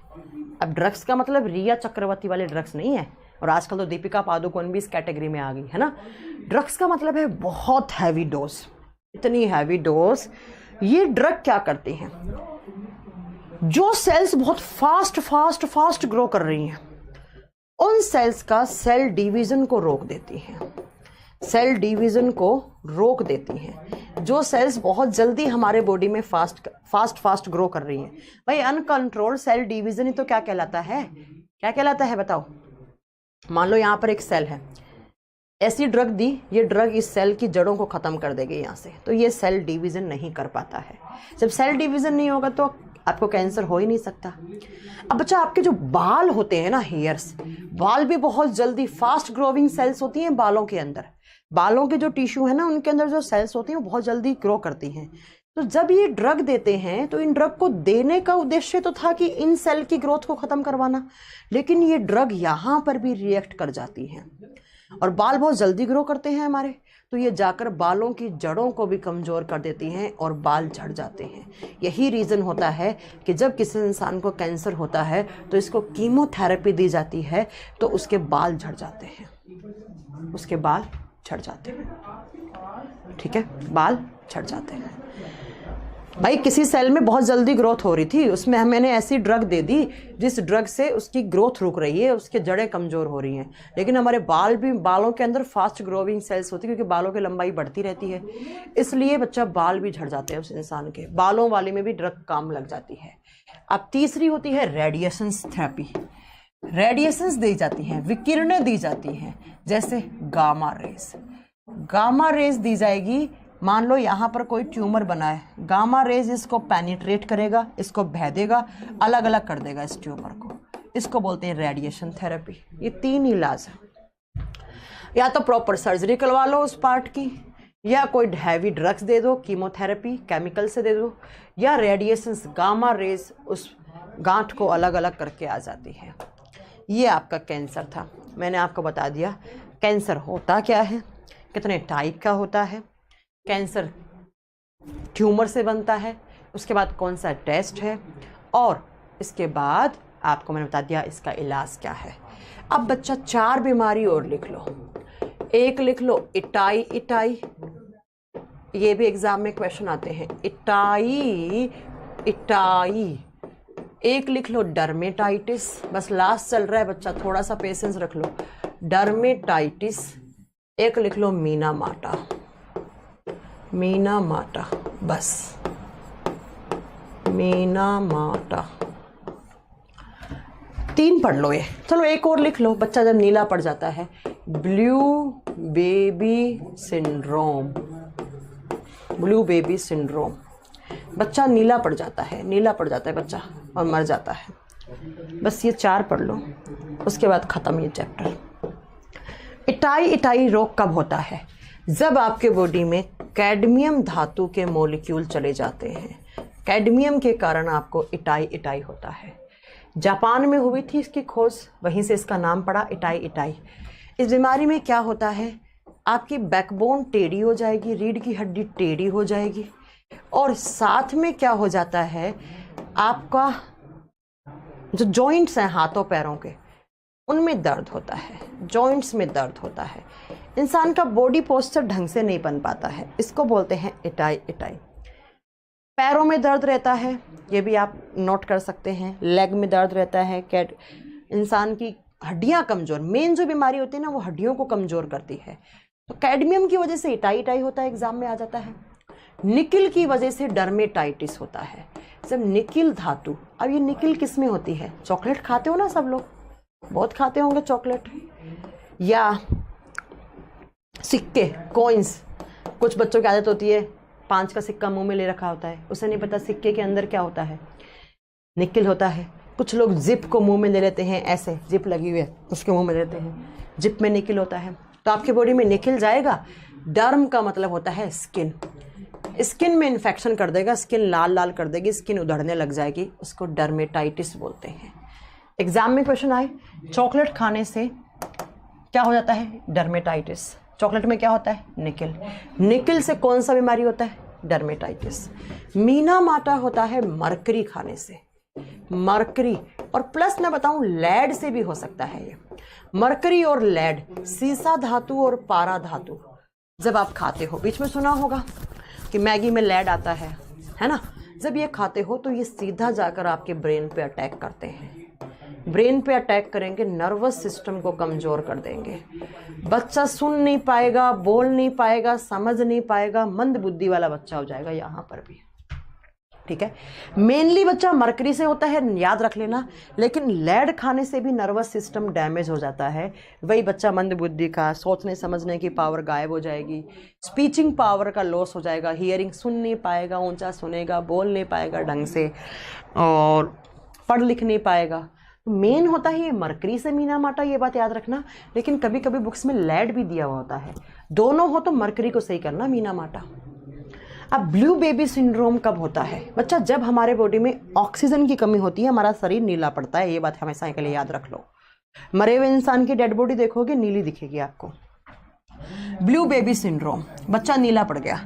अब ड्रग्स का मतलब रिया चक्रवर्ती वाले ड्रग्स नहीं है, और आजकल तो दीपिका पादुकोण भी इस कैटेगरी में आ गई है ना। ड्रग्स का मतलब है बहुत हैवी डोज, इतनी हैवी डोज। ये ड्रग क्या करती हैं, जो सेल्स बहुत फास्ट ग्रो कर रही हैं उन सेल्स का सेल डिवीजन को रोक देती हैं, सेल डिवीजन को रोक देती हैं। जो सेल्स बहुत जल्दी हमारे बॉडी में फास्ट ग्रो कर रही हैं, भाई अनकंट्रोल्ड सेल डिवीजन ही तो क्या कहलाता है, क्या कहलाता है बताओ। मान लो यहाँ पर एक सेल है, ऐसी ड्रग दी, ये ड्रग इस सेल की जड़ों को ख़त्म कर देगी यहाँ से, तो ये सेल डिवीज़न नहीं कर पाता है। जब सेल डिवीज़न नहीं होगा तो आपको कैंसर हो ही नहीं सकता। अब बच्चा आपके जो बाल होते हैं ना, हेयर्स, बाल भी बहुत जल्दी फास्ट ग्रोविंग सेल्स होती हैं बालों के अंदर। बालों के जो टिश्यू है ना, उनके अंदर जो सेल्स होती हैं वो बहुत जल्दी ग्रो करती हैं। तो जब ये ड्रग देते हैं तो इन ड्रग को देने का उद्देश्य तो था कि इन सेल की ग्रोथ को ख़त्म करवाना, लेकिन ये ड्रग यहाँ पर भी रिएक्ट कर जाती हैं और बाल बहुत जल्दी ग्रो करते हैं हमारे, तो ये जाकर बालों की जड़ों को भी कमज़ोर कर देती हैं और बाल झड़ जाते हैं। यही रीज़न होता है कि जब किसी इंसान को कैंसर होता है तो इसको कीमोथेरेपी दी जाती है तो उसके बाल झड़ जाते हैं, उसके बाल झड़ जाते हैं, ठीक है, बाल झड़ जाते हैं। भाई किसी सेल में बहुत जल्दी ग्रोथ हो रही थी, उसमें मैंने ऐसी ड्रग दे दी जिस ड्रग से उसकी ग्रोथ रुक रही है, उसके जड़ें कमज़ोर हो रही हैं, लेकिन हमारे बाल भी, बालों के अंदर फास्ट ग्रोविंग सेल्स होती है क्योंकि बालों की लंबाई बढ़ती रहती है, इसलिए बच्चा बाल भी झड़ जाते हैं उस इंसान के। बालों वाले में भी ड्रग काम लग जाती है। अब तीसरी होती है रेडिएशंस थेरेपी। रेडिएशंस दी जाती हैं, विकिरणें दी जाती हैं, जैसे गामा रेज। गामा रेज दी जाएगी, मान लो यहाँ पर कोई ट्यूमर बना है, गामा रेज इसको पेनिट्रेट करेगा, इसको भेदेगा, अलग अलग कर देगा इस ट्यूमर को, इसको बोलते हैं रेडिएशन थेरेपी। ये 3 इलाज है, या तो प्रॉपर सर्जरी करवा लो उस पार्ट की, या कोई हैवी ड्रग्स दे दो, कीमोथेरेपी केमिकल से दे दो, या रेडिएशंस गामा रेज उस गांठ को अलग अलग करके आ जाती है। ये आपका कैंसर था। मैंने आपको बता दिया कैंसर होता क्या है, कितने टाइप का होता है, कैंसर ट्यूमर से बनता है, उसके बाद कौन सा टेस्ट है, और इसके बाद आपको मैंने बता दिया इसका इलाज क्या है। अब बच्चा 4 बीमारी और लिख लो। एक लिख लो इटाई, इटाई, ये भी एग्जाम में क्वेश्चन आते हैं, इटाई इटाई। एक लिख लो डर्मेटाइटिस, बस लास्ट चल रहा है बच्चा, थोड़ा सा पेशेंस रख लो, डर्मेटाइटिस। एक लिख लो मीना माटा, मीना माटा, बस मीना माटा। 3 पढ़ लो ये। चलो एक और लिख लो, बच्चा जब नीला पड़ जाता है, blue baby syndrome, blue baby syndrome. बच्चा नीला पड़ जाता है, नीला पड़ जाता है बच्चा और मर जाता है। बस ये 4 पढ़ लो, उसके बाद ख़त्म ये चैप्टर। इटाई इटाई रोग कब होता है? जब आपके बॉडी में कैडमियम धातु के मॉलिक्यूल चले जाते हैं, कैडमियम के कारण आपको इटाई इटाई होता है। जापान में हुई थी इसकी खोज, वहीं से इसका नाम पड़ा इटाई इटाई। इस बीमारी में क्या होता है, आपकी बैकबोन टेढ़ी हो जाएगी, रीढ़ की हड्डी टेढ़ी हो जाएगी, और साथ में क्या हो जाता है, आपका जो जॉइंट्स हैं हाथों पैरों के, उनमें दर्द होता है, जॉइंट्स में दर्द होता है, इंसान का बॉडी पोस्चर ढंग से नहीं बन पाता है, इसको बोलते हैं इटाई इटाई। पैरों में दर्द रहता है, ये भी आप नोट कर सकते हैं, लेग में दर्द रहता है, इंसान की हड्डियां कमज़ोर, मेन जो बीमारी होती है ना वो हड्डियों को कमज़ोर करती है, तो कैडमियम की वजह से इटाई इटाई होता है, एग्जाम में आ जाता है। निकिल की वजह से डर्मेटाइटिस होता है, जब निकिल धातु, अब ये निकिल किस में होती है, चॉकलेट खाते हो ना सब लोग, बहुत खाते होंगे चॉकलेट, या सिक्के, कॉइन्स, कुछ बच्चों की आदत होती है 5 का सिक्का मुंह में ले रखा होता है, उसे नहीं पता सिक्के के अंदर क्या होता है, निकिल होता है। कुछ लोग जिप को मुंह में ले लेते हैं, ऐसे जिप लगी हुई है उसके मुंह में लेते हैं, जिप में निकिल होता है। तो आपके बॉडी में निकिल जाएगा, डर्म का मतलब होता है स्किन, स्किन में इन्फेक्शन कर देगा, स्किन लाल लाल कर देगी, स्किन उधड़ने लग जाएगी, उसको डर्मेटाइटिस बोलते हैं। एग्जाम में क्वेश्चन आए, चॉकलेट खाने से क्या हो जाता है, डर्मेटाइटिस। चॉकलेट में क्या होता है, निकिल, निकिल से कौन सा बीमारी होता है, डर्मेटाइटिस। मीना माटा होता है मरकरी खाने से, मरकरी, और प्लस मैं बताऊं लेड से भी हो सकता है ये। मरकरी और लेड, सीसा धातु और पारा धातु जब आप खाते हो, बीच में सुना होगा, कि मैगी में लैड आता है ना। जब ये खाते हो तो ये सीधा जाकर आपके ब्रेन पे अटैक करते हैं। ब्रेन पे अटैक करेंगे, नर्वस सिस्टम को कमज़ोर कर देंगे। बच्चा सुन नहीं पाएगा, बोल नहीं पाएगा, समझ नहीं पाएगा, मंद बुद्धि वाला बच्चा हो जाएगा यहाँ पर भी। ठीक है, मेनली बच्चा मरकरी से होता है, याद रख लेना, लेकिन लेड खाने से भी नर्वस सिस्टम डैमेज हो जाता है। वही बच्चा मंद बुद्धि का, सोचने समझने की पावर गायब हो जाएगी, स्पीचिंग पावर का लॉस हो जाएगा, हियरिंग सुन नहीं पाएगा, ऊंचा सुनेगा, बोल नहीं पाएगा ढंग से, और पढ़ लिख नहीं पाएगा। मेन होता है ये मरकरी से मीना माटा, ये बात याद रखना। लेकिन कभी कभी बुक्स में लेड भी दिया हुआ होता है, दोनों हो तो मरकरी को सही करना, मीना माटा। अब ब्लू बेबी सिंड्रोम कब होता है बच्चा? जब हमारे बॉडी में ऑक्सीजन की कमी होती है, हमारा शरीर नीला पड़ता है। ये बात हमेशा के लिए याद रख लो। मरे हुए इंसान की डेड बॉडी देखोगे नीली दिखेगी आपको। ब्लू बेबी सिंड्रोम, बच्चा नीला पड़ गया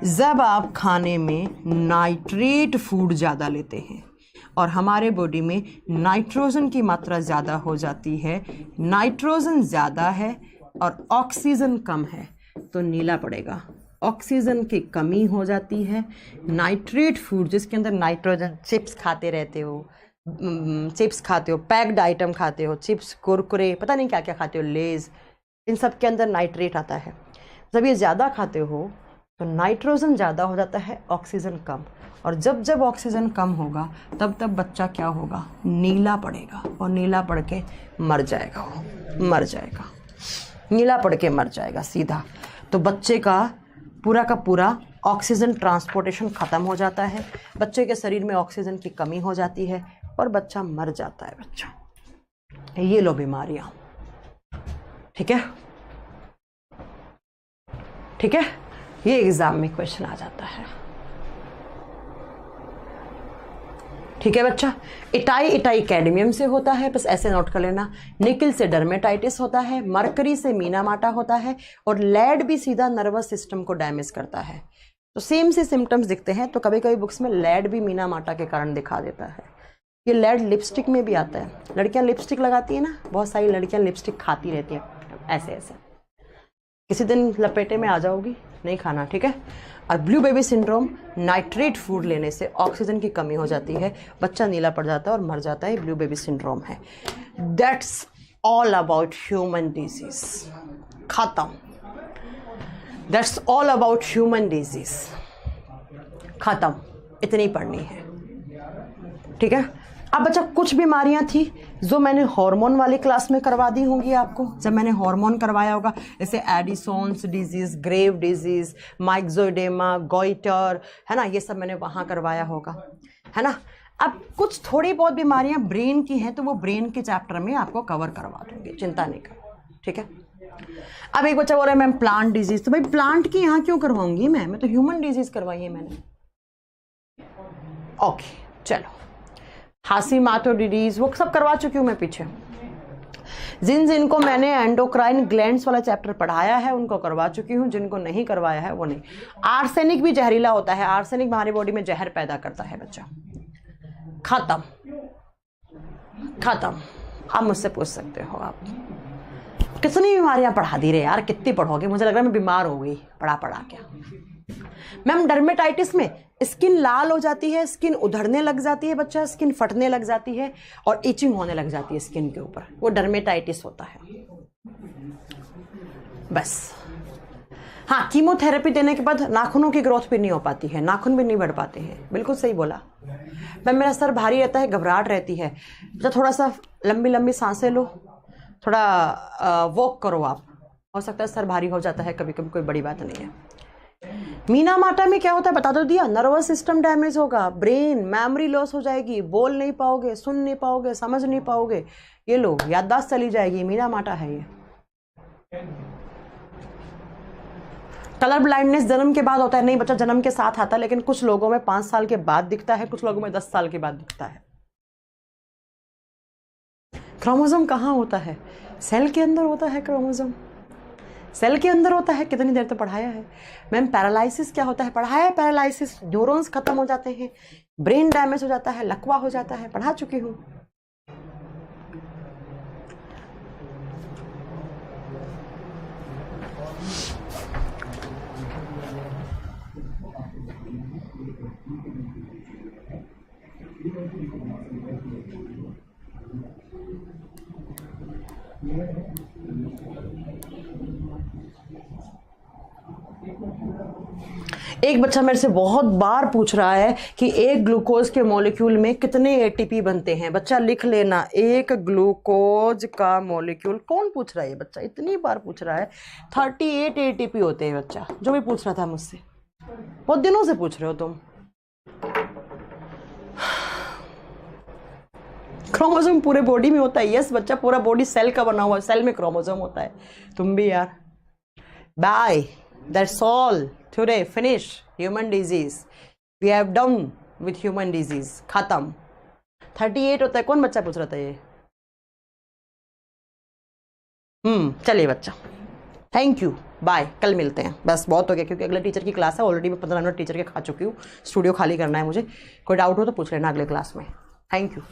जब आप खाने में नाइट्रेट फूड ज़्यादा लेते हैं और हमारे बॉडी में नाइट्रोजन की मात्रा ज़्यादा हो जाती है। नाइट्रोजन ज़्यादा है और ऑक्सीजन कम है तो नीला पड़ेगा। ऑक्सीजन की कमी हो जाती है। नाइट्रेट फूड जिसके अंदर नाइट्रोजन, चिप्स खाते रहते हो, चिप्स खाते हो, पैक्ड आइटम खाते हो, चिप्स, कुरकुरे, पता नहीं क्या क्या खाते हो, लेज, इन सब के अंदर नाइट्रेट आता है। जब ये ज़्यादा खाते हो तो नाइट्रोजन ज़्यादा हो जाता है, ऑक्सीजन कम। और जब जब ऑक्सीजन कम होगा तब तब बच्चा क्या होगा? नीला पड़ेगा और नीला पड़ के मर जाएगा, वो मर जाएगा, नीला पड़ के मर जाएगा सीधा। तो बच्चे का पूरा ऑक्सीजन ट्रांसपोर्टेशन ख़त्म हो जाता है, बच्चे के शरीर में ऑक्सीजन की कमी हो जाती है और बच्चा मर जाता है। बच्चा, ये लो बीमारियाँ। ठीक है, ठीक है, ये एग्जाम में क्वेश्चन आ जाता है। ठीक है बच्चा, इटाई कैडमियम से होता है, बस ऐसे नोट कर लेना। निकिल से डर्मेटाइटिस होता है, मरकरी से मीना माटा होता है, और लेड भी सीधा नर्वस सिस्टम को डैमेज करता है। तो सेम से सिम्टम्स दिखते हैं, तो कभी कभी बुक्स में लेड भी मीना माटा के कारण दिखा देता है। ये लेड लिपस्टिक में भी आता है। लड़कियां लिपस्टिक लगाती है ना, बहुत सारी लड़कियां लिपस्टिक खाती रहती हैं ऐसे ऐसे। किसी दिन लपेटे में आ जाओगी, नहीं खाना, ठीक है। और blue baby syndrome, nitrate food लेने से ऑक्सीजन की कमी हो जाती है, बच्चा नीला पड़ जाता है और मर जाता है, ब्लू बेबी सिंड्रोम है। That's all about human disease, खत्म। That's all about human disease, खत्म। इतनी पढ़नी है, ठीक है। अब बच्चा कुछ बीमारियां थी जो मैंने हार्मोन वाली क्लास में करवा दी होंगी आपको, जब मैंने हार्मोन करवाया होगा, जैसे एडिसोन्स डिजीज, ग्रेव डिजीज, माइक्सोडेमा, गोइटर, है ना, ये सब मैंने वहाँ करवाया होगा, है ना। अब कुछ थोड़ी बहुत बीमारियां ब्रेन की हैं तो वो ब्रेन के चैप्टर में आपको कवर करवा दूंगी, चिंता नहीं करो, ठीक है। अब एक बच्चा बोल रहा है मैम प्लांट डिजीज, तो भाई प्लांट की यहाँ क्यों करवाऊंगी मैं तो ह्यूमन डिजीज करवाई है मैंने। ओके चलो, हासी माथो डिजीज वो सब करवा चुकी हूँ मैं पीछे। जिनको मैंने एंडोक्राइन ग्लैंड्स वाला चैप्टर पढ़ाया है उनको करवा चुकी हूँ, जिनको नहीं करवाया है वो नहीं। आर्सेनिक भी जहरीला होता है, आर्सेनिक हमारी बॉडी में जहर पैदा करता है बच्चा। खत्म खत्म। अब मुझसे पूछ सकते हो आप कितनी बीमारियां पढ़ा दी रहे यार, कितनी पढ़ोगे, मुझे लग रहा है मैं बीमार हो गई पढ़ा क्या। मैम डर्मेटाइटिस में स्किन लाल हो जाती है, स्किन उधड़ने लग जाती है बच्चा, स्किन फटने लग जाती है और इचिंग होने लग जाती है स्किन के ऊपर, वो डर्मेटाइटिस होता है बस। हाँ, कीमोथेरेपी देने के बाद नाखूनों की ग्रोथ भी नहीं हो पाती है, नाखून भी नहीं बढ़ पाते हैं। बिल्कुल सही बोला मैम, मेरा सर भारी रहता है, घबराहट रहती है। तो थोड़ा सा लंबी लंबी सांसें लो, थोड़ा वॉक करो आप, हो सकता है सर भारी हो जाता है कभी कभी, कोई बड़ी बात नहीं है। मीना माटा में क्या होता है बता दो दिया, नर्वस सिस्टम डैमेज होगा, ब्रेन मेमोरी लॉस हो जाएगी, बोल नहीं पाओगे, सुन नहीं पाओगे, समझ नहीं पाओगे, ये लो याददाश्त चली जाएगी, मीना माटा है ये। कलर ब्लाइंडनेस जन्म के बाद होता है, नहीं बच्चा जन्म के साथ आता है, लेकिन कुछ लोगों में 5 साल के बाद दिखता है, कुछ लोगों में 10 साल के बाद दिखता है। क्रोमोसोम कहाँ होता है? सेल के अंदर होता है क्रोमोसोम, सेल के अंदर होता है। कितनी देर तो पढ़ाया है मैम। पैरालिसिस क्या होता है? पढ़ाया है पैरालिसिस, न्यूरॉन्स खत्म हो जाते हैं, ब्रेन डैमेज हो जाता है, लकवा हो जाता है, पढ़ा चुकी हूँ। एक बच्चा मेरे से बहुत बार पूछ रहा है कि एक ग्लूकोज के मॉलिक्यूल में कितने एटीपी बनते हैं। बच्चा लिख लेना, एक ग्लूकोज का मॉलिक्यूल, कौन पूछ रहा है ये बच्चा, इतनी बार पूछ रहा है। 38 एटीपी होते हैं बच्चा, जो भी पूछ रहा था मुझसे, बहुत दिनों से पूछ रहे हो तुम। क्रोमोसोम पूरे बॉडी में होता है। यस बच्चा, पूरा बॉडी सेल का बना हुआ है, सेल में क्रोमोसोम होता है। तुम भी यार। Bye, that's all today, finish human disease, we have done with human disease, खत्म। 38 होता है, कौन बच्चा पूछ रहा था ये? चलिए बच्चा, थैंक यू, बाय, कल मिलते हैं। बस बहुत हो गया, क्योंकि अगले टीचर की क्लास है। ऑलरेडी मैं 15 मिनट टीचर के खा चुकी हूँ, स्टूडियो खाली करना है मुझे। कोई डाउट हो तो पूछ लेना अगले क्लास में। Thank you.